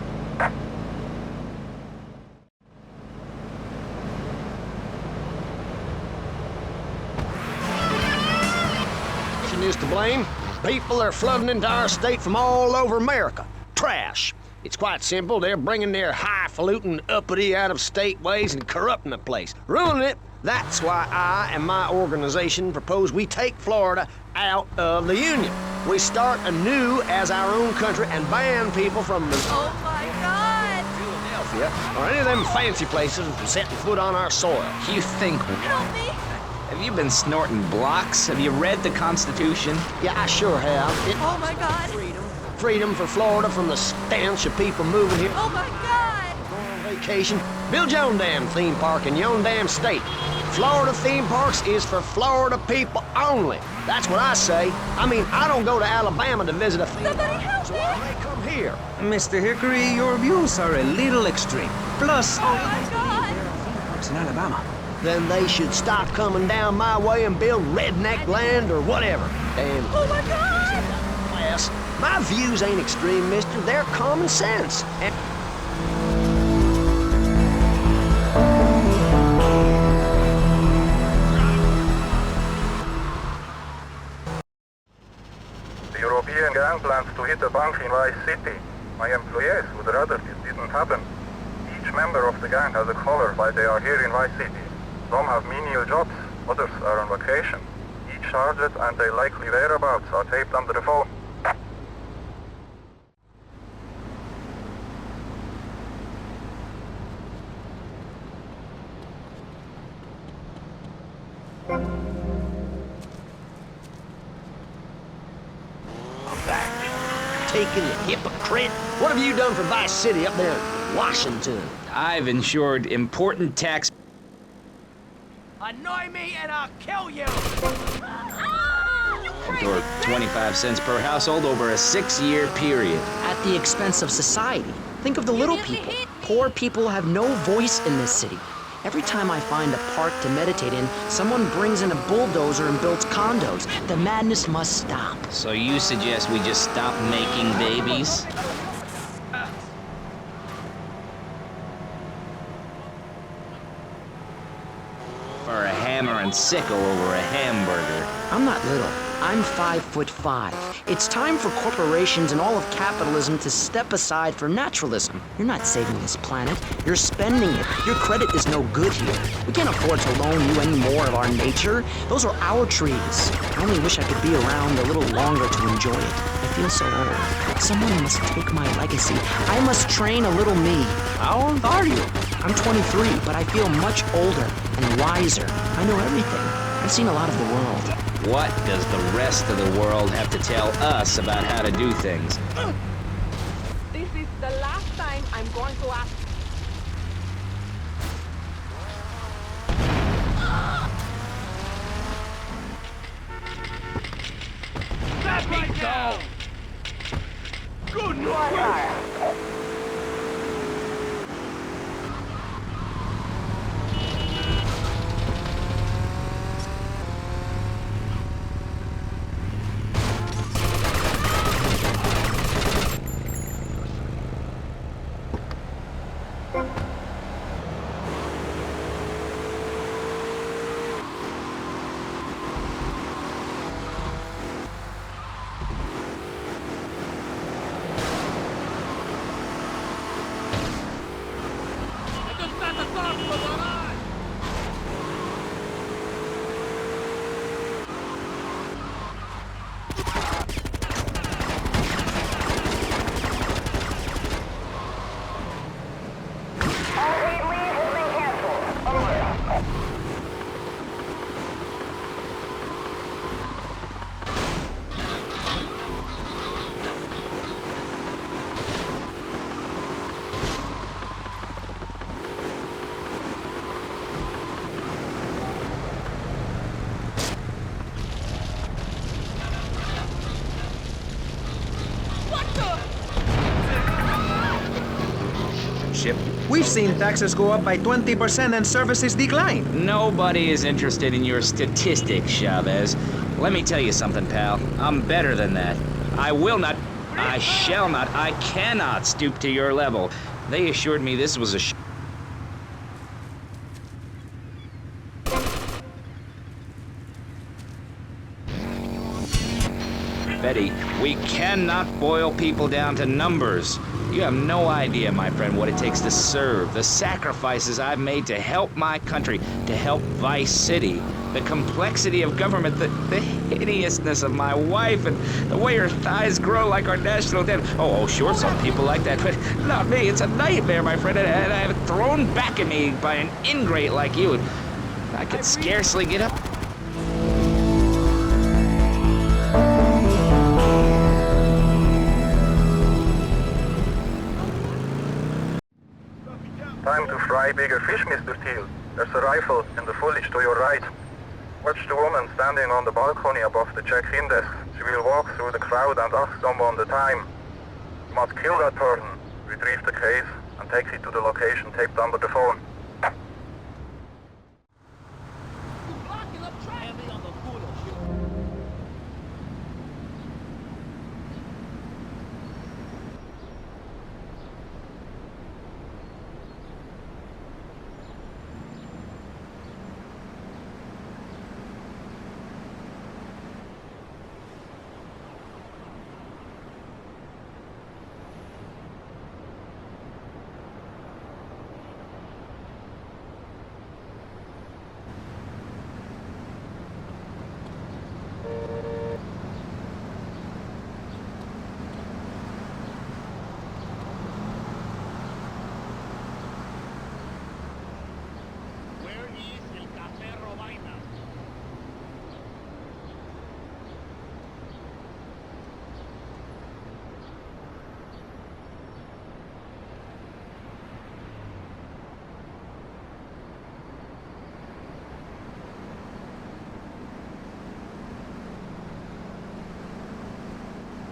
Is to blame. People are flooding into our state from all over America. Trash. It's quite simple. They're bringing their highfalutin, uppity, out-of-state ways and corrupting the place, ruining it. That's why I and my organization propose we take Florida out of the Union. We start anew as our own country and ban people from the Philadelphia or any of them fancy places from setting foot on our soil. You think... Help me! Have you been snorting blocks? Have you read the Constitution? Yeah, I sure have. Oh my God! Freedom for Florida from the stench of people moving here. Oh my God! Going on vacation. Build your own damn theme park in your own damn state. Florida theme parks is for Florida people only. That's what I say. I mean, I don't go to Alabama to visit a theme park. Somebody help me! So I come here. Mr. Hickory, your views are a little extreme. Plus, oh my God! It's in Alabama. Then they should stop coming down my way and build redneck land or whatever. Damn. Oh my God! Class. My views ain't extreme, mister. They're common sense. And The European gang plans to hit a bank in Vice City. My employees would rather this didn't happen. Each member of the gang has a collar while they are here in Vice City. Some have menial jobs, others are on vacation. Each target and their likely whereabouts are taped under the phone. taking the hypocrite. What have you done for Vice City up there in Washington? I've insured important tax... Annoy me and I'll kill you! or 25 cents per household over a 6-year period. At the expense of society. Think of the little people. Poor people have no voice in this city. Every time I find a park to meditate in, someone brings in a bulldozer and builds condos. The madness must stop. So you suggest we just stop making babies? For a hammer and sickle over a hamburger. I'm not little. I'm 5'5". It's time for corporations and all of capitalism to step aside for naturalism. You're not saving this planet. You're spending it. Your credit is no good here. We can't afford to loan you any more of our nature. Those are our trees. I only wish I could be around a little longer to enjoy it. I feel so old. Someone must take my legacy. I must train a little me. How old are you? I'm 23, but I feel much older and wiser. I know everything. I've seen a lot of the world. What does the rest of the world have to tell us about how to do things? This is the last time I'm going to ask. Let me go! Good Lord! ownership. We've seen taxes go up by 20% and services decline. Nobody is interested in your statistics, Chavez. Let me tell you something, pal. I'm better than that. I will not, I shall not, I cannot stoop to your level. They assured me this was a Betty, we cannot boil people down to numbers. You have no idea, my friend, what it takes to serve, the sacrifices I've made to help my country, to help Vice City, the complexity of government, the hideousness of my wife, and the way her thighs grow like our national debt. Oh, sure, some people like that, but not me. It's a nightmare, my friend, and I have it thrown back at me by an ingrate like you. I could scarcely get up. Time to fry bigger fish, Mr. Teal. There's a rifle in the foliage to your right. Watch the woman standing on the balcony above the check-in desk. She will walk through the crowd and ask someone the time. You must kill that person, retrieve the case, and take it to the location taped under the phone.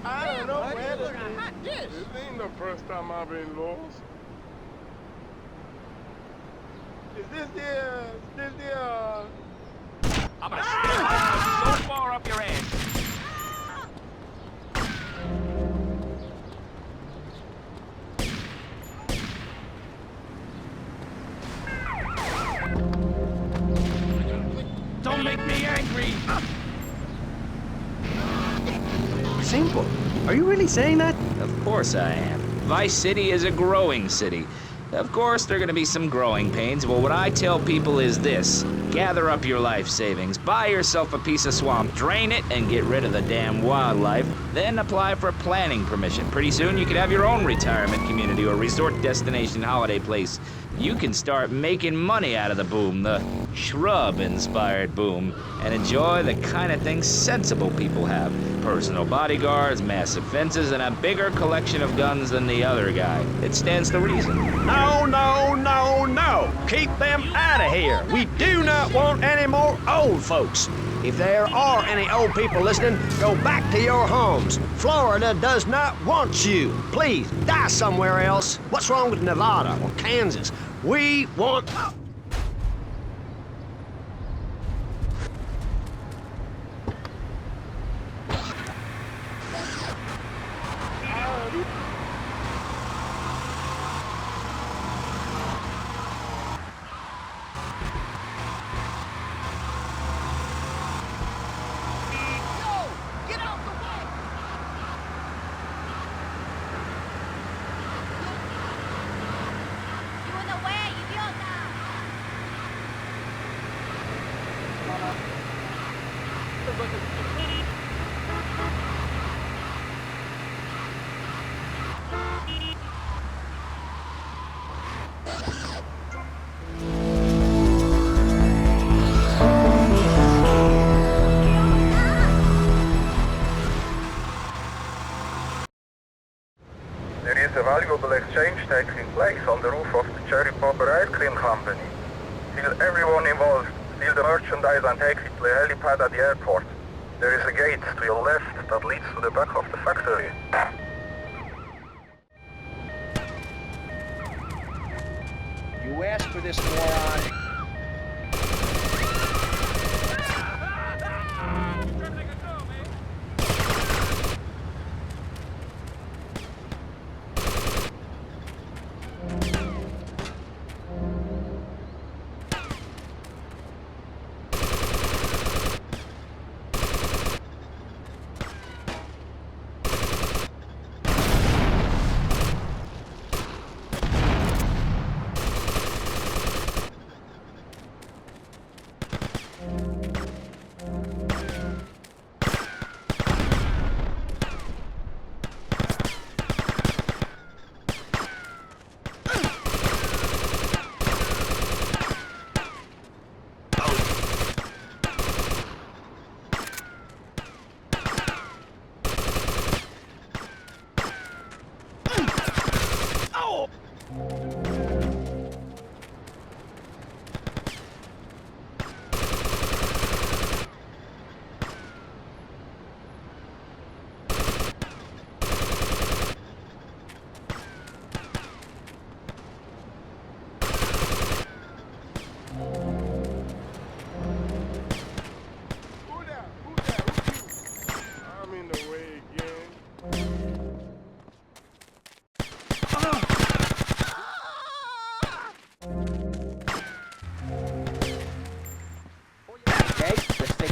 I don't know, man. This ain't the first time I've been lost. Is this the I'm gonna stick so far up your ass. Don't make me angry. Simple. Are you really saying that? Of course I am. Vice City is a growing city. Of course, there are going to be some growing pains. Well, what I tell people is this. Gather up your life savings, buy yourself a piece of swamp, drain it, and get rid of the damn wildlife. Then apply for planning permission. Pretty soon, you could have your own retirement community or resort destination holiday place. You can start making money out of the boom, the shrub-inspired boom, and enjoy the kind of things sensible people have. Personal bodyguards, massive fences, and a bigger collection of guns than the other guy. It stands to reason. No, no, no, no. Keep them out of here. We do not want any more old folks. If there are any old people listening, go back to your homes. Florida does not want you. Please, die somewhere else. What's wrong with Nevada or Kansas? We want... Valuable exchange taking place on the roof of the Cherry Popper Ice Cream Company. Steal everyone involved, steal the merchandise and take it to the helipad at the airport. There is a gate to your left that leads to the back of the factory. You asked for this, moron.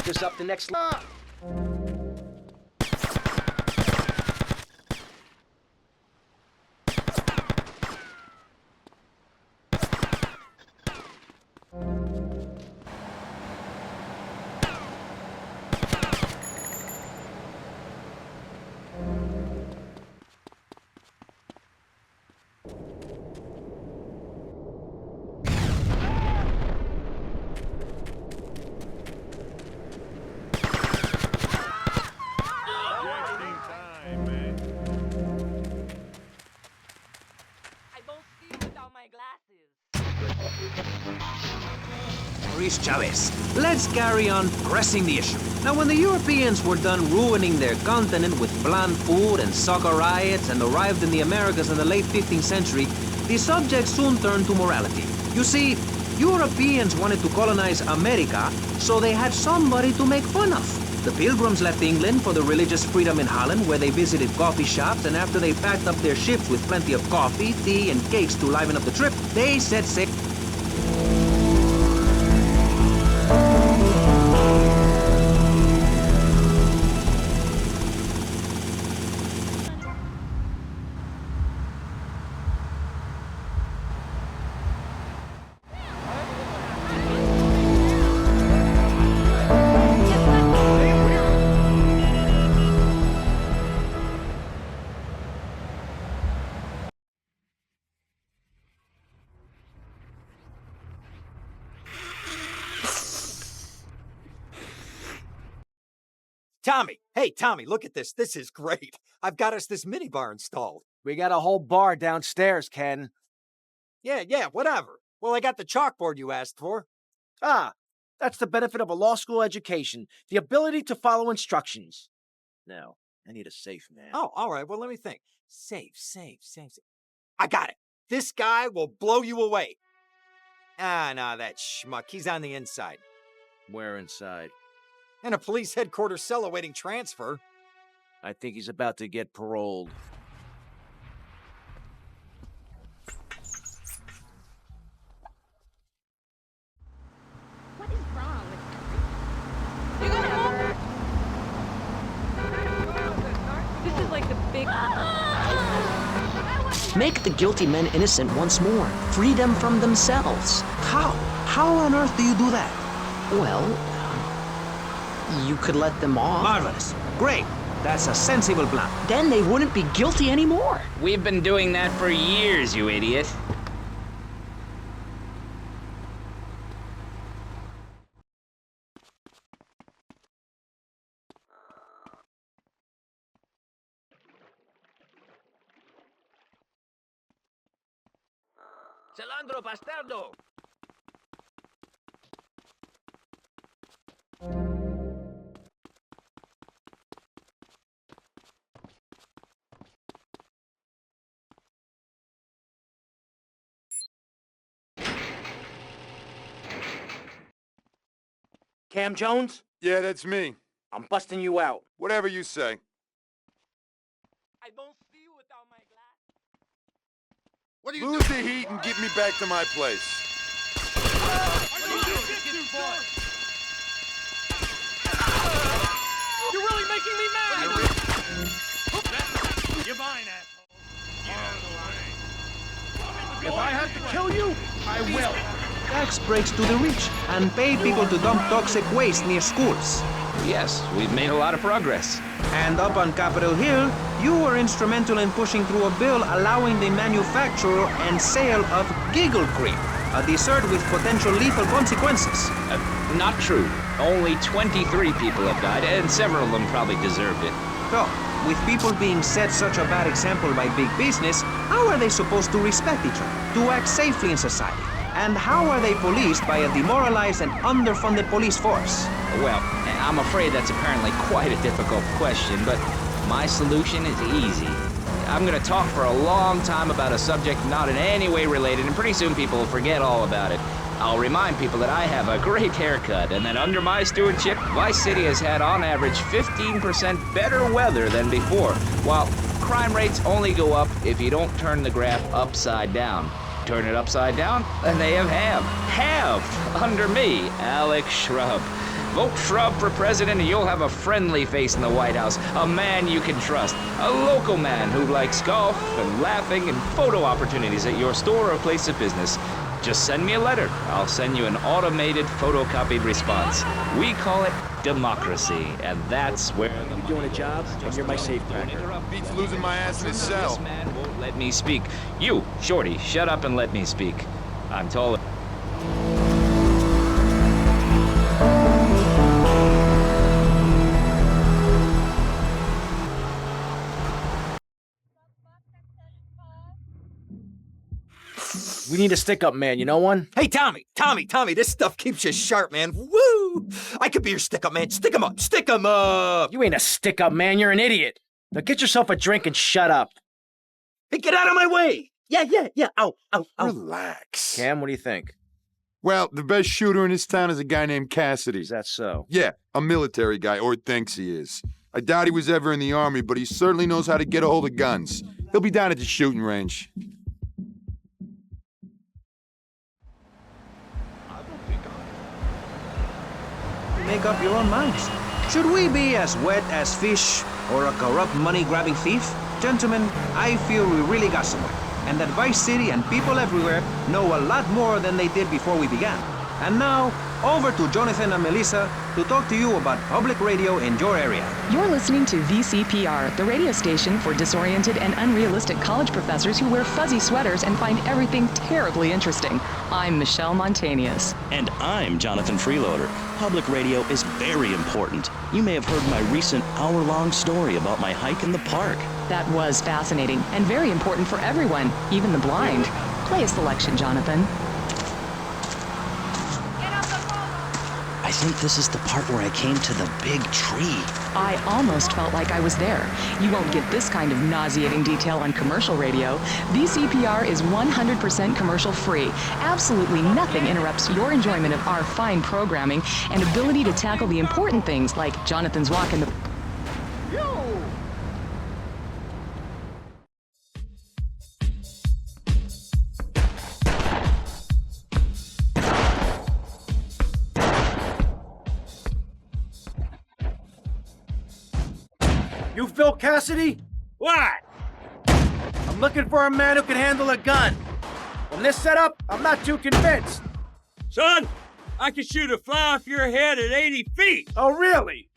This up the next line. Maurice Chavez, let's carry on pressing the issue. Now, when the Europeans were done ruining their continent with bland food and soccer riots and arrived in the Americas in the late 15th century, the subject soon turned to morality. You see, Europeans wanted to colonize America, so they had somebody to make fun of. The Pilgrims left England for the religious freedom in Holland, where they visited coffee shops, and after they packed up their ships with plenty of coffee, tea, and cakes to liven up the trip, they set sail. Tommy! Hey, Tommy, look at this. This is great. I've got us this minibar installed. We got a whole bar downstairs, Ken. Yeah, whatever. Well, I got the chalkboard you asked for. Ah, that's the benefit of a law school education. The ability to follow instructions. Now, I need a safe, man. Oh, all right. Well, let me think. Safe. I got it. This guy will blow you away. Ah, nah, that schmuck. He's on the inside. Where inside? In a police headquarters cell awaiting transfer. I think he's about to get paroled. What is wrong with This is like the big... Make the guilty men innocent once more. Free them from themselves. How? How on earth do you do that? Well, you could let them off. Marvelous. Great. That's a sensible plan. Then they wouldn't be guilty anymore. We've been doing that for years, you idiot. Cilantro bastardo! Cam Jones? Yeah, that's me. I'm busting you out. Whatever you say. I don't see you without my glass. What are you Lose the heat and get me back to my place. You're really making me mad! You're mine, If I have to kill you, I will. Tax breaks to the rich and pay people to dump toxic waste near schools. Yes, we've made a lot of progress. And up on Capitol Hill, you were instrumental in pushing through a bill allowing the manufacture and sale of Giggle Cream, a dessert with potential lethal consequences. Not true. Only 23 people have died, and several of them probably deserved it. So, with people being set such a bad example by big business, how are they supposed to respect each other, to act safely in society? And how are they policed by a demoralized and underfunded police force? Well, I'm afraid that's apparently quite a difficult question, but my solution is easy. I'm gonna talk for a long time about a subject not in any way related, and pretty soon people will forget all about it. I'll remind people that I have a great haircut, and that under my stewardship, Vice City has had on average 15% better weather than before, while crime rates only go up if you don't turn the graph upside down. Turn it upside down, and they have halved under me, Alex Shrub. Vote Shrub for president and you'll have a friendly face in the White House, a man you can trust, a local man who likes golf and laughing and photo opportunities at your store or place of business. Just send me a letter. I'll send you an automated photocopied response. We call it democracy, and that's where You're doing a job, and you're my safecracker. Beats losing my ass in his cell. This man won't let me speak. You, Shorty, shut up and let me speak. I'm taller. We need a stick-up man, you know one? Hey, Tommy, this stuff keeps you sharp, man. Woo! I could be your stick-up man. Stick 'em up, stick 'em up! You ain't a stick-up man, you're an idiot. Now get yourself a drink and shut up. Hey, get out of my way! Yeah. Ow. Relax. Cam, what do you think? Well, the best shooter in this town is a guy named Cassidy. Is that so? Yeah, a military guy, or thinks he is. I doubt he was ever in the army, but he certainly knows how to get a hold of guns. He'll be down at the shooting range. Make up your own minds. Should we be as wet as fish or a corrupt money-grabbing thief? Gentlemen, I feel we really got somewhere, and that Vice City and people everywhere know a lot more than they did before we began. And now, over to Jonathan and Melissa to talk to you about public radio in your area. You're listening to VCPR, the radio station for disoriented and unrealistic college professors who wear fuzzy sweaters and find everything terribly interesting. I'm Michelle Montanius. And I'm Jonathan Freeloader. Public radio is very important. You may have heard my recent hour-long story about my hike in the park. That was fascinating and very important for everyone, even the blind. Play a selection, Jonathan. I think this is the part where I came to the big tree. I almost felt like I was there. You won't get this kind of nauseating detail on commercial radio. VCPR is 100% commercial free. Absolutely nothing interrupts your enjoyment of our fine programming and ability to tackle the important things like Jonathan's walk in the... You Phil Cassidy? What? I'm looking for a man who can handle a gun. From this setup, I'm not too convinced. Son, I can shoot a fly off your head at 80 feet. Oh, really?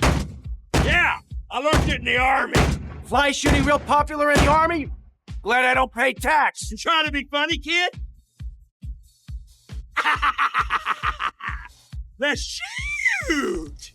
Yeah, I learned it in the Army. Fly shooting real popular in the Army? Glad I don't pay tax. You trying to be funny, kid? Let's shoot!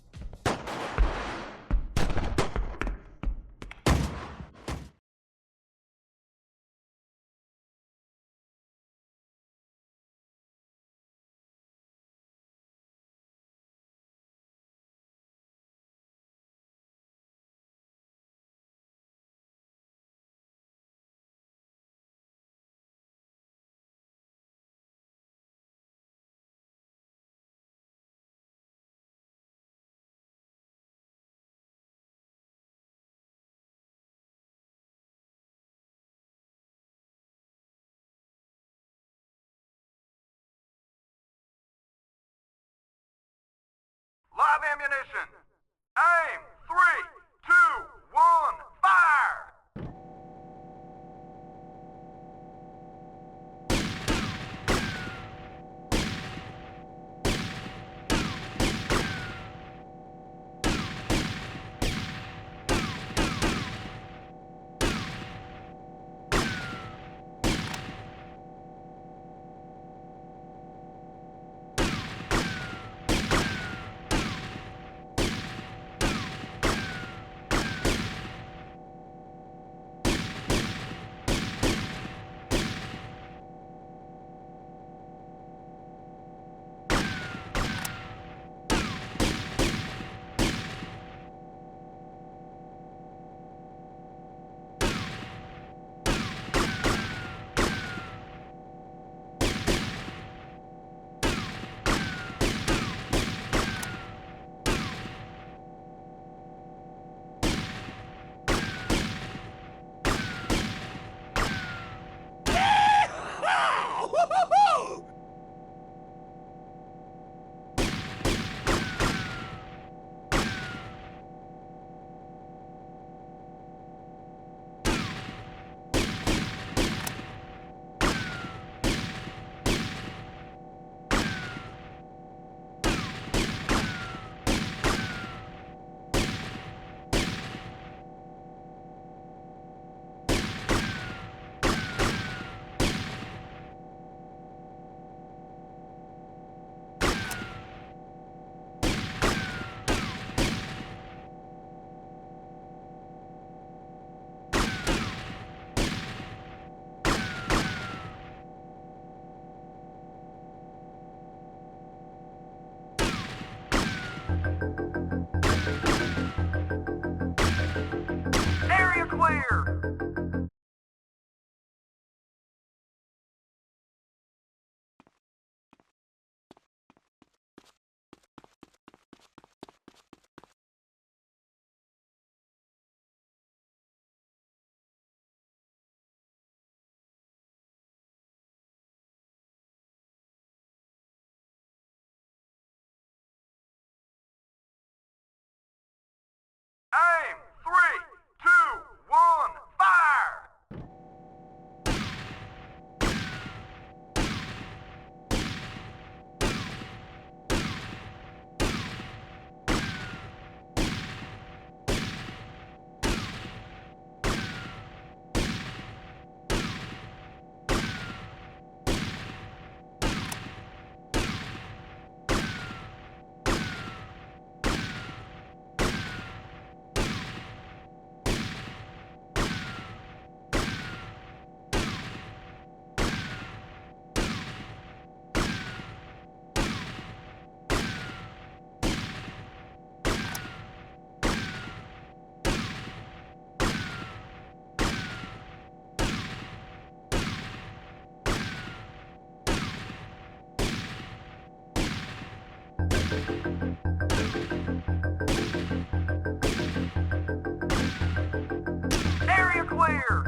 Live ammunition. Aim. 3, 2, 1, fire! Area clear! Aim! 3, 2, 1, fire! Area clear!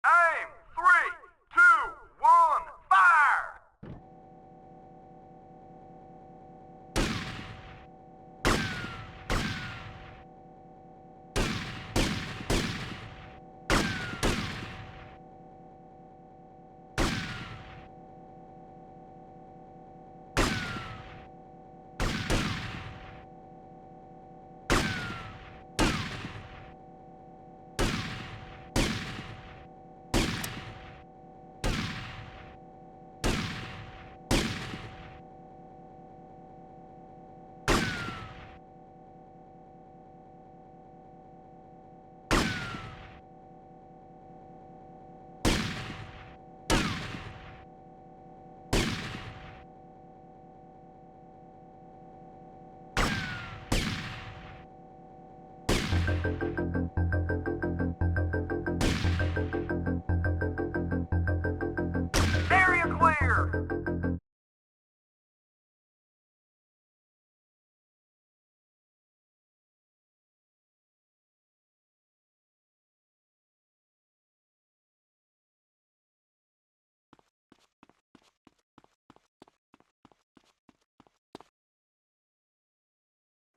Aim! 3, 2, 1, fire!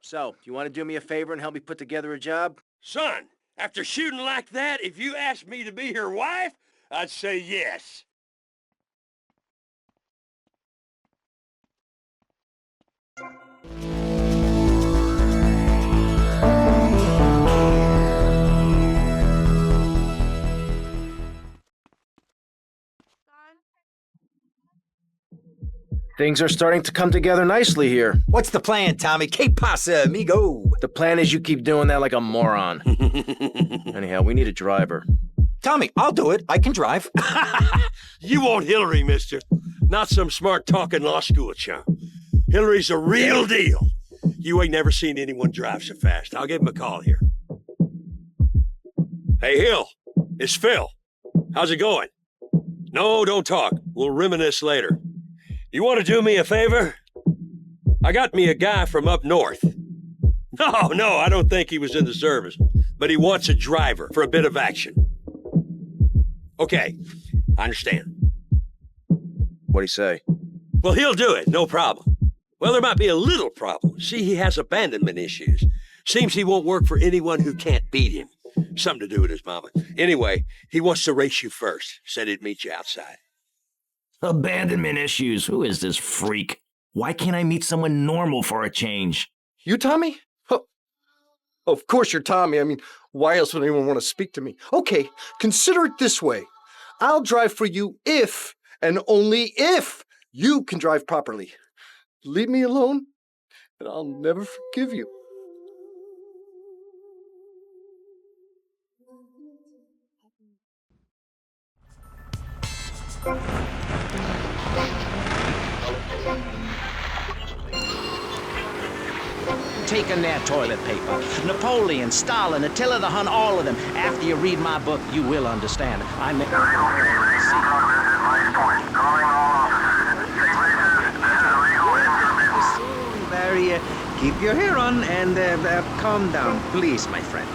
So, you want to do me a favor and help me put together a job? Son, after shooting like that, if you asked me to be your wife, I'd say yes. Things are starting to come together nicely here. What's the plan, Tommy? Que pasa, amigo? The plan is you keep doing that like a moron. Anyhow, we need a driver. Tommy, I'll do it. I can drive. You want Hillary, mister. Not some smart-talking law school chump. Hillary's a real deal. You ain't never seen anyone drive so fast. I'll give him a call here. Hey, Hill. It's Phil. How's it going? No, don't talk. We'll reminisce later. You want to do me a favor? I got me a guy from up north. No, I don't think he was in the service, but he wants a driver for a bit of action. Okay, I understand. What'd he say? Well, he'll do it, no problem. Well, there might be a little problem. See, he has abandonment issues. Seems he won't work for anyone who can't beat him. Something to do with his mama. Anyway, he wants to race you first. Said he'd meet you outside. Abandonment issues. Who is this freak? Why can't I meet someone normal for a change? You, Tommy? Oh, of course you're Tommy. I mean, why else would anyone want to speak to me? Okay, consider it this way. I'll drive for you if, and only if, you can drive properly. Leave me alone, and I'll never forgive you. Taking their toilet paper. Napoleon, Stalin, Attila the Hun, all of them. After you read my book, you will understand. Barry, keep your hair on and calm down, please, my friend.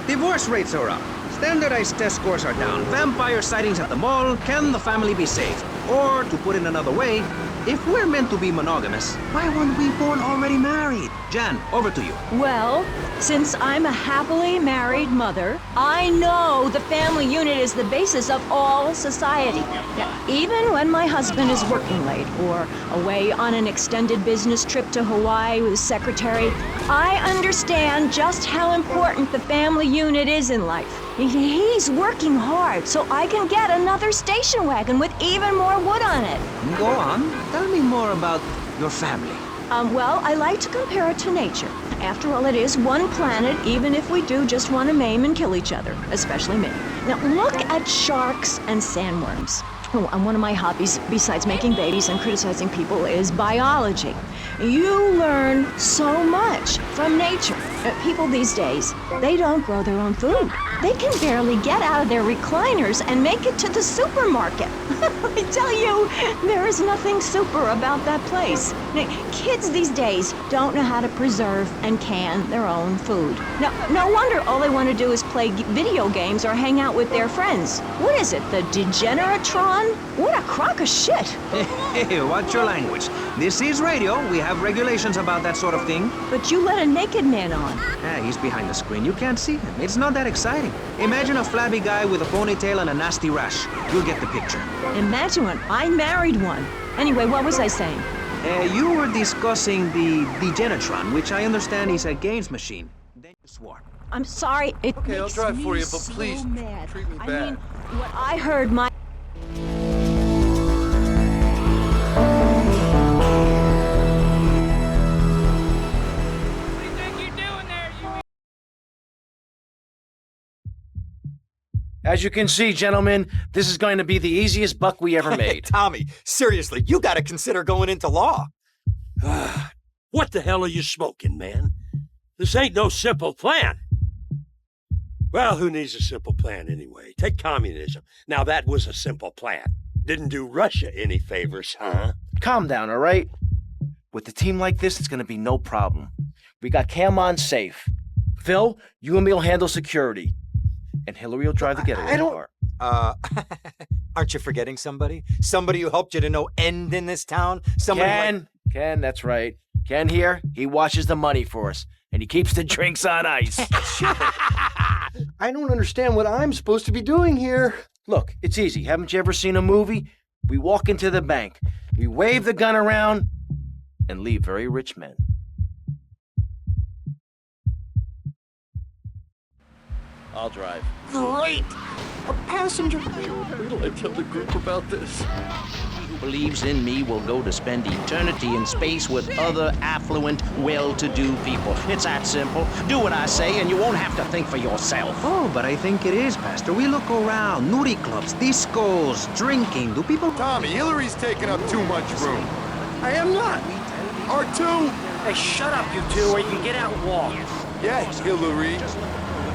Divorce rates are up. Standardized test scores are down. Vampire sightings at the mall. Can the family be saved? Or, to put it another way, if we're meant to be monogamous, why weren't we born already married? Jan, over to you. Well, since I'm a happily married mother, I know the family unit is the basis of all society. Now, even when my husband is working late or away on an extended business trip to Hawaii with his secretary, I understand just how important the family unit is in life. He's working hard so I can get another station wagon with even more wood on it. Go on. Tell me more about your family. Well, I like to compare it to nature. After all, it is one planet, even if we do just want to maim and kill each other, especially me. Now, look at sharks and sandworms. Oh, and one of my hobbies, besides making babies and criticizing people, is biology. You learn so much from nature. People these days, they don't grow their own food. They can barely get out of their recliners and make it to the supermarket. I tell you, there is nothing super about that place. Kids these days don't know how to preserve and can their own food. No wonder all they want to do is play video games or hang out with their friends. What is it, the Degeneratron? What a crock of shit. Hey, watch your language. This is radio. We have regulations about that sort of thing. But you let a naked man on. He's behind the screen. You can't see him. It's not that exciting. Imagine a flabby guy with a ponytail and a nasty rash. You'll get the picture. Imagine one. I married one. Anyway, what was I saying? You were discussing the Degenatron, which I understand is a games machine. Then you swore. I'm sorry. It Okay, I'll makes drive me for you, but so please mad. treat me I bad. mean, what I heard my... As you can see, gentlemen, this is going to be the easiest buck we ever made. Tommy, seriously, you gotta consider going into law. What the hell are you smoking, man? This ain't no simple plan. Well, who needs a simple plan anyway? Take communism. Now that was a simple plan. Didn't do Russia any favors, huh? Calm down, all right? With a team like this, it's going to be no problem. We got Cam on safe. Phil, you and me will handle security. And Hillary will drive the getaway car. Are Aren't you forgetting somebody? Somebody who helped you to no end in this town? Somebody Ken, that's right. Ken here, he washes the money for us, and he keeps the drinks on ice. I don't understand what I'm supposed to be doing here. Look, it's easy. Haven't you ever seen a movie? We walk into the bank, we wave the gun around, and leave very rich men. I'll drive. Great! A passenger. Wait till I tell the group about this. Who believes in me will go to spend eternity in space with other affluent, well-to-do people. It's that simple. Do what I say and you won't have to think for yourself. Oh, but I think it is, Pastor. We look around. Nudie clubs, discos, drinking. Do people... Tommy, Hillary's taking up too much room. I am not. R2? Hey, shut up, you two, or you can get out and walk. Yeah, Hillary.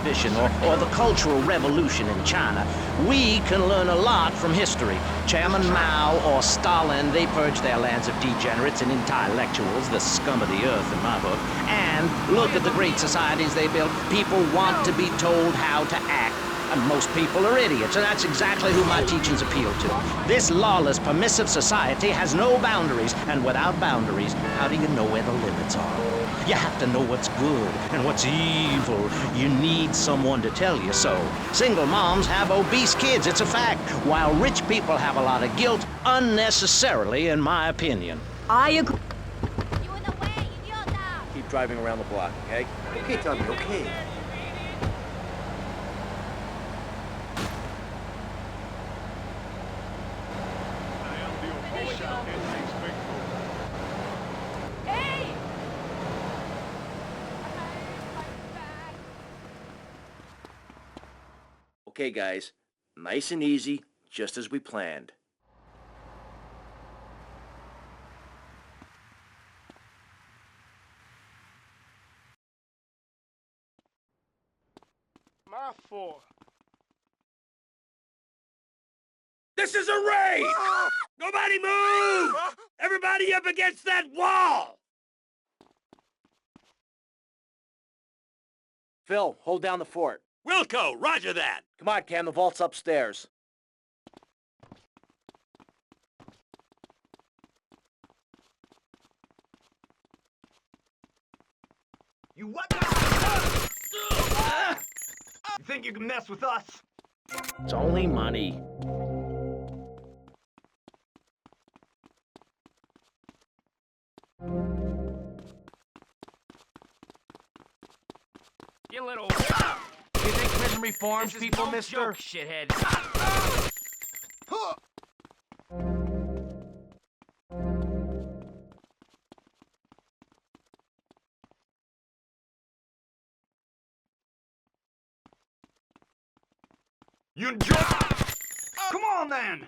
Or the Cultural Revolution in China, we can learn a lot from history. Chairman Mao or Stalin, they purged their lands of degenerates and intellectuals, the scum of the earth in my book. And look at the great societies they built. People want to be told how to act. And most people are idiots, and that's exactly who my teachings appeal to. This lawless, permissive society has no boundaries, and without boundaries, how do you know where the limits are? You have to know what's good and what's evil. You need someone to tell you so. Single moms have obese kids, it's a fact, while rich people have a lot of guilt, unnecessarily, in my opinion. I agree. Keep driving around the block, okay? Okay, Tommy, okay. Okay, guys, nice and easy, just as we planned. My fault. This is a raid! Nobody move! Everybody up against that wall! Phil, hold down the fort. Wilco, roger that. Come on, Cam, the vault's upstairs. You what? You think you can mess with us? It's only money. You little... You think prison reforms people, mister? Joke, shithead. You enjoy... Come on, then!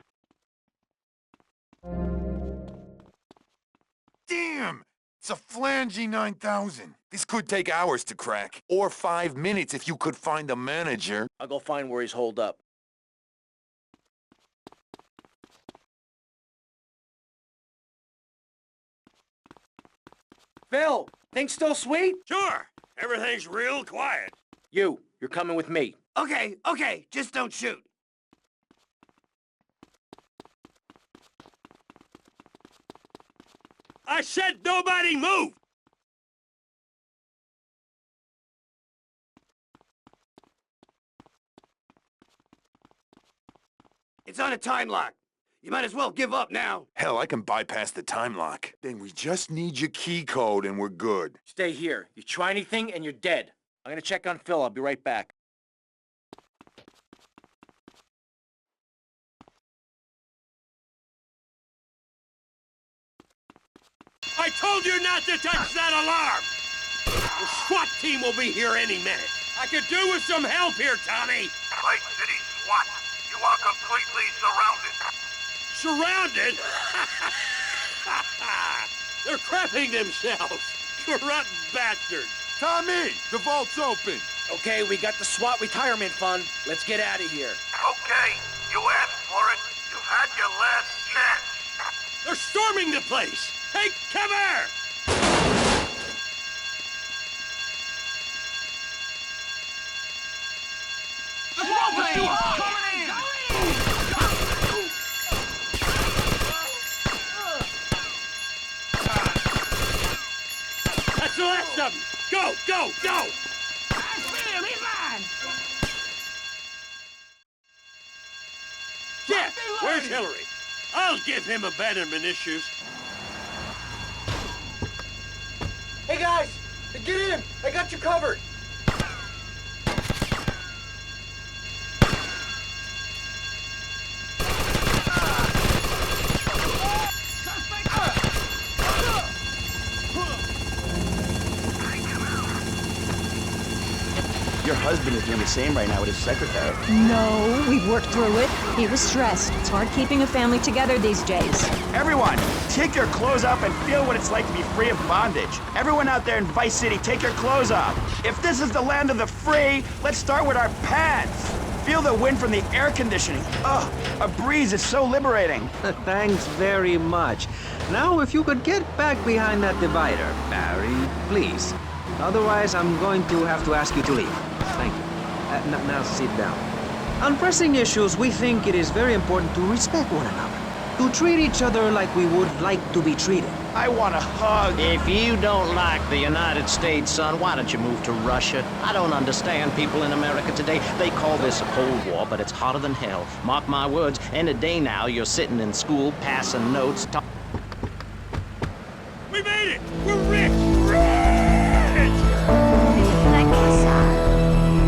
Damn! It's a flangey 9000. This could take hours to crack. Or 5 minutes if you could find a manager. I'll go find where he's holed up. Phil, things still sweet? Sure. Everything's real quiet. You're coming with me. Okay, just don't shoot. I said nobody move! It's on a time lock. You might as well give up now. Hell, I can bypass the time lock. Then we just need your key code and we're good. Stay here. You try anything and you're dead. I'm gonna check on Phil. I'll be right back. I told you not to touch that alarm! The SWAT team will be here any minute. I could do with some help here, Tommy. Light City SWAT, you are completely surrounded. Surrounded? They're crapping themselves. Corrupt bastards. Tommy, the vault's open. Okay, we got the SWAT retirement fund. Let's get out of here. Okay, you asked for it. You've had your last chance. They're storming the place. Take cover! of them. Go, go, go! I see him. He's mine. Jeff, where's Hillary? I'll give him abandonment issues. Hey guys, get in! I got you covered! Your husband is doing the same right now with his secretary. No, we've worked through it. He was stressed. It's hard keeping a family together these days. Everyone, take your clothes off and feel what it's like to be free of bondage. Everyone out there in Vice City, take your clothes off. If this is the land of the free, let's start with our pants. Feel the wind from the air conditioning. Ugh, a breeze is so liberating. Thanks very much. Now, if you could get back behind that divider, Barry, please. Otherwise, I'm going to have to ask you to leave. Thank you. Now sit down. On pressing issues, we think it is very important to respect one another. To treat each other like we would like to be treated. I want a hug. If you don't like the United States, son, why don't you move to Russia? I don't understand people in America today. They call this a Cold War, but it's hotter than hell. Mark my words, any day now, you're sitting in school, passing notes, We made it! We're rich! Rich!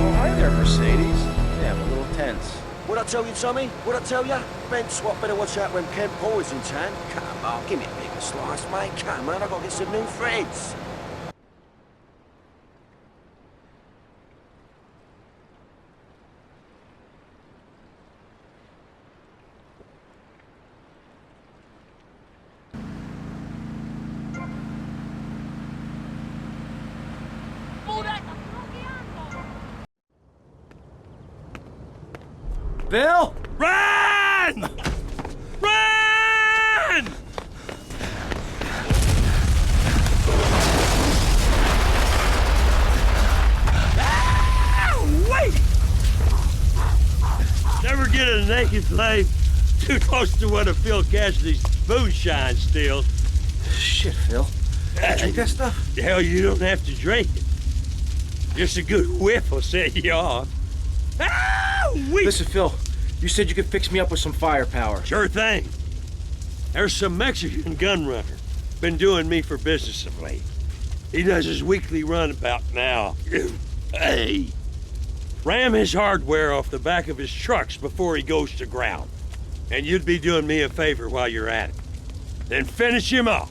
Oh, hi there, Mercedes. Yeah, I'm a little tense. What'd I tell you, Tommy? What'd I tell you? Ben Swap better watch out when Ken Paul is in town. Come on, give me a bigger slice, mate. Come on, I've got to get some new friends. Bill! Run! Run! Wait! Never get a naked flame too close to one of Phil Cassidy's Boomshine steals. Shit, Phil. Drink that stuff? Hell, you don't have to drink it. Just a good whiff will set you off. Listen, Phil, you said you could fix me up with some firepower. Sure thing. There's some Mexican gun runner been doing me for business of late. He does his weekly run about now. Hey, ram his hardware off the back of his trucks before he goes to ground. And you'd be doing me a favor while you're at it. Then finish him off.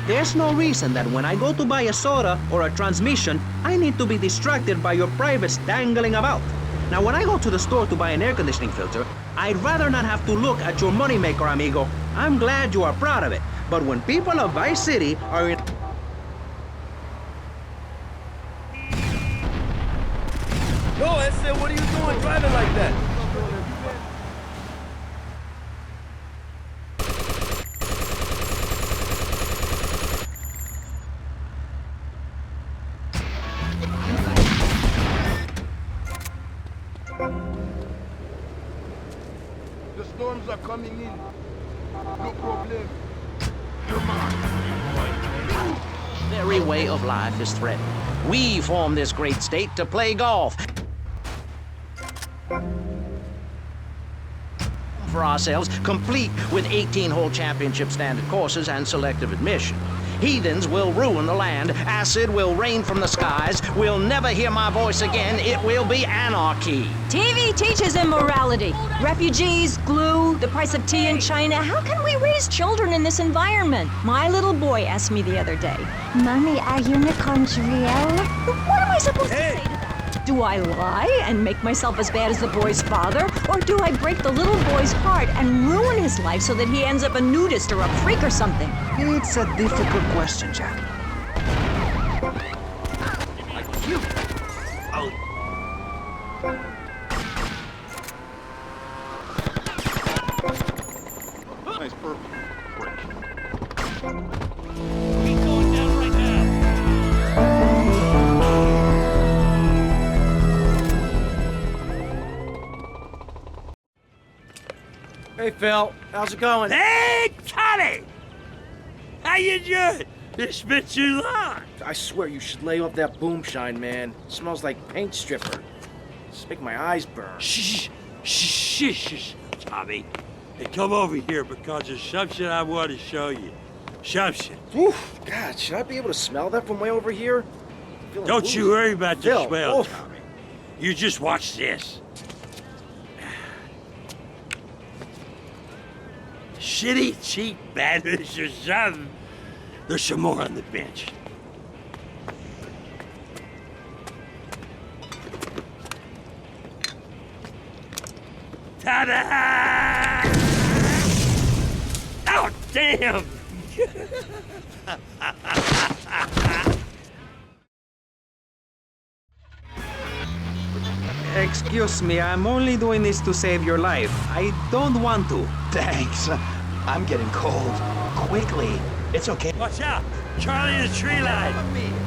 There's no reason that when I go to buy a soda or a transmission, I need to be distracted by your privates dangling about. Now, when I go to the store to buy an air conditioning filter, I'd rather not have to look at your moneymaker, amigo. I'm glad you are proud of it. But when people of Vice City are in... Yo, I said, what are you doing driving like that? The storms are coming in. No problem. very way of life is threatened. We formed this great state to play golf for ourselves, complete with 18-hole championship standard courses and selective admission. Heathens will ruin the land. Acid will rain from the skies. We'll never hear my voice again. It will be anarchy. TV teaches immorality. Refugees, glue, the price of tea in China. How can we raise children in this environment? My little boy asked me the other day, Mommy, are unicorns real? What am I supposed to say to that? Do I lie and make myself as bad as the boy's father? Or do I break the little boy's heart and ruin his life so that he ends up a nudist or a freak or something? It's a difficult question, Jack. Nice purple. Hey, Phil. How's it going? Hey, Toddy! How you doing? It's been too long. I swear you should lay off that Boomshine, man. It smells like paint stripper. Just make my eyes burn. Shh, shh, shh, Tommy. Hey, come over here because there's something I want to show you. Something. Oof, God, should I be able to smell that from way over here? Don't you worry about the Phil, smell, oof. Tommy. You just watch this. Shitty, cheap bandits or something. There's some more on the bench. Ta-da! Oh, damn! Excuse me, I'm only doing this to save your life. I don't want to. Thanks. I'm getting cold. Quickly. It's okay. Watch out! Charlie in the tree line!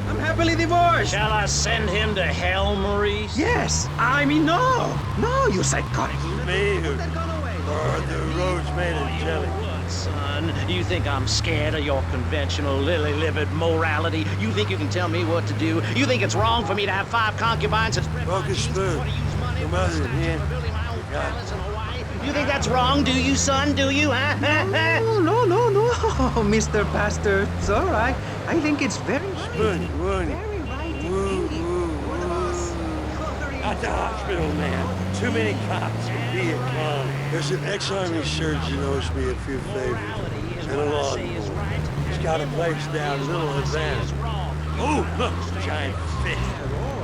I'm happily divorced! Shall I send him to hell, Maurice? Yes! I mean, no! No, you psychotic! Me who the roads made of jelly. What, son? You think I'm scared of your conventional lily-livered morality? You think you can tell me what to do? You think it's wrong for me to have 5 concubines and spread my Focus jeans food. before to use money Your for mother myself, here. for building my own palace in Hawaii? You think that's wrong, do you, son? Do you, huh? No, Mr. Pastor. It's all right. I think it's very right. Spoon. Very right. At the hospital, man. Too many cops in Vietnam. There's an ex-army surgeon owes me a few favors. And a lawnmower. He's got a place down Little Havana. Oh, look, giant fish.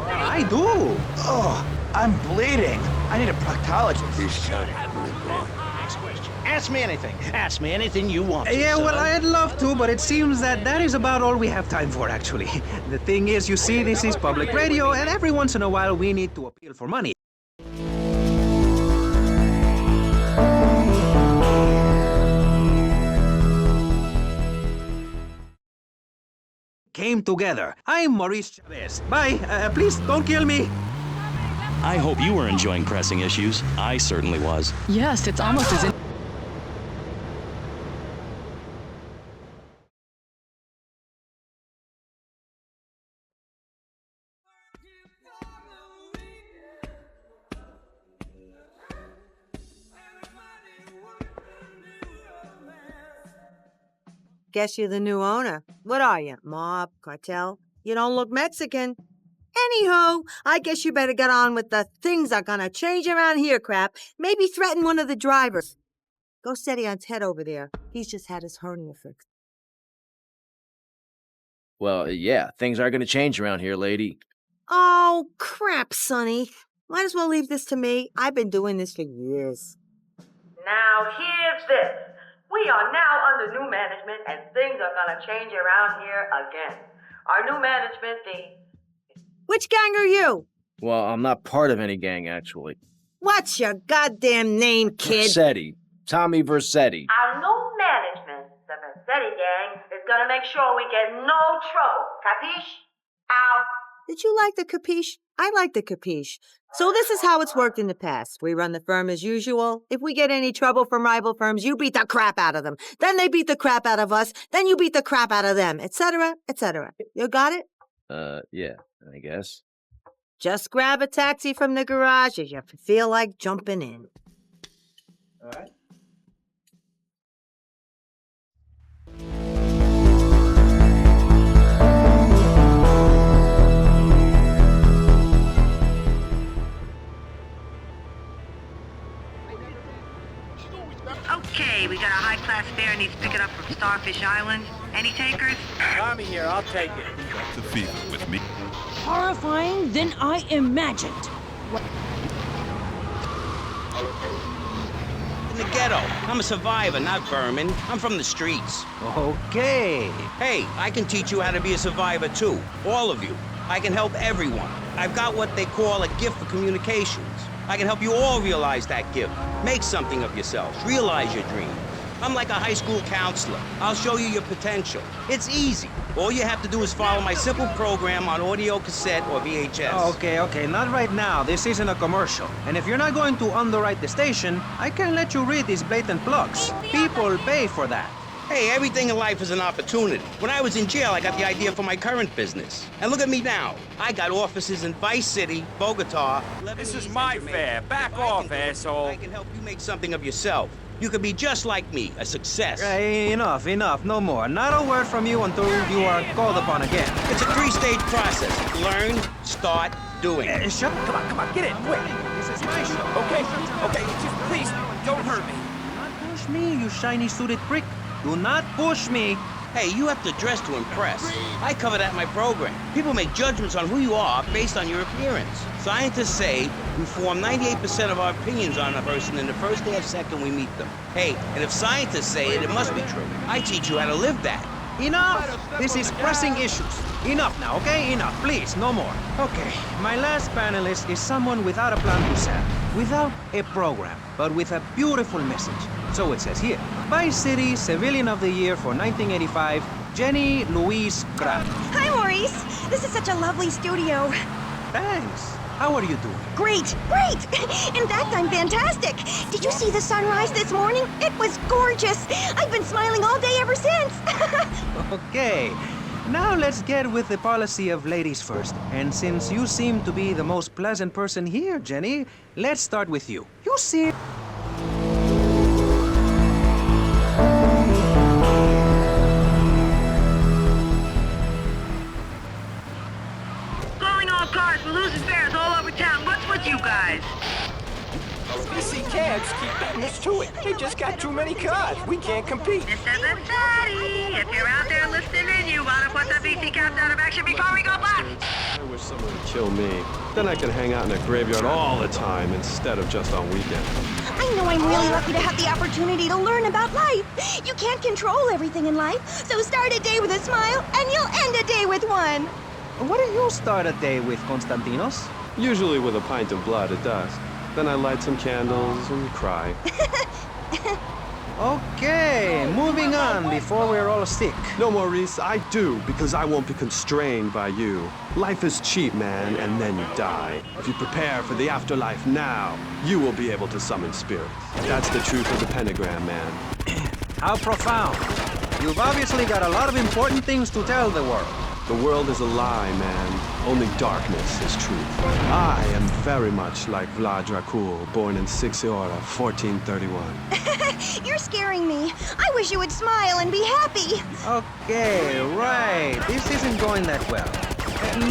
I do. Oh, I'm bleeding. I need a proctologist. He's coming. Next question. Ask me anything. Ask me anything you want to, Yeah, son. well, I'd love to, but it seems that is about all we have time for, actually. The thing is, you see, this is public radio, and every once in a while we need to appeal for money. Came together. I'm Maurice Chavez. Bye. Please don't kill me. I hope you were enjoying pressing issues. I certainly was. Yes, it's almost as in. Guess you're the new owner. What are you, mob, cartel? You don't look Mexican. Anywho, I guess you better get on with the things are gonna change around here crap. Maybe threaten one of the drivers. Go steady on Ted over there. He's just had his hernia fixed. Well, yeah, things are gonna change around here, lady. Oh, crap, Sonny. Might as well leave this to me. I've been doing this for years. Now, here's this. We are now under new management, and things are gonna change around here again. Our new management, Which gang are you? Well, I'm not part of any gang, actually. What's your goddamn name, kid? Versetti. Tommy Versetti. Our new management, the Versetti gang, is gonna make sure we get no trouble. Capiche? Ow. Did you like the capiche? I like the capiche. So this is how it's worked in the past. We run the firm as usual. If we get any trouble from rival firms, you beat the crap out of them. Then they beat the crap out of us. Then you beat the crap out of them, etc., etc. You got it? Yeah, I guess. Just grab a taxi from the garage if you feel like jumping in. All right. Okay, we got a high-class fare needs picking up from Starfish Island. Any takers? Tommy here, I'll take it. Got the fever with me. Horrifying than I imagined. In the ghetto. I'm a survivor, not vermin. I'm from the streets. Okay. Hey, I can teach you how to be a survivor too. All of you. I can help everyone. I've got what they call a gift for communications. I can help you all realize that gift. Make something of yourselves. Realize your dreams. I'm like a high school counselor. I'll show you your potential. It's easy. All you have to do is follow my simple program on audio cassette or VHS. Okay, not right now. This isn't a commercial. And if you're not going to underwrite the station, I can let you read these blatant plugs. People pay for that. Hey, everything in life is an opportunity. When I was in jail, I got the idea for my current business. And look at me now. I got offices in Vice City, Bogota. This is my fare. Back off, asshole. I can help you make something of yourself. You could be just like me, a success. Enough, no more. Not a word from you until you are called upon again. It's a 3-stage process. Learn, start, doing. Shut up. Come on, get in, quick. This is my show. Okay, just please, don't hurt me. Do not push me, you shiny suited prick. Do not push me. Hey, you have to dress to impress. I cover that in my program. People make judgments on who you are based on your appearance. Scientists say we form 98% of our opinions on a person in the first half second we meet them. Hey, and if scientists say it, it must be true. I teach you how to live that. Enough! This is pressing issues. Enough now, okay? Enough, please, no more. Okay, my last panelist is someone without a plan to sell, without a program, but with a beautiful message. So it says here, Vice City Civilian of the Year for 1985, Jenny Louise Kraft. Hi, Maurice. This is such a lovely studio. Thanks. How are you doing? Great. In fact, I'm fantastic. Did you see the sunrise this morning? It was gorgeous. I've been smiling all day ever since. Okay. Now let's get with the policy of ladies first. And since you seem to be the most pleasant person here, Jenny, let's start with you. You see... Cars, we're losing fares all over town. What's with you guys? BC cabs keep beating us to it. They just got too many cars. We can't compete. Mr. Lipsati, if you're out there listening, you want to put the BC cabs out of action before we go black. I wish someone would kill me. Then I can hang out in a graveyard all the time instead of just on weekends. I know I'm really lucky to have the opportunity to learn about life. You can't control everything in life, so start a day with a smile, and you'll end a day with one. What do you start a day with, Konstantinos? Usually with a pint of blood at dusk. Then I light some candles and cry. Okay, moving on before we're all sick. No, Maurice, I do, because I won't be constrained by you. Life is cheap, man, and then you die. If you prepare for the afterlife now, you will be able to summon spirits. That's the truth of the pentagram, man. How profound. You've obviously got a lot of important things to tell the world. The world is a lie, man. Only darkness is truth. I am very much like Vlad Dracul, born in Sixiora, 1431. You're scaring me. I wish you would smile and be happy. Okay, right. This isn't going that well.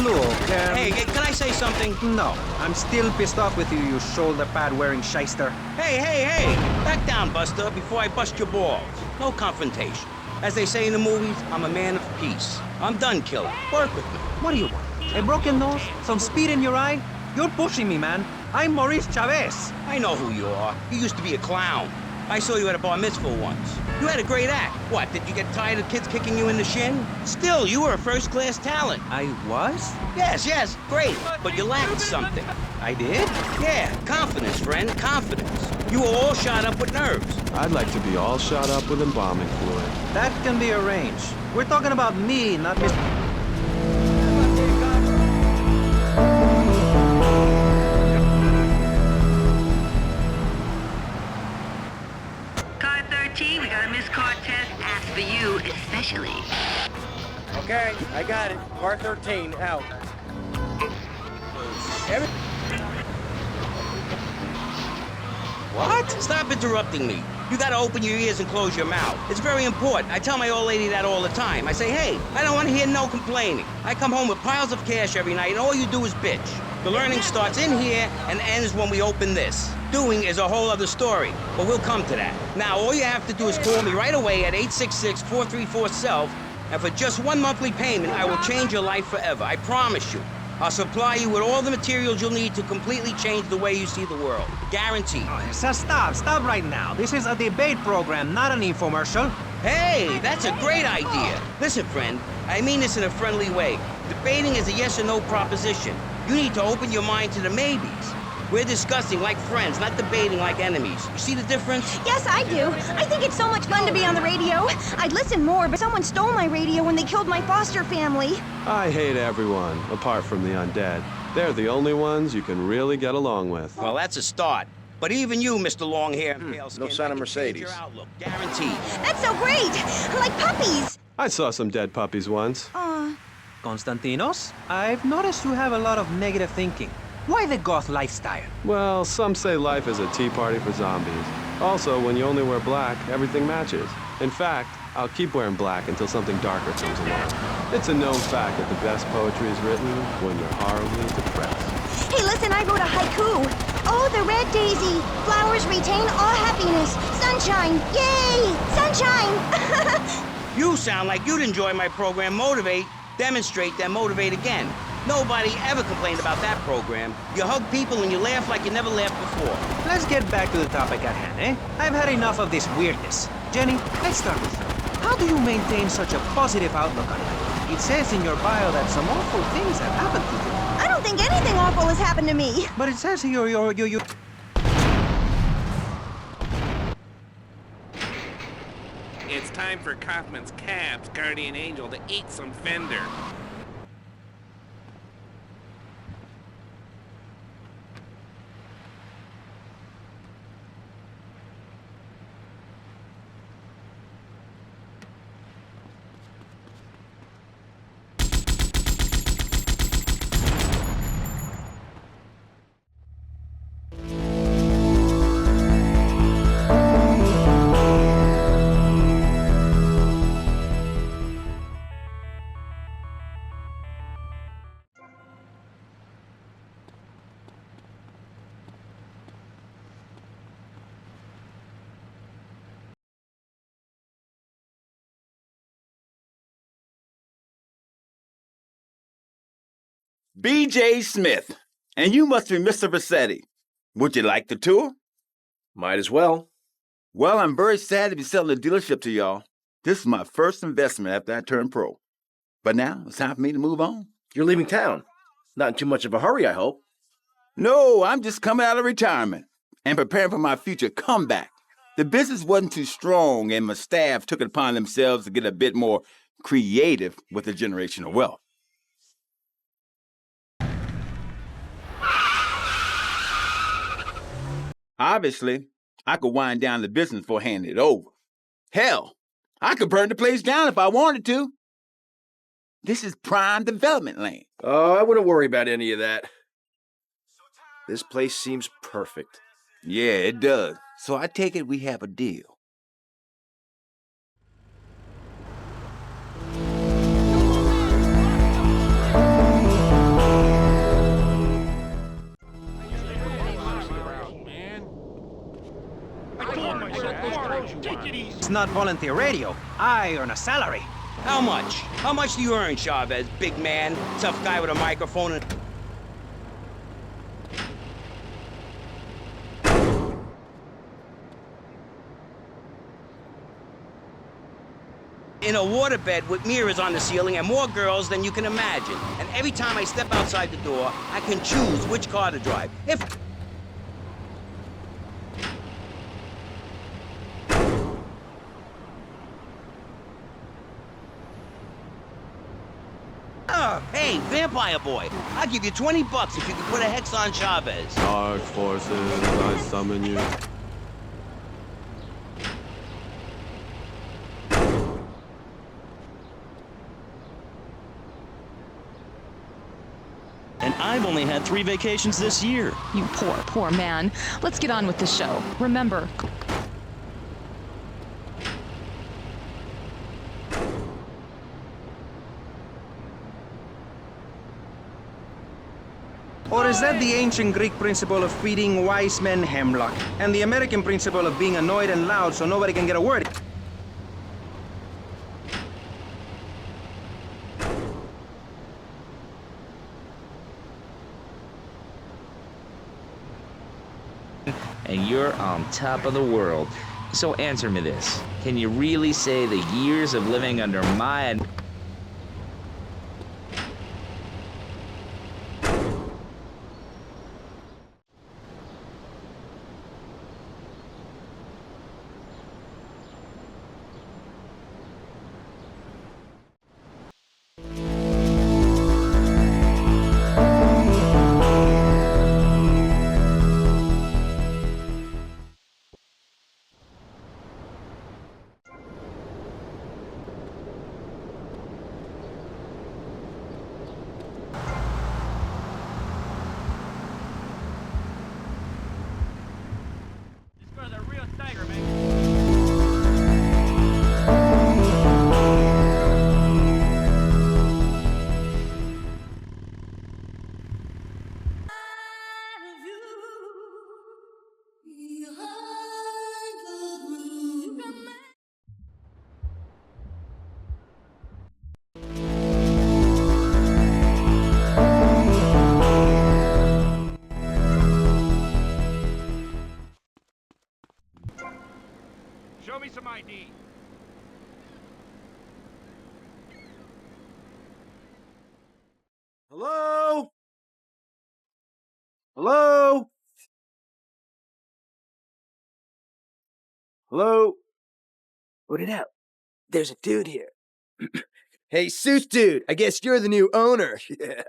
Look, Hey, can I say something? No. I'm still pissed off with you, you shoulder-pad-wearing shyster. Hey! Back down, Buster, before I bust your balls. No confrontation. As they say in the movies, I'm a man of peace. I'm done killing. Work with me. What do you want? A broken nose? Some speed in your eye? You're pushing me, man. I'm Maurice Chavez. I know who you are. You used to be a clown. I saw you at a bar mitzvah once. You had a great act. What, did you get tired of kids kicking you in the shin? Still, you were a first-class talent. I was? Yes, great. But you lacked something. I did? Yeah, confidence, friend, confidence. You were all shot up with nerves. I'd like to be all shot up with embalming fluid. That can be arranged. We're talking about me, not Mr. Car 13, we got a missed car test. Asked for you, especially. Okay, I got it. Car 13, out. What? Stop interrupting me. You gotta open your ears and close your mouth. It's very important. I tell my old lady that all the time. I say, hey, I don't want to hear no complaining. I come home with piles of cash every night and all you do is bitch. The learning starts in here and ends when we open this. Doing is a whole other story, but we'll come to that. Now, all you have to do is call me right away at 866-434-SELF, and for just one monthly payment, I will change your life forever. I promise you. I'll supply you with all the materials you'll need to completely change the way you see the world. Guaranteed. So stop right now. This is a debate program, not an infomercial. Hey, that's a great idea. Listen, friend, I mean this in a friendly way. Debating is a yes or no proposition. You need to open your mind to the maybes. We're discussing like friends, not debating like enemies. You see the difference? Yes, I do. I think it's so much fun to be on the radio. I'd listen more, but someone stole my radio when they killed my foster family. I hate everyone, apart from the undead. They're the only ones you can really get along with. Well, that's a start. But even you, Mr. Longhair and Pale Skin, no sign of Mercedes. Your outlook, guaranteed. That's so great! Like puppies! I saw some dead puppies once. Konstantinos, I've noticed you have a lot of negative thinking. Why the goth lifestyle? Well, some say life is a tea party for zombies. Also, when you only wear black, everything matches. In fact, I'll keep wearing black until something darker comes along. It's a known fact that the best poetry is written when you're horribly depressed. Hey, listen, I wrote a haiku. Oh, the red daisy. Flowers retain all happiness. Sunshine. Yay! Sunshine! You sound like you'd enjoy my program Motivate, Demonstrate, then Motivate again. Nobody ever complained about that program. You hug people and you laugh like you never laughed before. Let's get back to the topic at hand, eh? I've had enough of this weirdness. Jenny, let's start with you. How do you maintain such a positive outlook on life? It says in your bio that some awful things have happened to you. I don't think anything awful has happened to me. But it says here you... It's time for Kaufman's Cab's guardian angel to eat some fender. B.J. Smith, and you must be Mr. Vassetti. Would you like the tour? Might as well. Well, I'm very sad to be selling the dealership to y'all. This is my first investment after I turned pro. But now it's time for me to move on. You're leaving town. Not in too much of a hurry, I hope. No, I'm just coming out of retirement and preparing for my future comeback. The business wasn't too strong, and my staff took it upon themselves to get a bit more creative with the generation of wealth. Obviously, I could wind down the business before handing it over. Hell, I could burn the place down if I wanted to. This is prime development land. Oh, I wouldn't worry about any of that. This place seems perfect. Yeah, it does. So I take it we have a deal. It's not volunteer radio. I earn a salary. How much? How much do you earn, Chavez? Big man, tough guy with a microphone and... in a waterbed with mirrors on the ceiling and more girls than you can imagine. And every time I step outside the door, I can choose which car to drive. Hey, Vampire Boy, I'll give you $20 if you can put a hex on Chavez. Dark forces, I summon you. And I've only had 3 vacations this year. You poor, poor man. Let's get on with the show. Remember... Or is that the ancient Greek principle of feeding wise men hemlock, and the American principle of being annoyed and loud so nobody can get a word? And you're on top of the world. So answer me this. Can you really say the years of living under my... some ID. Hello? Hello? Hello? Put it out. There's a dude here. Hey, Suit Dude, I guess you're the new owner. Yeah.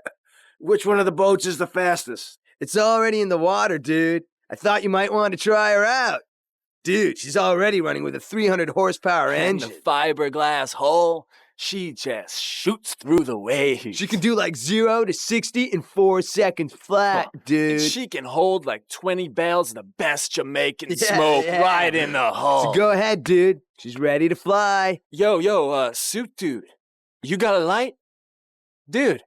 Which one of the boats is the fastest? It's already in the water, dude. I thought you might want to try her out. Dude, she's already running with a 300 horsepower engine. And the fiberglass hull, she just shoots through the waves. She can do like 0 to 60 in 4 seconds flat, dude. And she can hold like 20 barrels of the best Jamaican smoke right in the hull. So go ahead, dude. She's ready to fly. Yo, Suit Dude, you got a light? Dude.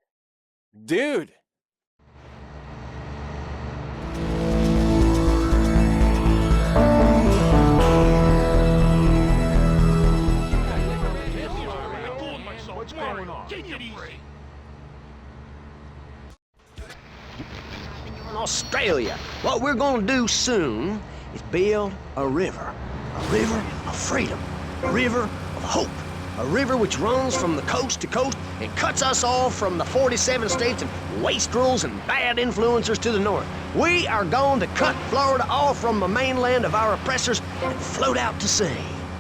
What's going on? Take it easy. In Australia, what we're gonna do soon is build a river. A river of freedom. A river of hope. A river which runs from the coast to coast and cuts us off from the 47 states and wastrels and bad influencers to the north. We are going to cut Florida off from the mainland of our oppressors and float out to sea.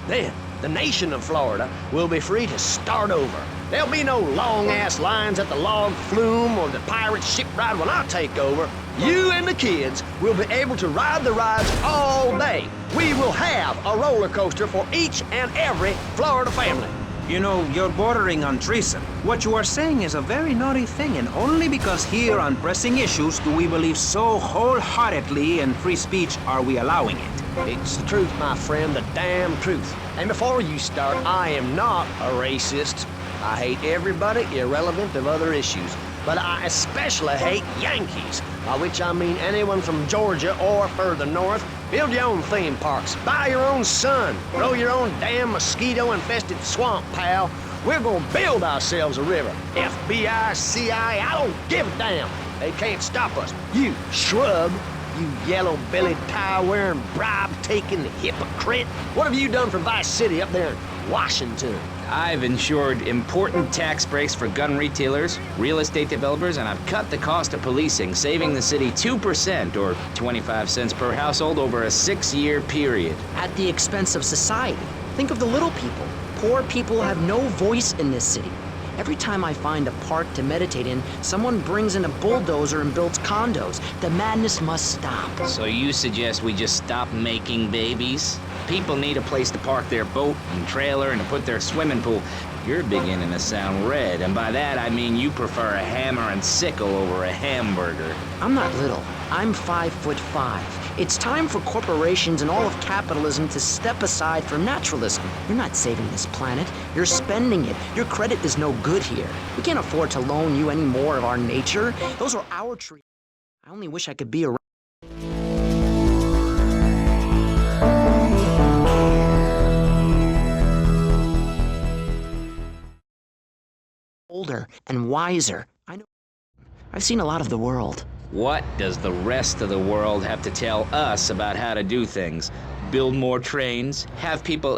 Then, the nation of Florida will be free to start over. There'll be no long-ass lines at the log flume or the pirate shipwright when I take over. You and the kids will be able to ride the rides all day. We will have a roller coaster for each and every Florida family. You know, you're bordering on treason. What you are saying is a very naughty thing, and only because here on pressing issues do we believe so wholeheartedly in free speech are we allowing it. It's the truth, my friend, the damn truth. And before you start, I am not a racist. I hate everybody irrelevant of other issues. But I especially hate Yankees, by which I mean anyone from Georgia or further north. Build your own theme parks, buy your own sun, grow your own damn mosquito-infested swamp, pal. We're gonna build ourselves a river. FBI, CIA, I don't give a damn. They can't stop us. You shrub, you yellow-bellied, tie-wearing, bribe-taking hypocrite. What have you done for Vice City up there in Washington? I've ensured important tax breaks for gun retailers, real estate developers, and I've cut the cost of policing, saving the city 2% or 25 cents per household over a 6-year period. At the expense of society. Think of the little people. Poor people have no voice in this city. Every time I find a park to meditate in, someone brings in a bulldozer and builds condos. The madness must stop. So you suggest we just stop making babies? People need a place to park their boat and trailer and to put their swimming pool. You're beginning to sound red, and by that I mean you prefer a hammer and sickle over a hamburger. I'm not little. I'm 5'5". It's time for corporations and all of capitalism to step aside for naturalism. You're not saving this planet. You're spending it. Your credit is no good here. We can't afford to loan you any more of our nature. Those are our trees. I only wish I could be around. Older and wiser. I know. I've seen a lot of the world. What does the rest of the world have to tell us about how to do things? Build more trains? Have people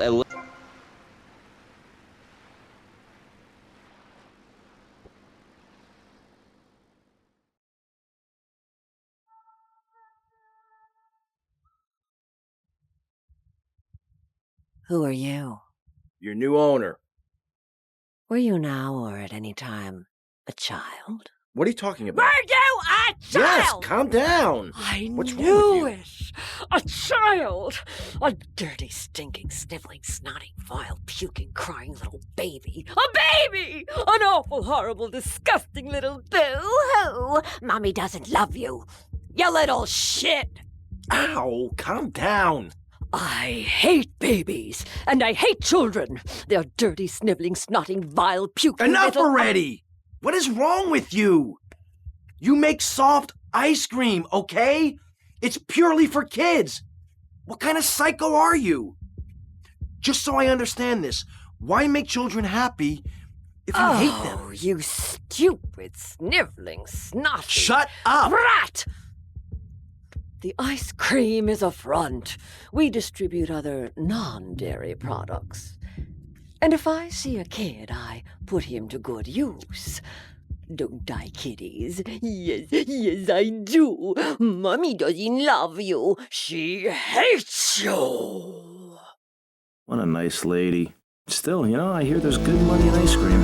Who are you? Your new owner. Were you now or at any time a child? What are you talking about? Were you a child? Yes, calm down. What's knew wrong with you? it. A child. A dirty, stinking, sniveling, snotty, vile, puking, crying little baby. A baby! An awful, horrible, disgusting little boo-hoo. Mommy doesn't love you. You little shit. Ow, calm down. I hate babies, and I hate children. They're dirty, sniveling, snotting, vile, puking Enough little... already! What is wrong with you? You make soft ice cream, okay? It's purely for kids. What kind of psycho are you? Just so I understand this, why make children happy if you hate them? Oh, you stupid, sniveling, snotty... Shut up! Brat! The ice cream is a front. We distribute other non-dairy products. And if I see a kid, I put him to good use. Don't I, kiddies? Yes, I do. Mommy doesn't love you. She hates you. What a nice lady. Still, I hear there's good money in ice cream.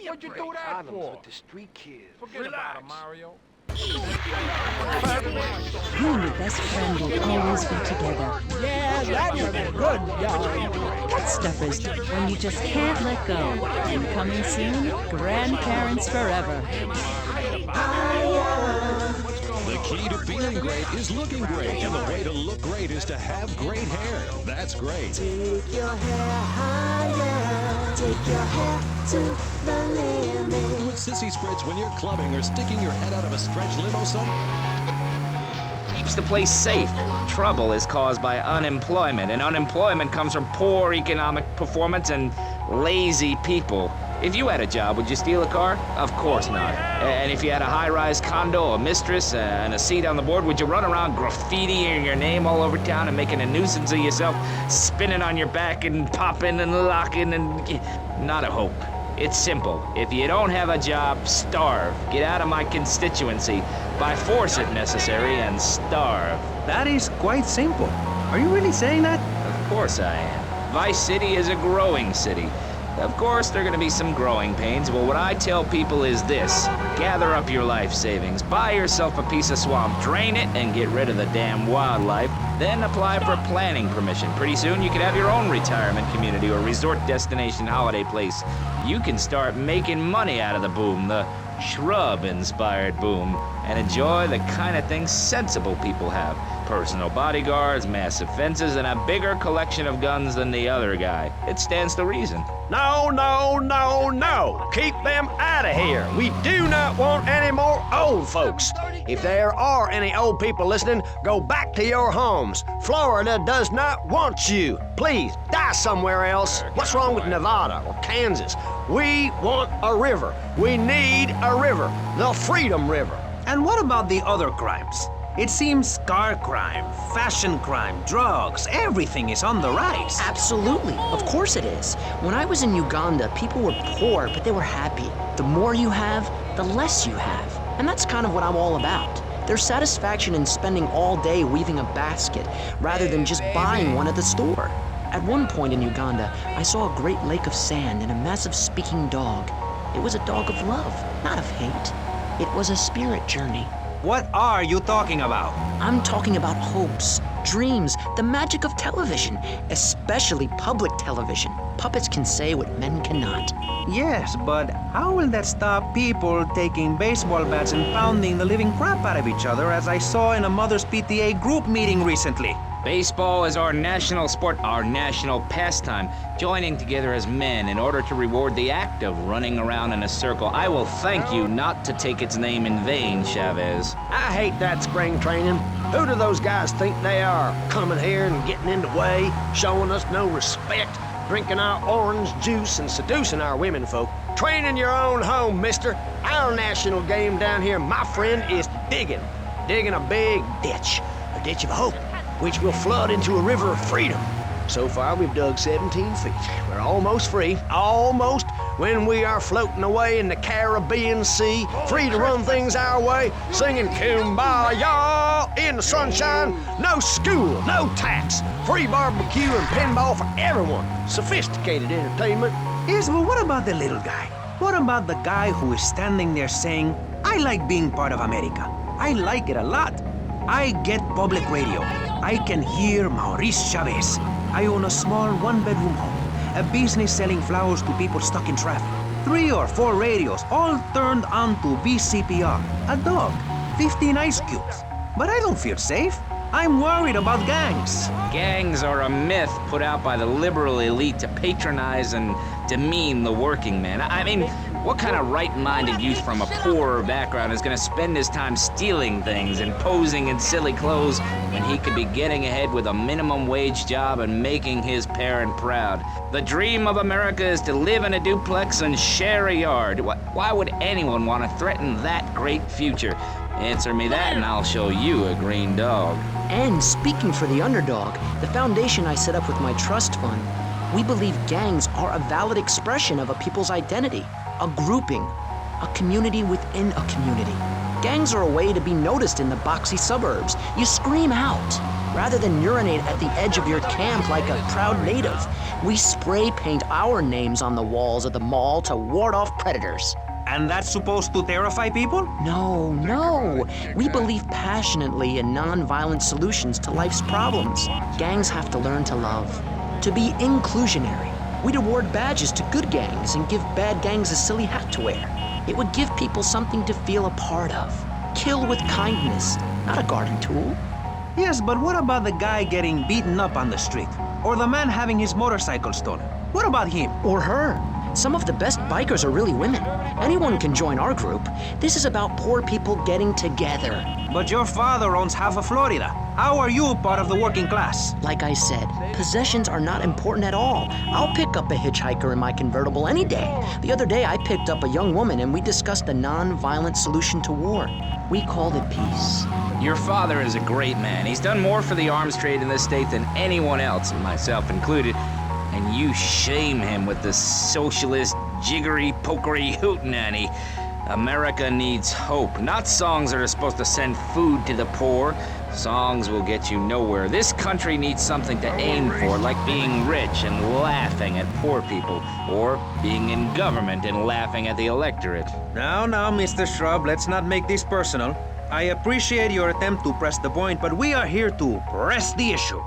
What'd you do that for? With the street kids. Forget about it, Mario. You and your best friend will always be together. Yeah, that was a good job. That stuff is when you just can't let go. And coming soon, grandparents forever. The key to feeling great is looking great, and the way to look great is to have great hair. That's great. Take your hair higher. Take your hair to the limit. With sissy spreads when you're clubbing or sticking your head out of a stretch limo, son. Keeps the place safe. Trouble is caused by unemployment, and unemployment comes from poor economic performance and lazy people. If you had a job, would you steal a car? Of course not. And if you had a high-rise condo, a mistress, and a seat on the board, would you run around graffitiing your name all over town and making a nuisance of yourself, spinning on your back and popping and locking and... Not a hope. It's simple. If you don't have a job, starve. Get out of my constituency. By force if necessary, and starve. That is quite simple. Are you really saying that? Of course I am. Vice City is a growing city. Of course, there are going to be some growing pains, but what I tell people is this. Gather up your life savings, buy yourself a piece of swamp, drain it, and get rid of the damn wildlife. Then apply for planning permission. Pretty soon, you can have your own retirement community or resort destination holiday place. You can start making money out of the boom, the shrub-inspired boom, and enjoy the kind of things sensible people have. Personal bodyguards, massive fences, and a bigger collection of guns than the other guy. It stands to reason. No, no, no, no! Keep them out of here! We do not want any more old folks! If there are any old people listening, go back to your homes. Florida does not want you. Please, die somewhere else. What's wrong with Nevada or Kansas? We want a river. We need a river. The Freedom River. And what about the other crimes? It seems car crime, fashion crime, drugs, everything is on the rise. Absolutely. Of course it is. When I was in Uganda, people were poor, but they were happy. The more you have, the less you have. And that's kind of what I'm all about. There's satisfaction in spending all day weaving a basket rather than just buying one at the store. At one point in Uganda, I saw a great lake of sand and a massive speaking dog. It was a dog of love, not of hate. It was a spirit journey. What are you talking about? I'm talking about hopes, dreams, the magic of television, especially public television. Puppets can say what men cannot. Yes, but how will that stop people taking baseball bats and pounding the living crap out of each other, as I saw in a Mother's PTA group meeting recently? Baseball is our national sport, our national pastime, joining together as men in order to reward the act of running around in a circle. I will thank you not to take its name in vain, Chavez. I hate that spring training. Who do those guys think they are? Coming here and getting in the way, showing us no respect, drinking our orange juice and seducing our women folk. Train in your own home, mister. Our national game down here, my friend, is digging. Digging a big ditch. A ditch of hope, which will flood into a river of freedom. So far, we've dug 17 feet. We're almost free, almost, when we are floating away in the Caribbean Sea, free to run things our way, singing Kumbaya in the sunshine. No school, no tax, free barbecue and pinball for everyone. Sophisticated entertainment. Yes, but what about the little guy? What about the guy who is standing there saying, I like being part of America. I like it a lot. I get public radio. I can hear Maurice Chavez. I own a small one-bedroom home, a business selling flowers to people stuck in traffic. 3 or 4 radios, all turned on to BCPR. A dog, 15 ice cubes. But I don't feel safe. I'm worried about gangs. Gangs are a myth put out by the liberal elite to patronize and demean the working man. I mean, What kind of right-minded youth from a poorer background is gonna spend his time stealing things and posing in silly clothes when he could be getting ahead with a minimum wage job and making his parent proud? The dream of America is to live in a duplex and share a yard. Why would anyone want to threaten that great future? Answer me that and I'll show you a green dog. And speaking for the underdog, the foundation I set up with my trust fund, we believe gangs are a valid expression of a people's identity, a grouping, a community within a community. Gangs are a way to be noticed in the boxy suburbs. You scream out, rather than urinate at the edge of your camp like a proud native. We spray paint our names on the walls of the mall to ward off predators. And that's supposed to terrify people? No, no. We believe passionately in non-violent solutions to life's problems. Gangs have to learn to love, to be inclusionary. We'd award badges to good gangs and give bad gangs a silly hat to wear. It would give people something to feel a part of. Kill with kindness, not a garden tool. Yes, but what about the guy getting beaten up on the street? Or the man having his motorcycle stolen? What about him? Or her. Some of the best bikers are really women. Anyone can join our group. This is about poor people getting together. But your father owns half of Florida. How are you part of the working class? Like I said, possessions are not important at all. I'll pick up a hitchhiker in my convertible any day. The other day I picked up a young woman and we discussed a non-violent solution to war. We called it peace. Your father is a great man. He's done more for the arms trade in this state than anyone else, myself included. And you shame him with the socialist, jiggery, pokery hootenanny. America needs hope, not songs that are supposed to send food to the poor. Songs will get you nowhere. This country needs something to aim for, like being rich and laughing at poor people, or being in government and laughing at the electorate. Now, Mr. Shrub, let's not make this personal. I appreciate your attempt to press the point, but we are here to press the issue.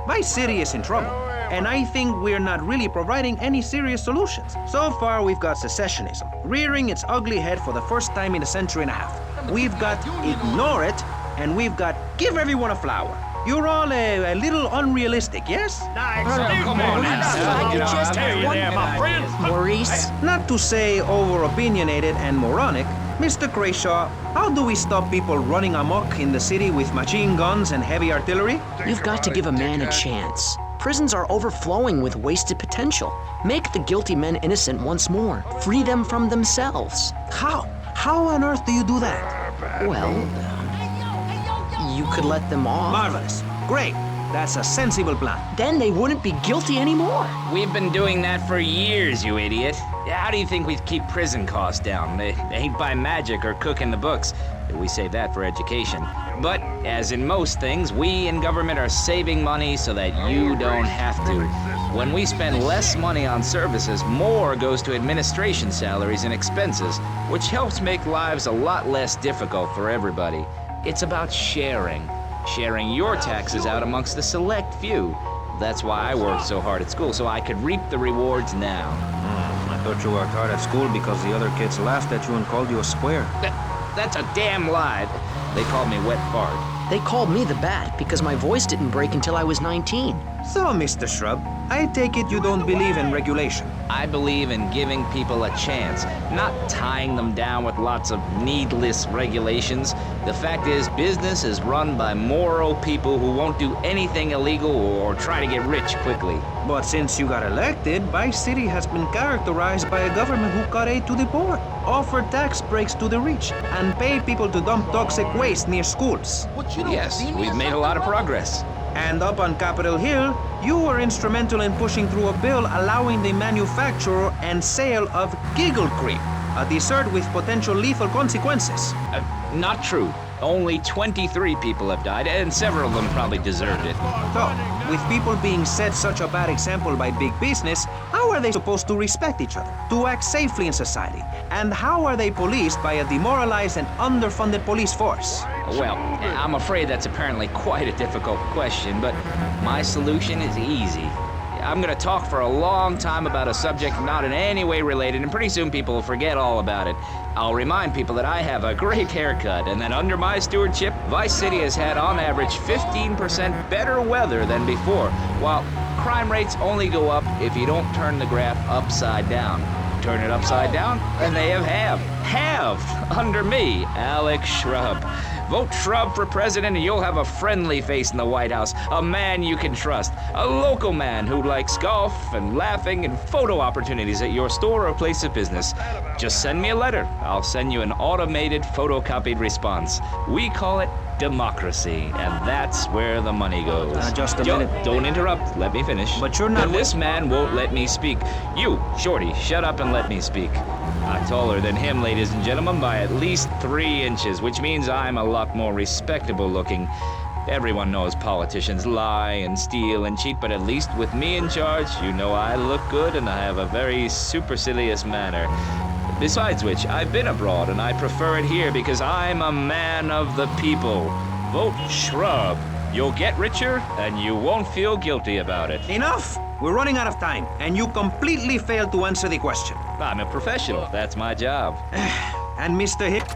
My city is in trouble, and I think we're not really providing any serious solutions. So far, we've got secessionism, rearing its ugly head for the first time in a century and a half. We've got ignore it, and we've got give everyone a flower. You're all a little unrealistic, yes? Come on now. Maurice? Not to say over-opinionated and moronic, Mr. Crashaw, how do we stop people running amok in the city with machine guns and heavy artillery? You've got to give a man a chance. Prisons are overflowing with wasted potential. Make the guilty men innocent once more. Free them from themselves. How? How on earth do you do that? Well, you could let them off. Marvelous. Great. That's a sensible plan. Then they wouldn't be guilty anymore. We've been doing that for years, you idiot. How do you think we keep prison costs down? They ain't by magic or cooking the books. We save that for education. But, as in most things, we in government are saving money so that you don't have to. When we spend less money on services, more goes to administration salaries and expenses, which helps make lives a lot less difficult for everybody. It's about sharing. Sharing your taxes out amongst the select few. That's why I worked so hard at school, so I could reap the rewards now. I thought you worked hard at school because the other kids laughed at you and called you a square. That's a damn lie. They called me wet fart. They called me the Bat because my voice didn't break until I was 19. So, Mr. Shrub, I take it you don't believe in regulation. I believe in giving people a chance, not tying them down with lots of needless regulations. The fact is, business is run by moral people who won't do anything illegal or try to get rich quickly. But since you got elected, Vice City has been characterized by a government who cut aid to the poor, offered tax breaks to the rich, and paid people to dump toxic waste near schools. Yes, we've made a lot of progress. And up on Capitol Hill, you were instrumental in pushing through a bill allowing the manufacture and sale of Giggle Cream, a dessert with potential lethal consequences. Not true. Only 23 people have died, and several of them probably deserved it. So, with people being set such a bad example by big business, how are they supposed to respect each other, to act safely in society? And how are they policed by a demoralized and underfunded police force? Well, I'm afraid that's apparently quite a difficult question, but my solution is easy. I'm gonna talk for a long time about a subject not in any way related, and pretty soon people will forget all about it. I'll remind people that I have a great haircut, and that under my stewardship, Vice City has had on average 15% better weather than before, while crime rates only go up if you don't turn the graph upside down. Turn it upside down, and they have under me, Alex Shrub. Vote Shrub for president and you'll have a friendly face in the White House, a man you can trust, a local man who likes golf and laughing and photo opportunities at your store or place of business. Just send me a letter. I'll send you an automated photocopied response. We call it democracy, and that's where the money goes. Just a minute. Don't interrupt. Let me finish. But you're not... And this man won't let me speak. You, Shorty, shut up and let me speak. I'm taller than him, ladies and gentlemen, by at least 3 inches, which means I'm a lot more respectable looking. Everyone knows politicians lie and steal and cheat, but at least with me in charge, you know I look good and I have a very supercilious manner. Besides which, I've been abroad and I prefer it here because I'm a man of the people. Vote Shrub. You'll get richer and you won't feel guilty about it. Enough! We're running out of time, and you completely failed to answer the question. I'm a professional. That's my job. And Mr. Hip...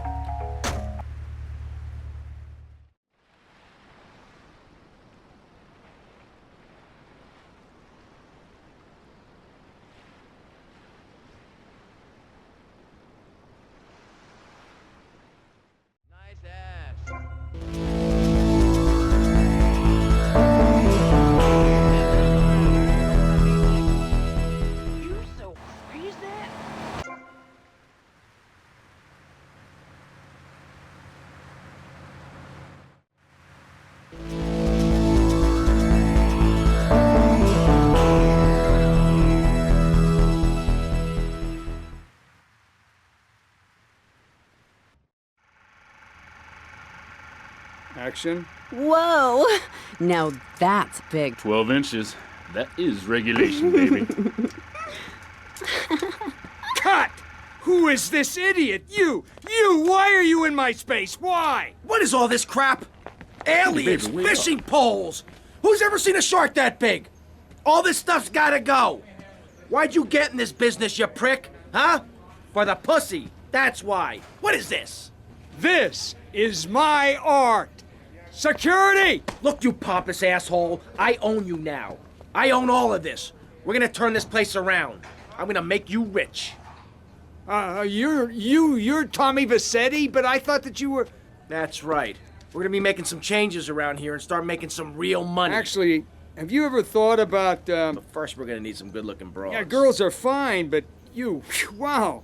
Action. Whoa! Now that's big. 12 inches. That is regulation, baby. Cut! Who is this idiot? You! Why are you in my space? Why? What is all this crap? Aliens, fishing poles! Who's ever seen a shark that big? All this stuff's gotta go. Why'd you get in this business, you prick? Huh? For the pussy. That's why. What is this? This is my art. Security! Look, you pompous asshole. I own you now. I own all of this. We're gonna turn this place around. I'm gonna make you rich. You're Tommy Vassetti, but I thought that you were... That's right. We're gonna be making some changes around here and start making some real money. Actually, have you ever thought about, But first we're gonna need some good-looking broads. Yeah, girls are fine, but you... Wow.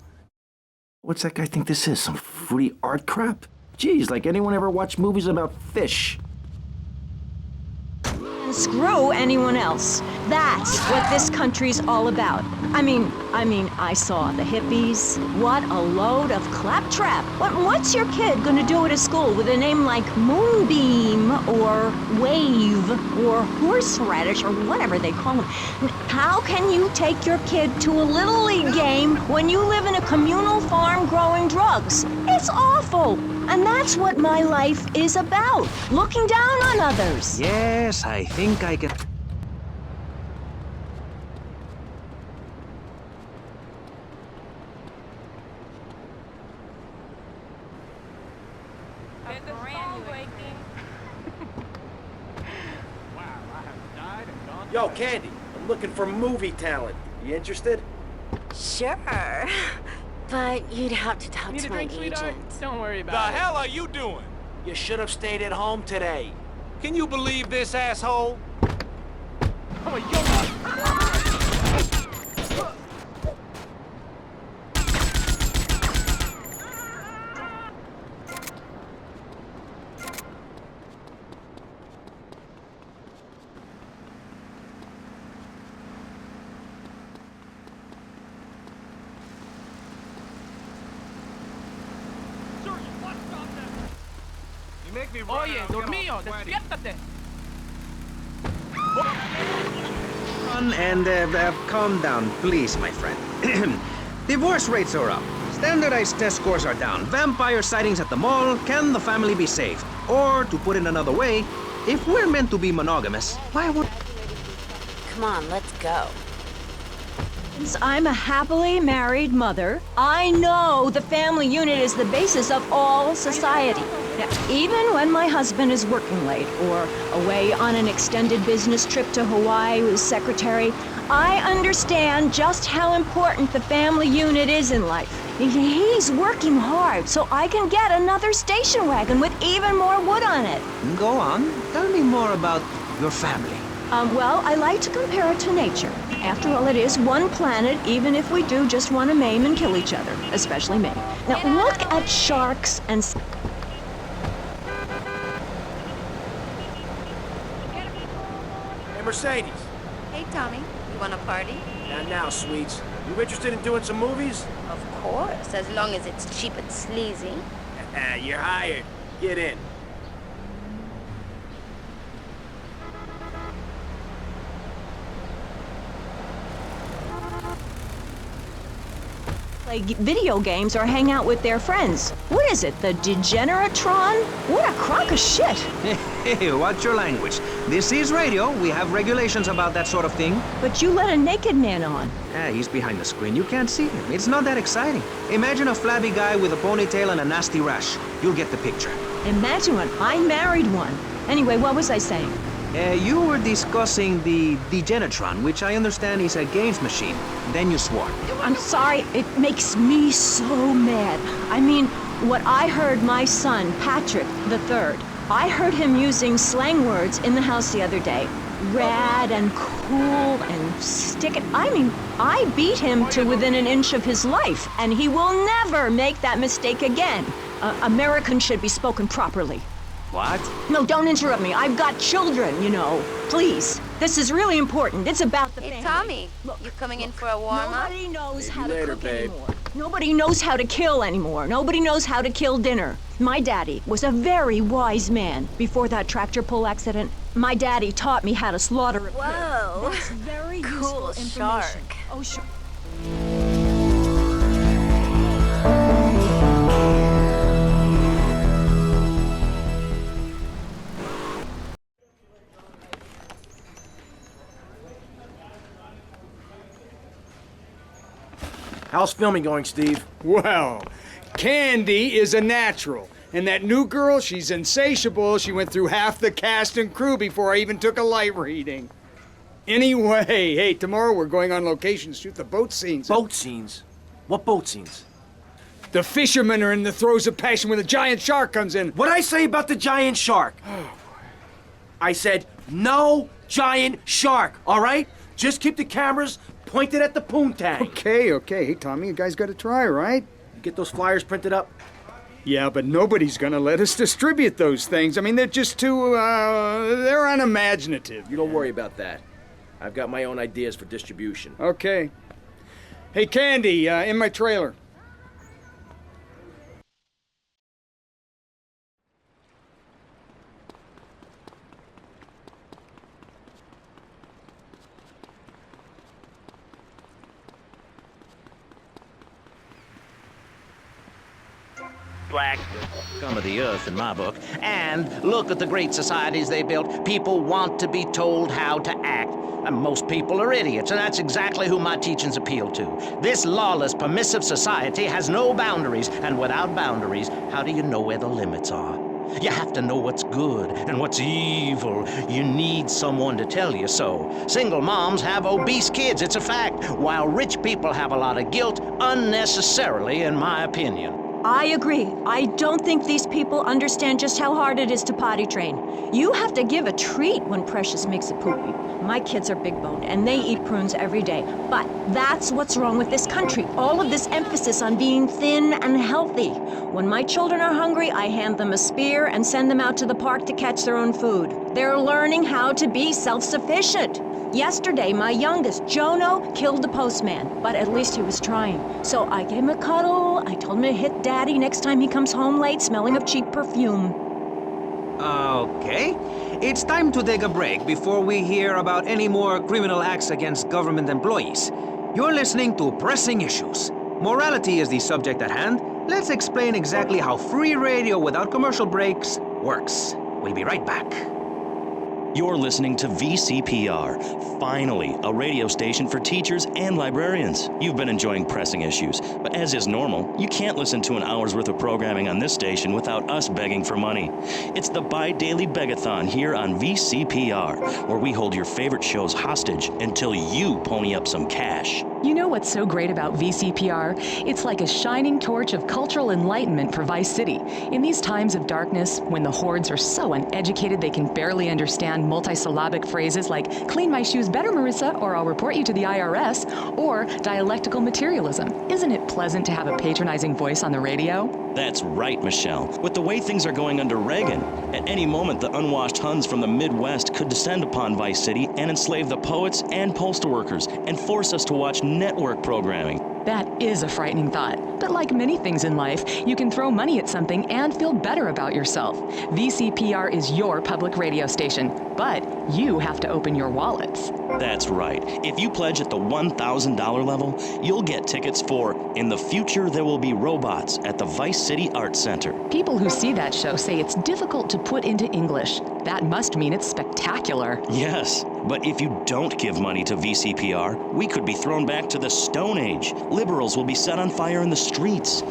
What's that guy think this is? Some fruity art crap? Geez, like anyone ever watched movies about fish? Screw anyone else. That's what this country's all about. I mean, I saw the hippies. What a load of claptrap. What's your kid gonna do at a school with a name like Moonbeam, or Wave, or Horseradish, or whatever they call them? How can you take your kid to a Little League game when you live in a communal farm growing drugs? It's awful. And that's what my life is about. Looking down on others. Yes, I think I can... Yo, Candy, I'm looking for movie talent. You interested? Sure. But you'd have to talk to my agent. Don't worry about it. The hell are you doing? You should have stayed at home today. Can you believe this asshole? Oye, dormido, despiértate. Run and calm down, please, my friend. Divorce rates are up. Standardized test scores are down. Vampire sightings at the mall. Can the family be saved? Or, to put it another way, if we're meant to be monogamous, why would... Come on, let's go. Since I'm a happily married mother, I know the family unit is the basis of all society. Now, even when my husband is working late or away on an extended business trip to Hawaii with his secretary, I understand just how important the family unit is in life. He's working hard so I can get another station wagon with even more wood on it. Go on. Tell me more about your family. Well, I like to compare it to nature. After all, it is one planet, even if we do just want to maim and kill each other, especially me. Now, look at sharks and... Hey, Mercedes. Hey, Tommy. You want a party? Not now, sweets. You interested in doing some movies? Of course, as long as it's cheap and sleazy. You're hired. Get in. play video games or hang out with their friends. What is it, the Degeneratron? What a crock of shit. Hey, watch your language. This is radio. We have regulations about that sort of thing. But you let a naked man on. He's behind the screen. You can't see him. It's not that exciting. Imagine a flabby guy with a ponytail and a nasty rash. You'll get the picture. Imagine one. I married one. Anyway, what was I saying? You were discussing the Degenatron, which I understand is a games machine. Then you swore. I'm sorry, it makes me so mad. I mean, what I heard my son, Patrick III, I heard him using slang words in the house the other day. Rad and cool and stick it. I mean, I beat him to within an inch of his life, and he will never make that mistake again. Americans should be spoken properly. What? No, don't interrupt me. I've got children, you know. Please. This is really important. It's about the family. Hey, Tommy. You coming in for a warm-up? Nobody knows how to cook anymore. Nobody knows how to kill anymore. Nobody knows how to kill dinner. My daddy was a very wise man. Before that tractor pull accident, my daddy taught me how to slaughter a pig. Whoa. That's very Cool useful shark. information. Oh, sure. How's filming going, Steve? Well, Candy is a natural. And that new girl, she's insatiable. She went through half the cast and crew before I even took a light reading. Anyway, hey, tomorrow we're going on location to shoot the boat scenes. Boat scenes? What boat scenes? The fishermen are in the throes of passion when the giant shark comes in. What'd I say about the giant shark? I said, no giant shark, all right? Just keep the cameras pointed at the poontang. Okay. Hey, Tommy, you guys got to try, right? You get those flyers printed up? Yeah, but nobody's gonna let us distribute those things. I mean, they're just too, they're unimaginative. You don't worry about that. I've got my own ideas for distribution. Okay. Hey, Candy, in my trailer. Black scum of the earth in my book. And look at the great societies they built. People want to be told how to act. And most people are idiots, and that's exactly who my teachings appeal to. This lawless, permissive society has no boundaries, and without boundaries, how do you know where the limits are? You have to know what's good and what's evil. You need someone to tell you so. Single moms have obese kids, it's a fact, while rich people have a lot of guilt, unnecessarily, in my opinion. I agree. I don't think these people understand just how hard it is to potty train. You have to give a treat when Precious makes a poopy. My kids are big boned and they eat prunes every day. But that's what's wrong with this country. All of this emphasis on being thin and healthy. When my children are hungry, I hand them a spear and send them out to the park to catch their own food. They're learning how to be self-sufficient. Yesterday, my youngest, Jono, killed the postman, but at least he was trying. So I gave him a cuddle, I told him to hit Daddy next time he comes home late smelling of cheap perfume. Okay. It's time to take a break before we hear about any more criminal acts against government employees. You're listening to Pressing Issues. Morality is the subject at hand. Let's explain exactly how free radio without commercial breaks works. We'll be right back. You're listening to VCPR, finally, a radio station for teachers and librarians. You've been enjoying pressing issues, but as is normal, you can't listen to an hour's worth of programming on this station without us begging for money. It's the bi-daily begathon here on VCPR, where we hold your favorite shows hostage until you pony up some cash. You know what's so great about VCPR? It's like a shining torch of cultural enlightenment for Vice City. In these times of darkness, when the hordes are so uneducated they can barely understand multisyllabic phrases like, clean my shoes better, Marissa, or I'll report you to the IRS, or dialectical materialism. Isn't it pleasant to have a patronizing voice on the radio? That's right, Michelle. With the way things are going under Reagan, at any moment the unwashed Huns from the Midwest could descend upon Vice City and enslave the poets and postal workers and force us to watch network programming. That is a frightening thought. But like many things in life, you can throw money at something and feel better about yourself. VCPR is your public radio station, but you have to open your wallets. That's right. If you pledge at the $1,000 level, you'll get tickets for In the Future There Will Be Robots at the Vice City Arts Center. People who see that show say it's difficult to put into English. That must mean it's spectacular. Yes, but if you don't give money to VCPR, we could be thrown back to the Stone Age. Liberals will be set on fire in the streets.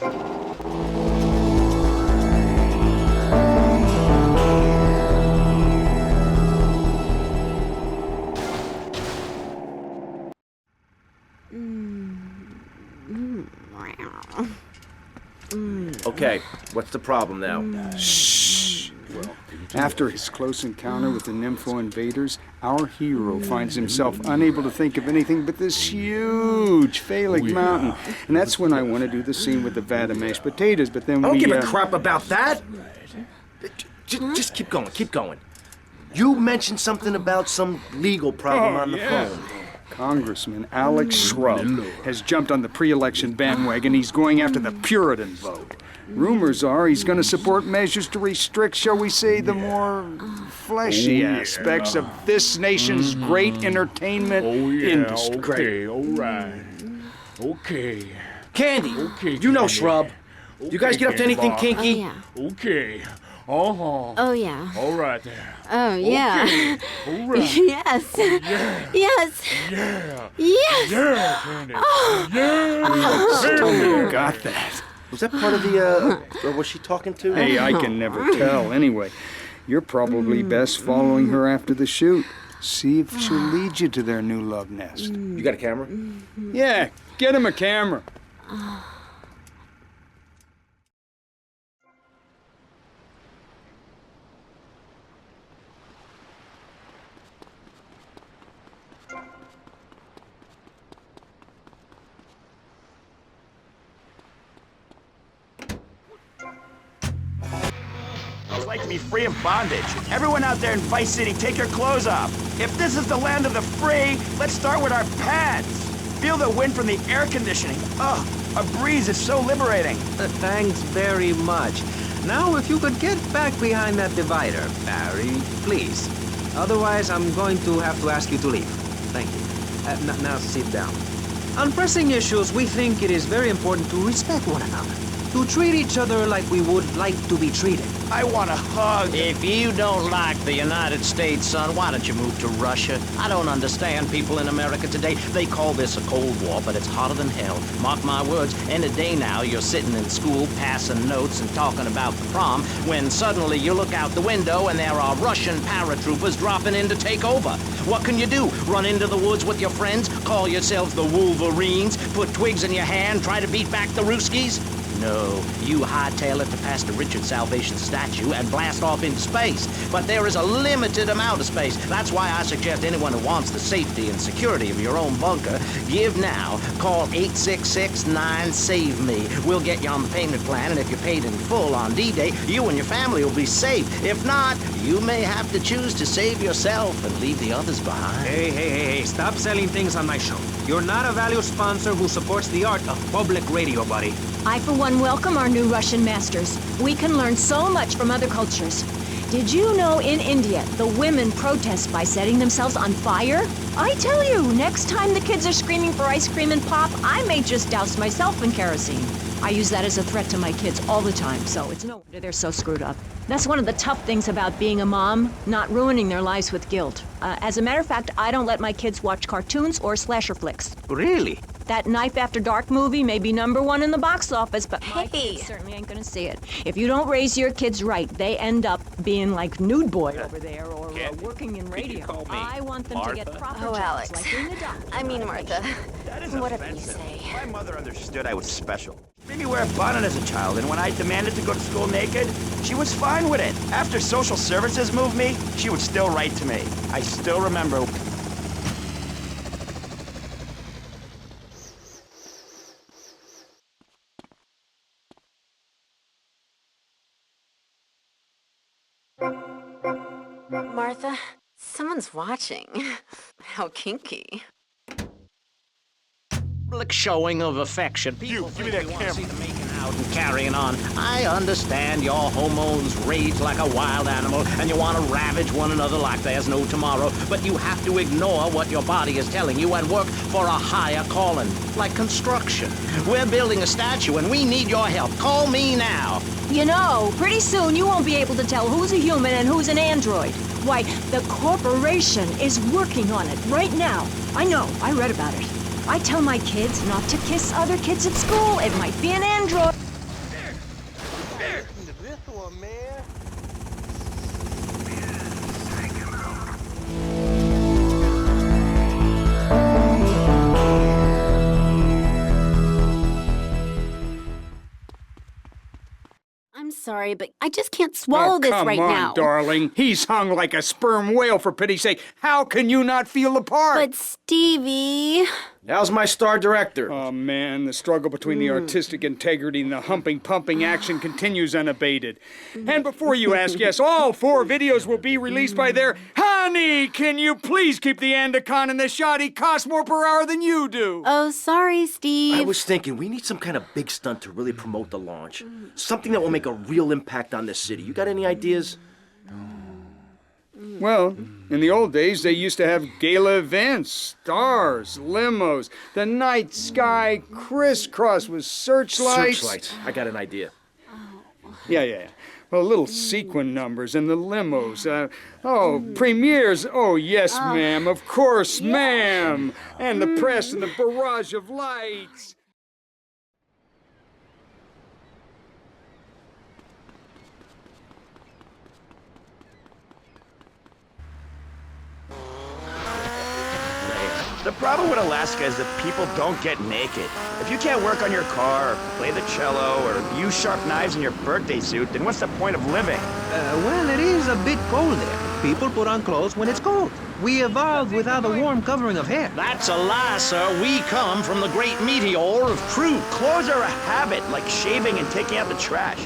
Okay, what's the problem now? Shh. After his close encounter with the Nympho invaders, our hero finds himself unable to think of anything but this huge phallic mountain. And that's when I want to do the scene with the vat of mashed potatoes, but then I don't give a crap about that. Just keep going, keep going. You mentioned something about some legal problem on the phone. Congressman Alex Shrub has jumped on the pre-election bandwagon. He's going after the Puritan vote. Rumors are he's going to support measures to restrict, shall we say, the more fleshy aspects of this nation's great entertainment industry. Okay, all right. Okay. Candy, you know Shrub. You guys get up to anything kinky? Okay. Uh-huh. Oh, yeah. All right there. Oh, yeah. Okay. All right. Yes. Yeah. Yes. Yeah. Yes. Yeah, Candy. Oh. Yeah. Totally got that. Was that part of the, or was she talking to? Hey, I can never tell. Anyway, you're probably best following her after the shoot. See if she'll lead you to their new love nest. You got a camera? Yeah, get him a camera. It's like to be free of bondage. Everyone out there in Vice City, take your clothes off. If this is the land of the free, let's start with our pants. Feel the wind from the air conditioning. Oh, a breeze is so liberating. Thanks very much. Now, if you could get back behind that divider, Barry, please. Otherwise, I'm going to have to ask you to leave. Thank you. Now sit down. On pressing issues, we think it is very important to respect one another. To treat each other like we would like to be treated. I want a hug. If you don't like the United States, son, why don't you move to Russia? I don't understand people in America today. They call this a Cold War, but it's hotter than hell. Mark my words, in a day now, you're sitting in school, passing notes and talking about the prom, when suddenly you look out the window and there are Russian paratroopers dropping in to take over. What can you do? Run into the woods with your friends? Call yourselves the Wolverines? Put twigs in your hand? Try to beat back the Ruskies? No, you hightail it to Pastor Richard's Salvation statue and blast off into space. But there is a limited amount of space. That's why I suggest anyone who wants the safety and security of your own bunker, give now. Call 866-9-SAVE-ME. We'll get you on the payment plan, and if you're paid in full on D-Day, you and your family will be safe. If not, you may have to choose to save yourself and leave the others behind. Hey, stop selling things on my show. You're not a valued sponsor who supports the art of public radio, buddy. I, for one, welcome our new Russian masters. We can learn so much from other cultures. Did you know in India, the women protest by setting themselves on fire? I tell you, next time the kids are screaming for ice cream and pop, I may just douse myself in kerosene. I use that as a threat to my kids all the time, so it's no wonder they're so screwed up. That's one of the tough things about being a mom, not ruining their lives with guilt. As a matter of fact, I don't let my kids watch cartoons or slasher flicks. Really? That Knife After Dark movie may be #1 in the box office, but my kids certainly ain't gonna see it. If you don't raise your kids right, they end up being like Nude Boy over there or working in radio. I want them to get proper jobs, Alex. like being a doctor. I mean, Martha. That is Whatever you offensive. say. My mother understood I was special. She made me wear a bonnet as a child, and when I demanded to go to school naked, she was fine with it. After social services moved me, she would still write to me. I still remember. Martha, someone's watching. How kinky. Public showing of affection. People give me that camera. see them making out and carrying on. I understand your hormones rage like a wild animal and you want to ravage one another like there's no tomorrow, but you have to ignore what your body is telling you and work for a higher calling, like construction. We're building a statue and we need your help. Call me now. You know, pretty soon you won't be able to tell who's a human and who's an android. Why, the corporation is working on it right now. I know, I read about it. I tell my kids not to kiss other kids at school. It might be an android. This one, man. I'm sorry, but I just can't swallow this right now. Come on, darling. He's hung like a sperm whale, for pity's sake. How can you not feel the part? But Stevie... How's my star director? Oh, man, the struggle between the artistic integrity and the pumping action continues unabated. And before you ask, yes, all 4 videos will be released by their... Honey, can you please keep the Andacon in the shot? He costs more per hour than you do. Oh, sorry, Steve. I was thinking, we need some kind of big stunt to really promote the launch. Something that will make a real impact on this city. You got any ideas? Well, in the old days, they used to have gala events, stars, limos, the night sky crisscross with searchlights. Searchlights. I got an idea. Yeah. Well, little sequin numbers and the limos. Premieres. Oh, yes, ma'am. Of course, ma'am. And the press and the barrage of lights. The problem with Alaska is that people don't get naked. If you can't work on your car, or play the cello, or use sharp knives in your birthday suit, then what's the point of living? Well, it is a bit cold there. People put on clothes when it's cold. We evolved without a warm covering of hair. That's a lie, sir. We come from the great meteor of truth. Clothes are a habit, like shaving and taking out the trash.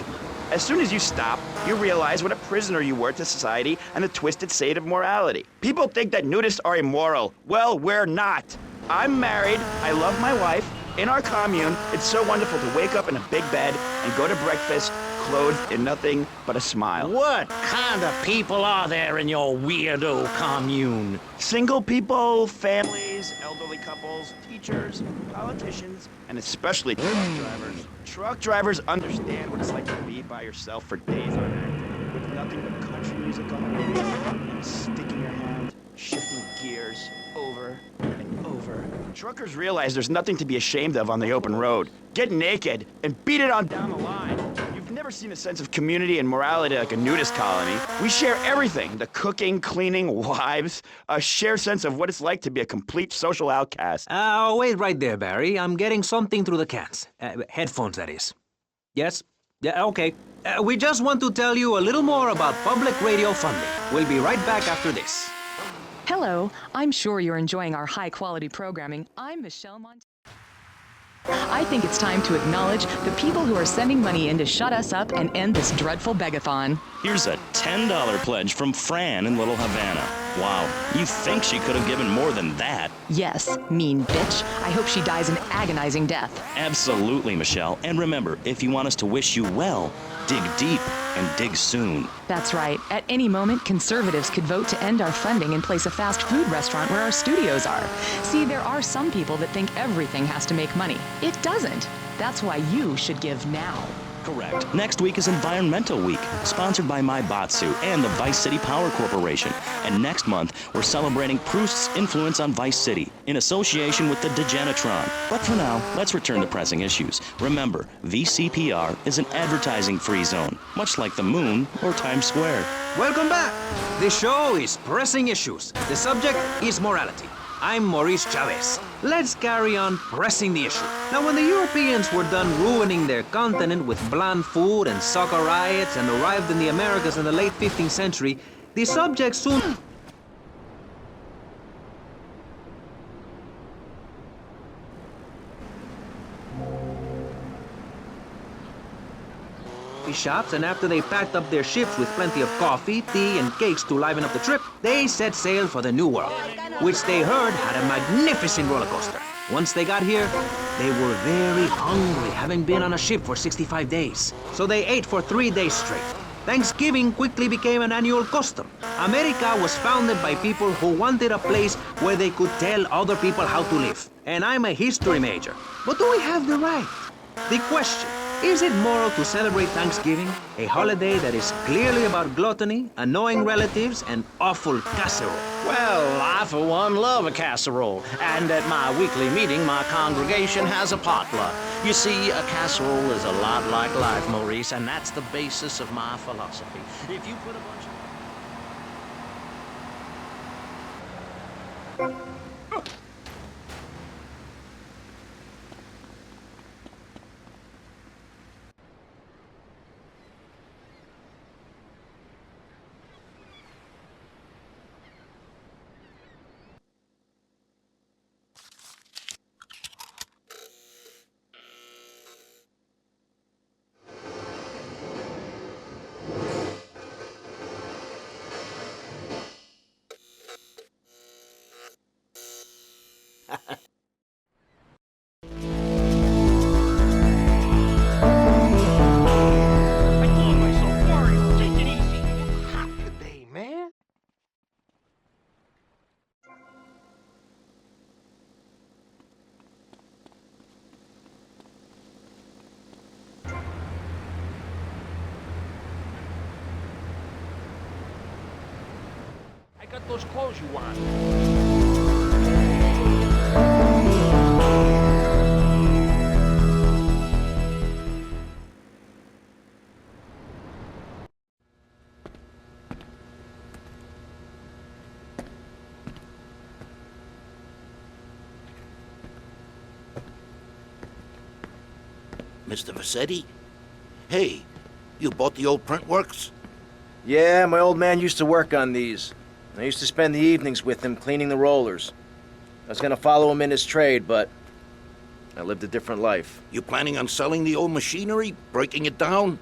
As soon as you stop, you realize what a prisoner you were to society and the twisted state of morality. People think that nudists are immoral. Well, we're not. I'm married, I love my wife. In our commune, it's so wonderful to wake up in a big bed and go to breakfast clothed in nothing but a smile. What kind of people are there in your weirdo commune? Single people, families, elderly couples, teachers, politicians, and especially truck drivers. Truck drivers understand what it's like to be by yourself for days on end, with nothing but country music on the radio, and a stick in your hand, shifting gears over and over. Truckers realize there's nothing to be ashamed of on the open road. Get naked and beat it on down the line. You've never seen a sense of community and morality like a nudist colony. We share everything, the cooking, cleaning, wives, a shared sense of what it's like to be a complete social outcast. Wait right there, Barry. I'm getting something through the cans. Headphones, that is. Yes? Yeah, okay. We just want to tell you a little more about public radio funding. We'll be right back after this. Hello, I'm sure you're enjoying our high-quality programming. I'm Michelle Montana. I think it's time to acknowledge the people who are sending money in to shut us up and end this dreadful begathon. Here's a $10 pledge from Fran in Little Havana. Wow, you think she could have given more than that? Yes, mean bitch. I hope she dies an agonizing death. Absolutely, Michelle. And remember, if you want us to wish you well, dig deep and dig soon. That's right. At any moment, conservatives could vote to end our funding and place a fast food restaurant where our studios are. See, there are some people that think everything has to make money. It doesn't. That's why you should give now. Correct. Next week is Environmental Week, sponsored by My Batsu and the Vice City Power Corporation. And next month, we're celebrating Proust's influence on Vice City in association with the Degenitron. But for now, let's return to pressing issues. Remember, VCPR is an advertising-free zone, much like the moon or Times Square. Welcome back. The show is Pressing Issues. The subject is morality. I'm Maurice Chavez. Let's carry on pressing the issue. Now, when the Europeans were done ruining their continent with bland food and soccer riots and arrived in the Americas in the late 15th century, the subject soon... shops, and after they packed up their ships with plenty of coffee, tea, and cakes to liven up the trip, they set sail for the New World, which they heard had a magnificent roller coaster. Once they got here, they were very hungry, having been on a ship for 65 days. So they ate for 3 days straight. Thanksgiving quickly became an annual custom. America was founded by people who wanted a place where they could tell other people how to live. And I'm a history major. But do we have the right? The question: is it moral to celebrate Thanksgiving, a holiday that is clearly about gluttony, annoying relatives, and awful casserole? Well, I for one love a casserole, and at my weekly meeting, my congregation has a potluck. You see, a casserole is a lot like life, Maurice, and that's the basis of my philosophy. If you put a bunch of... I got those clothes you want. Mr. Vassetti? Hey, you bought the old Printworks? Yeah, my old man used to work on these. I used to spend the evenings with him cleaning the rollers. I was gonna follow him in his trade, but I lived a different life. You planning on selling the old machinery? Breaking it down?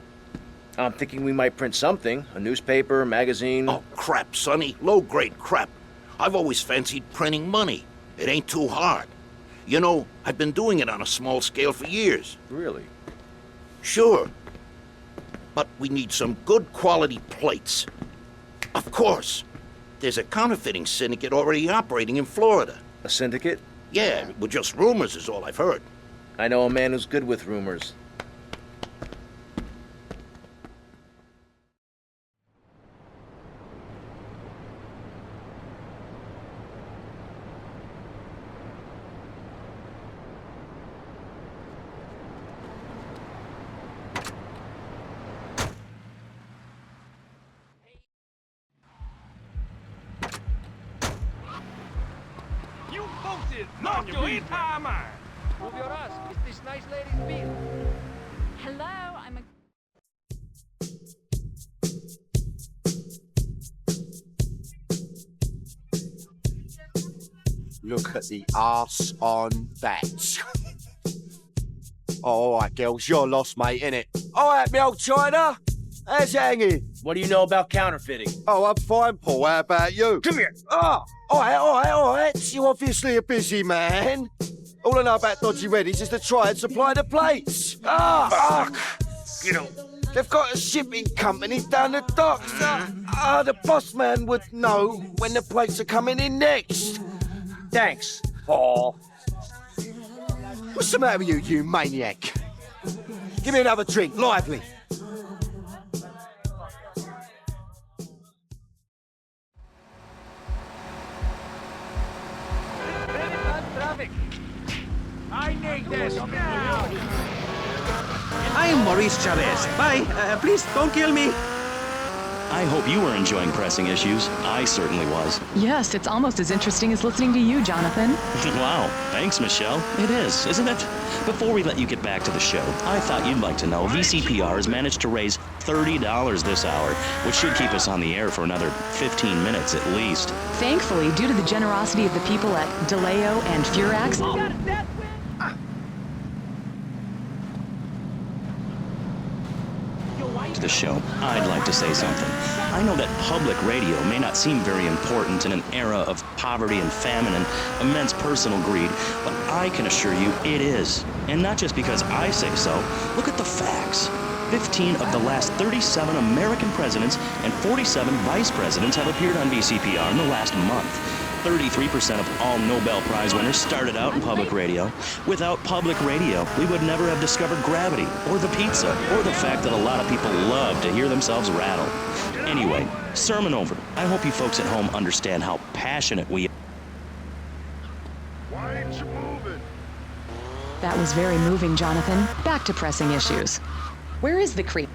I'm thinking we might print something. A newspaper, magazine. Oh, crap, Sonny. Low-grade crap. I've always fancied printing money. It ain't too hard. You know, I've been doing it on a small scale for years. Really? Sure. But we need some good quality plates. Of course. There's a counterfeiting syndicate already operating in Florida. A syndicate? Yeah, well, just rumors is all I've heard. I know a man who's good with rumors. Knock your entire mind. Move your ass. It's this nice lady's bill. Hello, I'm a... Look at the arse on that. All right, girls, you're lost, mate, innit? All right, me old China. How's it hanging? What do you know about counterfeiting? Oh, I'm fine, Paul. How about you? Come here. Oh, all right. You're obviously a busy man. All I know about Dodgy Reddies is to try and supply the plates. Fuck. You know, they've got a shipping company down the docks. The boss man would know when the plates are coming in next. Thanks. Oh. What's the matter with you, you maniac? Give me another drink, lively. I need this now! I'm Maurice Chavez. Bye. Please don't kill me. I hope you were enjoying Pressing Issues. I certainly was. Yes, it's almost as interesting as listening to you, Jonathan. Wow, thanks, Michelle. It is, isn't it? Before we let you get back to the show, I thought you'd like to know VCPR has managed to raise $30 this hour, which should keep us on the air for another 15 minutes at least. Thankfully, due to the generosity of the people at DeLeo and Furax, to the show, I'd like to say something. I know that public radio may not seem very important in an era of poverty and famine and immense personal greed, but I can assure you it is. And not just because I say so. Look at the facts. 15 of the last 37 American presidents and 47 vice presidents have appeared on VCPR in the last month. 33% of all Nobel Prize winners started out in public radio. Without public radio, we would never have discovered gravity, or the pizza, or the fact that a lot of people love to hear themselves rattle. Anyway, sermon over. I hope you folks at home understand how passionate we are. Why ain't you moving? that was very moving, Jonathan. Back to Pressing Issues. Where is the creep?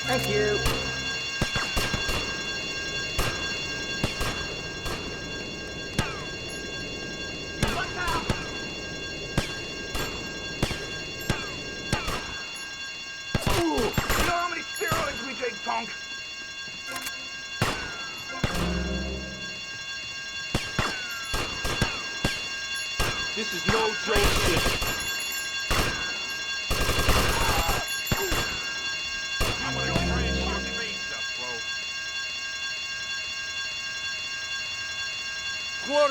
Thank you. You know how many steroids we take, punk? This is no joke shit.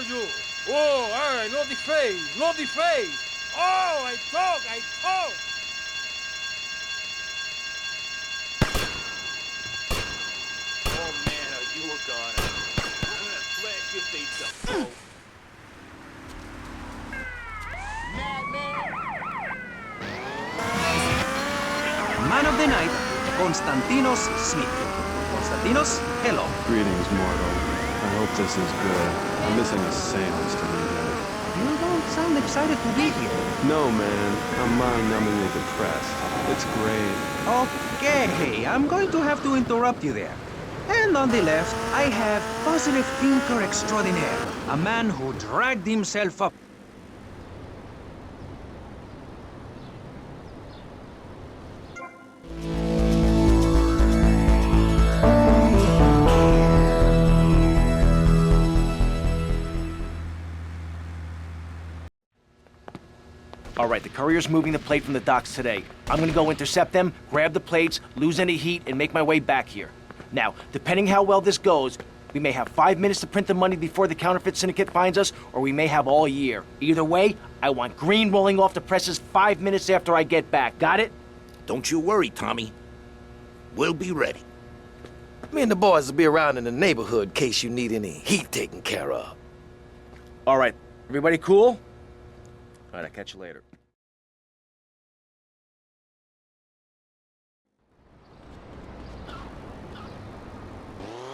You. Oh, alright, no deface, no deface. Oh, I talk. Oh man, are you a goner? I'm gonna flash your face up, bro. Man of the night, Konstantinos Smith. Konstantinos, hello. Greetings, mortal. I hope this is good. I'm missing a seance to be here. You don't sound excited to be here. No, man. I'm mind-numbingly depressed. It's great. Okay, I'm going to have to interrupt you there. And on the left, I have Positive Thinker Extraordinaire, a man who dragged himself up. All right, the courier's moving the plate from the docks today. I'm gonna go intercept them, grab the plates, lose any heat, and make my way back here. Now, depending how well this goes, we may have 5 minutes to print the money before the counterfeit syndicate finds us, or we may have all year. Either way, I want green rolling off the presses 5 minutes after I get back. Got it? Don't you worry, Tommy. We'll be ready. Me and the boys will be around in the neighborhood in case you need any heat taken care of. All right, everybody cool? All right, I'll catch you later.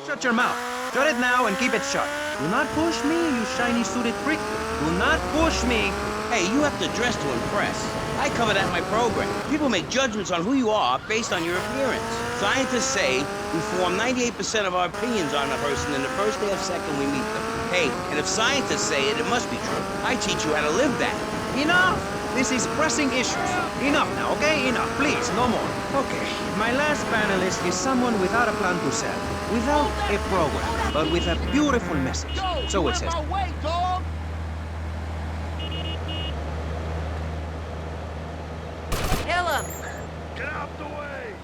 Shut your mouth. Shut it now and keep it shut. Do not push me, you shiny suited freak. Do not push me. Hey, you have to dress to impress. I cover that in my program. People make judgments on who you are based on your appearance. Scientists say we form 98% of our opinions on a person in the first half second we meet them. Hey, and if scientists say it, it must be true. I teach you how to live that. Enough! This is Pressing Issues. Enough now, okay? Enough, please, no more. Okay, my last panelist is someone without a plan to sell. Without a program, but with a beautiful message. So it says. Kill him! Get out the way!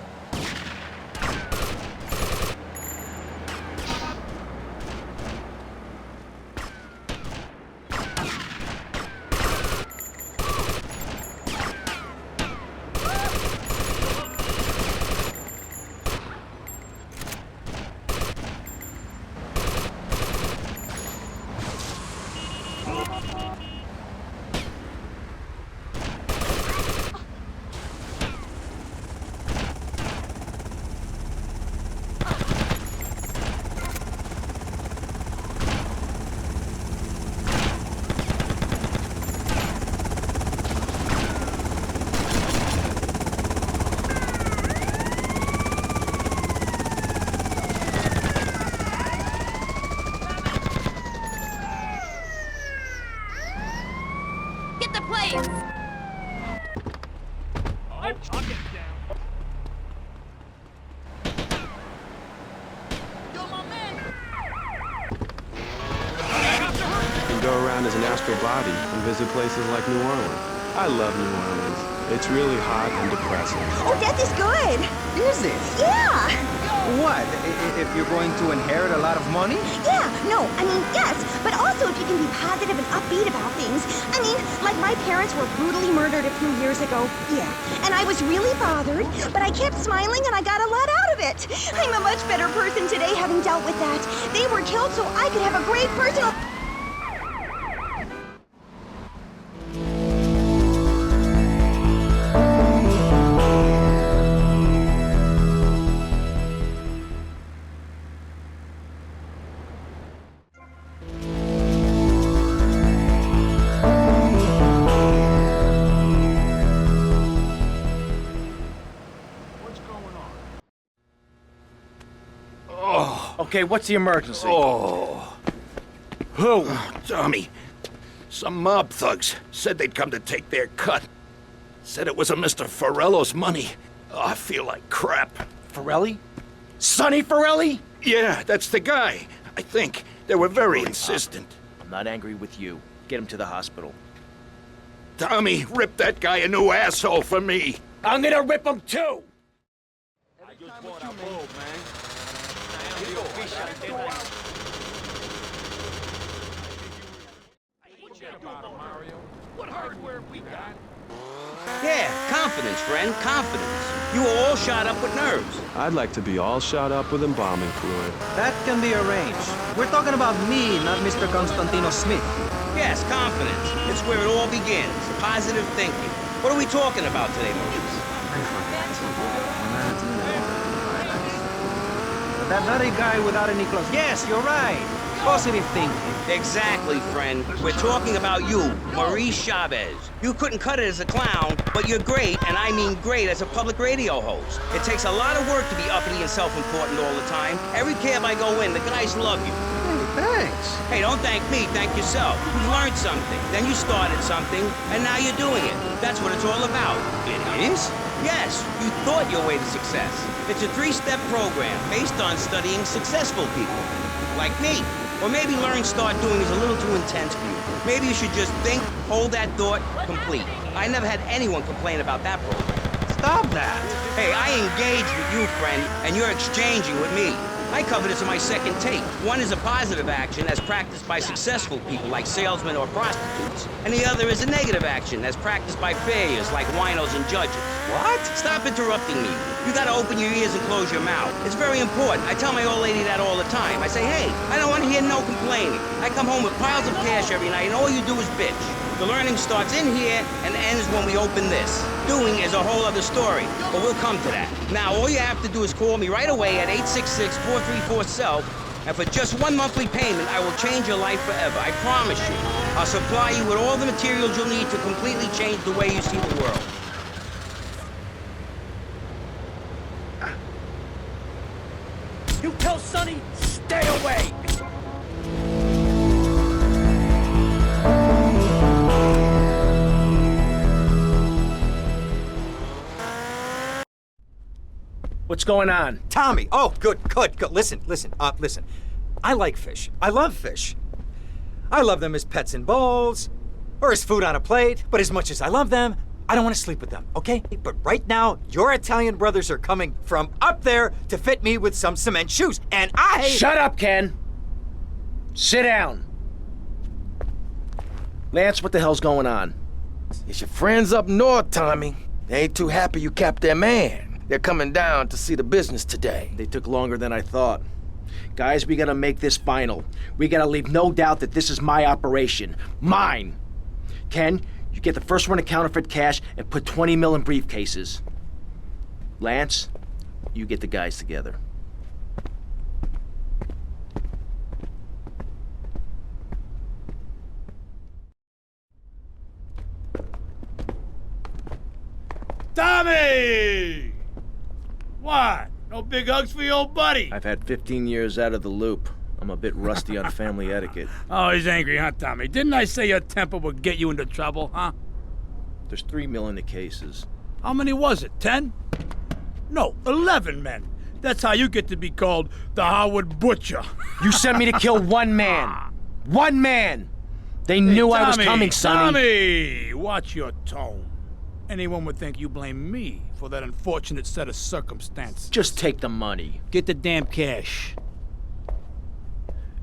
go around as an astral body and visit places like New Orleans. I love New Orleans. It's really hot and depressing. Oh, that is good. Is it? Yeah. What? If you're going to inherit a lot of money? Yeah, no, I mean, yes. But also if you can be positive and upbeat about things. I mean, like my parents were brutally murdered a few years ago. Yeah. And I was really bothered, but I kept smiling and I got a lot out of it. I'm a much better person today having dealt with that. They were killed so I could have a great personal... Okay, what's the emergency? Oh. Who? Tommy. Some mob thugs said they'd come to take their cut. Said it was a Mr. Forello's money. Oh, I feel like crap. Forelli? Sonny Forelli? Yeah, that's the guy. I think. They were very insistent. I'm not angry with you. Get him to the hospital. Tommy, rip that guy a new asshole for me. I'm gonna rip him too! I just bought a bulb, man. What hardware we got? Yeah, confidence, friend, confidence. You were all shot up with nerves. I'd like to be all shot up with embalming fluid. That can be arranged. We're talking about me, not Mr. Constantino Smith. Yes, confidence. It's where it all begins. Positive thinking. What are we talking about today, Maurice? That very guy without any clothes. Yes, you're right. Positive thinking. Exactly, friend. We're talking about you, Maurice Chavez. You couldn't cut it as a clown, but you're great, and I mean great, as a public radio host. It takes a lot of work to be uppity and self-important all the time. Every cab I go in, the guys love you. Thanks. Hey, don't thank me, thank yourself. You learned something, then you started something, and now you're doing it. That's what it's all about. It is? Yes, you thought your way to success. It's a 3-step program based on studying successful people. Like me. Or maybe learning start doing is a little too intense for you. Maybe you should just think, hold that thought, complete. I never had anyone complain about that program. Stop that. Hey, I engaged with you, friend, and you're exchanging with me. I cover this in my second tape. One is a positive action as practiced by successful people like salesmen or prostitutes. And the other is a negative action as practiced by failures like winos and judges. What? Stop interrupting me. You gotta open your ears and close your mouth. It's very important. I tell my old lady that all the time. I say, hey, I don't want to hear no complaining. I come home with piles of cash every night and all you do is bitch. The learning starts in here and ends when we open this. Doing is a whole other story, but we'll come to that. Now, all you have to do is call me right away at 866-434-SELF, and for just one monthly payment, I will change your life forever. I promise you. I'll supply you with all the materials you'll need to completely change the way you see the world. You tell Sonny, stay away! What's going on? Tommy! Oh, good. Listen. I like fish. I love fish. I love them as pets in bowls, or as food on a plate, but as much as I love them, I don't want to sleep with them, okay? But right now, your Italian brothers are coming from up there to fit me with some cement shoes, and I... Shut up, Ken! Sit down. Lance, what the hell's going on? It's your friends up north, Tommy. They ain't too happy you capped their man. They're coming down to see the business today. They took longer than I thought. Guys, we gotta make this final. We gotta leave no doubt that this is my operation. Mine! Ken, you get the first one to counterfeit cash and put 20 mil in briefcases. Lance, you get the guys together. Tommy! What? No big hugs for your old buddy? I've had 15 years out of the loop. I'm a bit rusty on family etiquette. Oh, he's angry, huh, Tommy? Didn't I say your temper would get you into trouble, huh? There's 3 mil in the cases. How many was it, 10? No, 11 men. That's how you get to be called the Howard Butcher. You sent me to kill one man. One man! They knew I was coming, Sonny. Tommy! Watch your tone. Anyone would think you blame me for that unfortunate set of circumstances. Just take the money. Get the damn cash.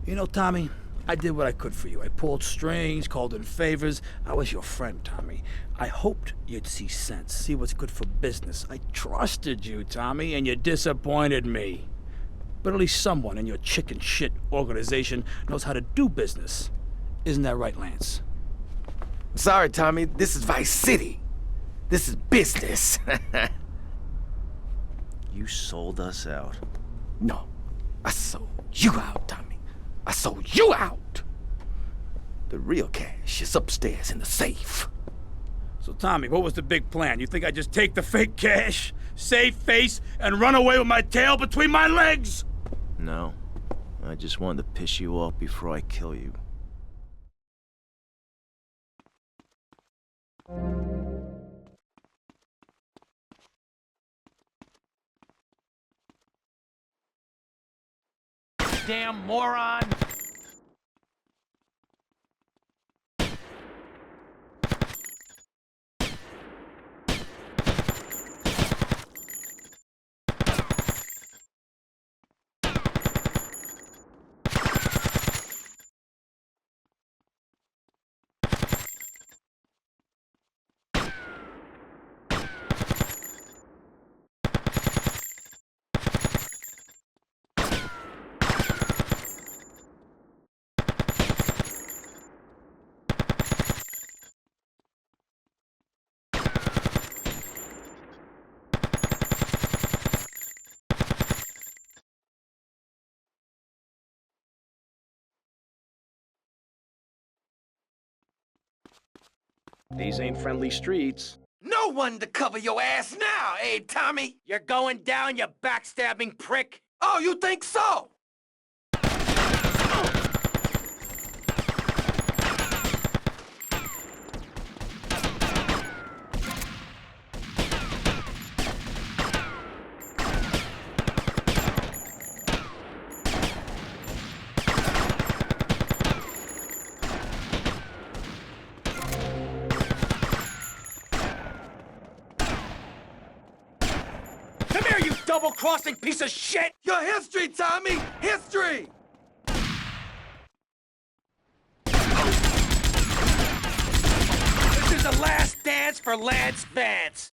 You know, Tommy, I did what I could for you. I pulled strings, called in favors. I was your friend, Tommy. I hoped you'd see sense, see what's good for business. I trusted you, Tommy, and you disappointed me. But at least someone in your chicken shit organization knows how to do business. Isn't that right, Lance? Sorry, Tommy. This is Vice City. This is business. You sold us out. No, I sold you out, Tommy. I sold you out. The real cash is upstairs in the safe. So, Tommy, what was the big plan? You think I just take the fake cash, save face, and run away with my tail between my legs? No. I just wanted to piss you off before I kill you. Damn moron! These ain't friendly streets. No one to cover your ass now, eh, Tommy? You're going down, you backstabbing prick. Oh, you think so? Double-crossing piece of shit! Your history, Tommy! History! This is the last dance for Lance Vance!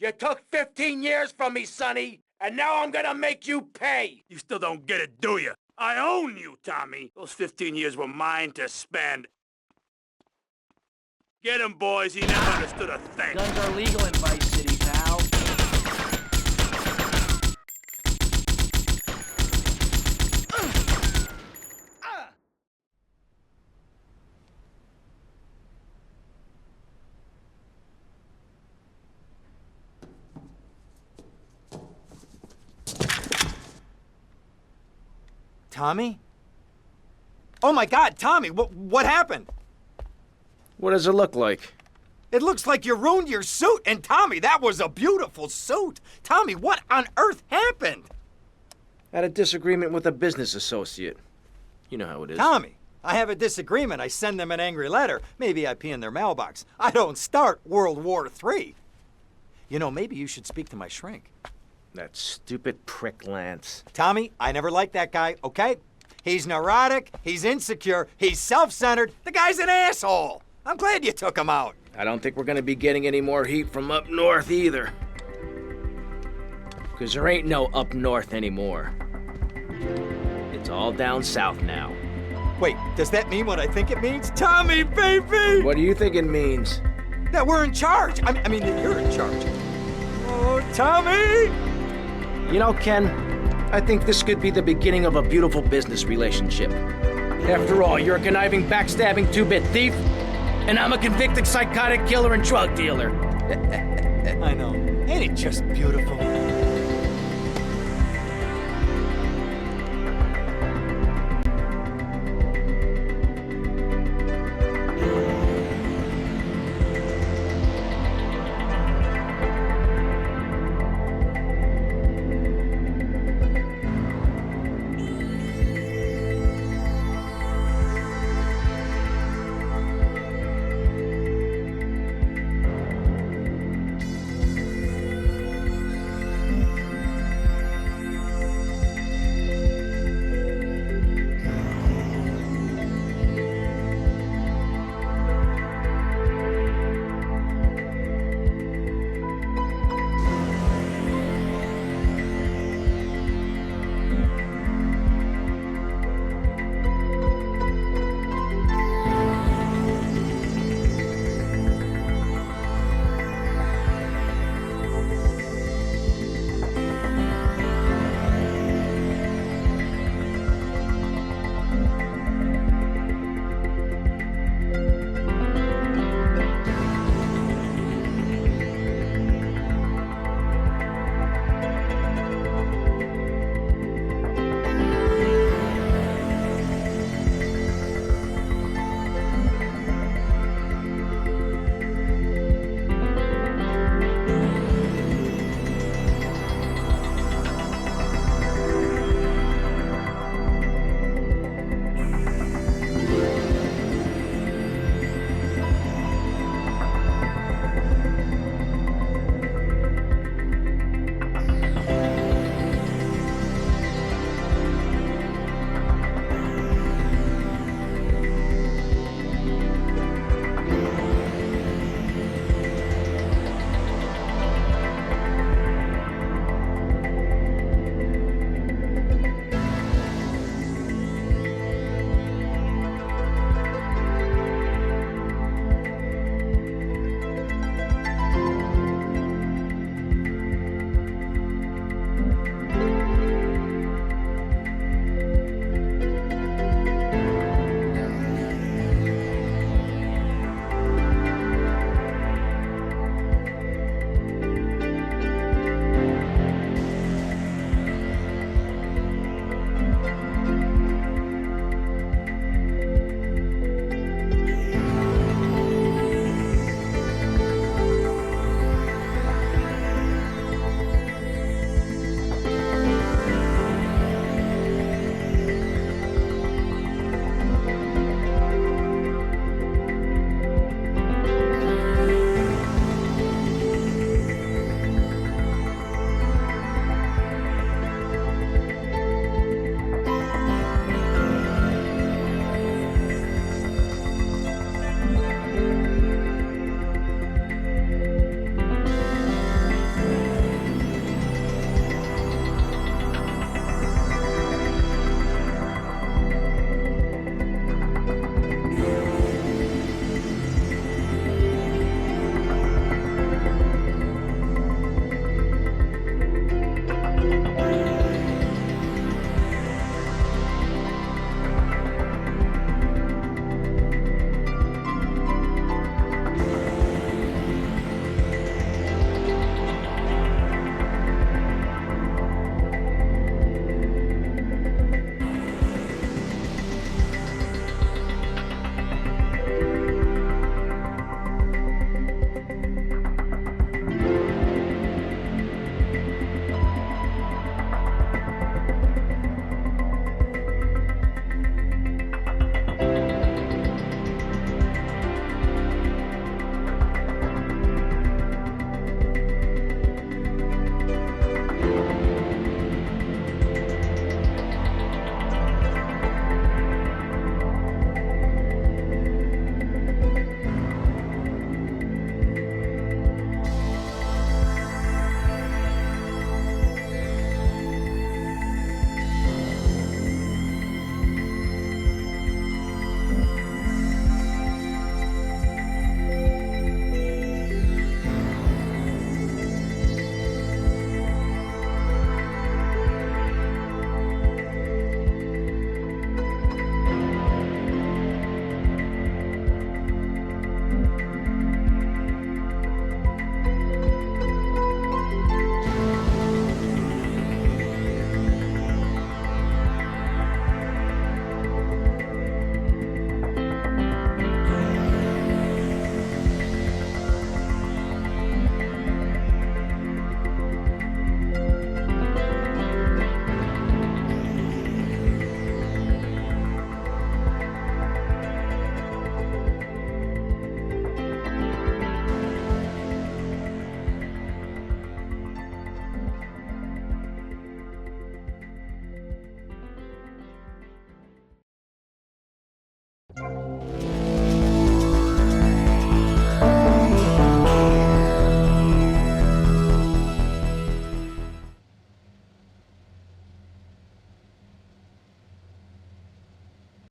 You took 15 years from me, Sonny, and now I'm gonna make you pay! You still don't get it, do you? I own you, Tommy. Those 15 years were mine to spend. Get him, boys. He never understood a thing. Guns are legal in Vice City, pal. Tommy? Oh my God, Tommy, what happened? What does it look like? It looks like you ruined your suit, and Tommy, that was a beautiful suit. Tommy, what on earth happened? Had a disagreement with a business associate. You know how it is. Tommy, I have a disagreement, I send them an angry letter. Maybe I pee in their mailbox. I don't start World War III. You know, maybe you should speak to my shrink. That stupid prick Lance. Tommy, I never liked that guy, okay? He's neurotic, he's insecure, he's self-centered. The guy's an asshole. I'm glad you took him out. I don't think we're gonna be getting any more heat from up north either. Because there ain't no up north anymore. It's all down south now. Wait, does that mean what I think it means? Tommy, baby! What do you think it means? That we're in charge. I mean that you're in charge. Oh, Tommy! You know, Ken, I think this could be the beginning of a beautiful business relationship. After all, you're a conniving, backstabbing two-bit thief, and I'm a convicted psychotic killer and drug dealer. I know. Ain't it just beautiful?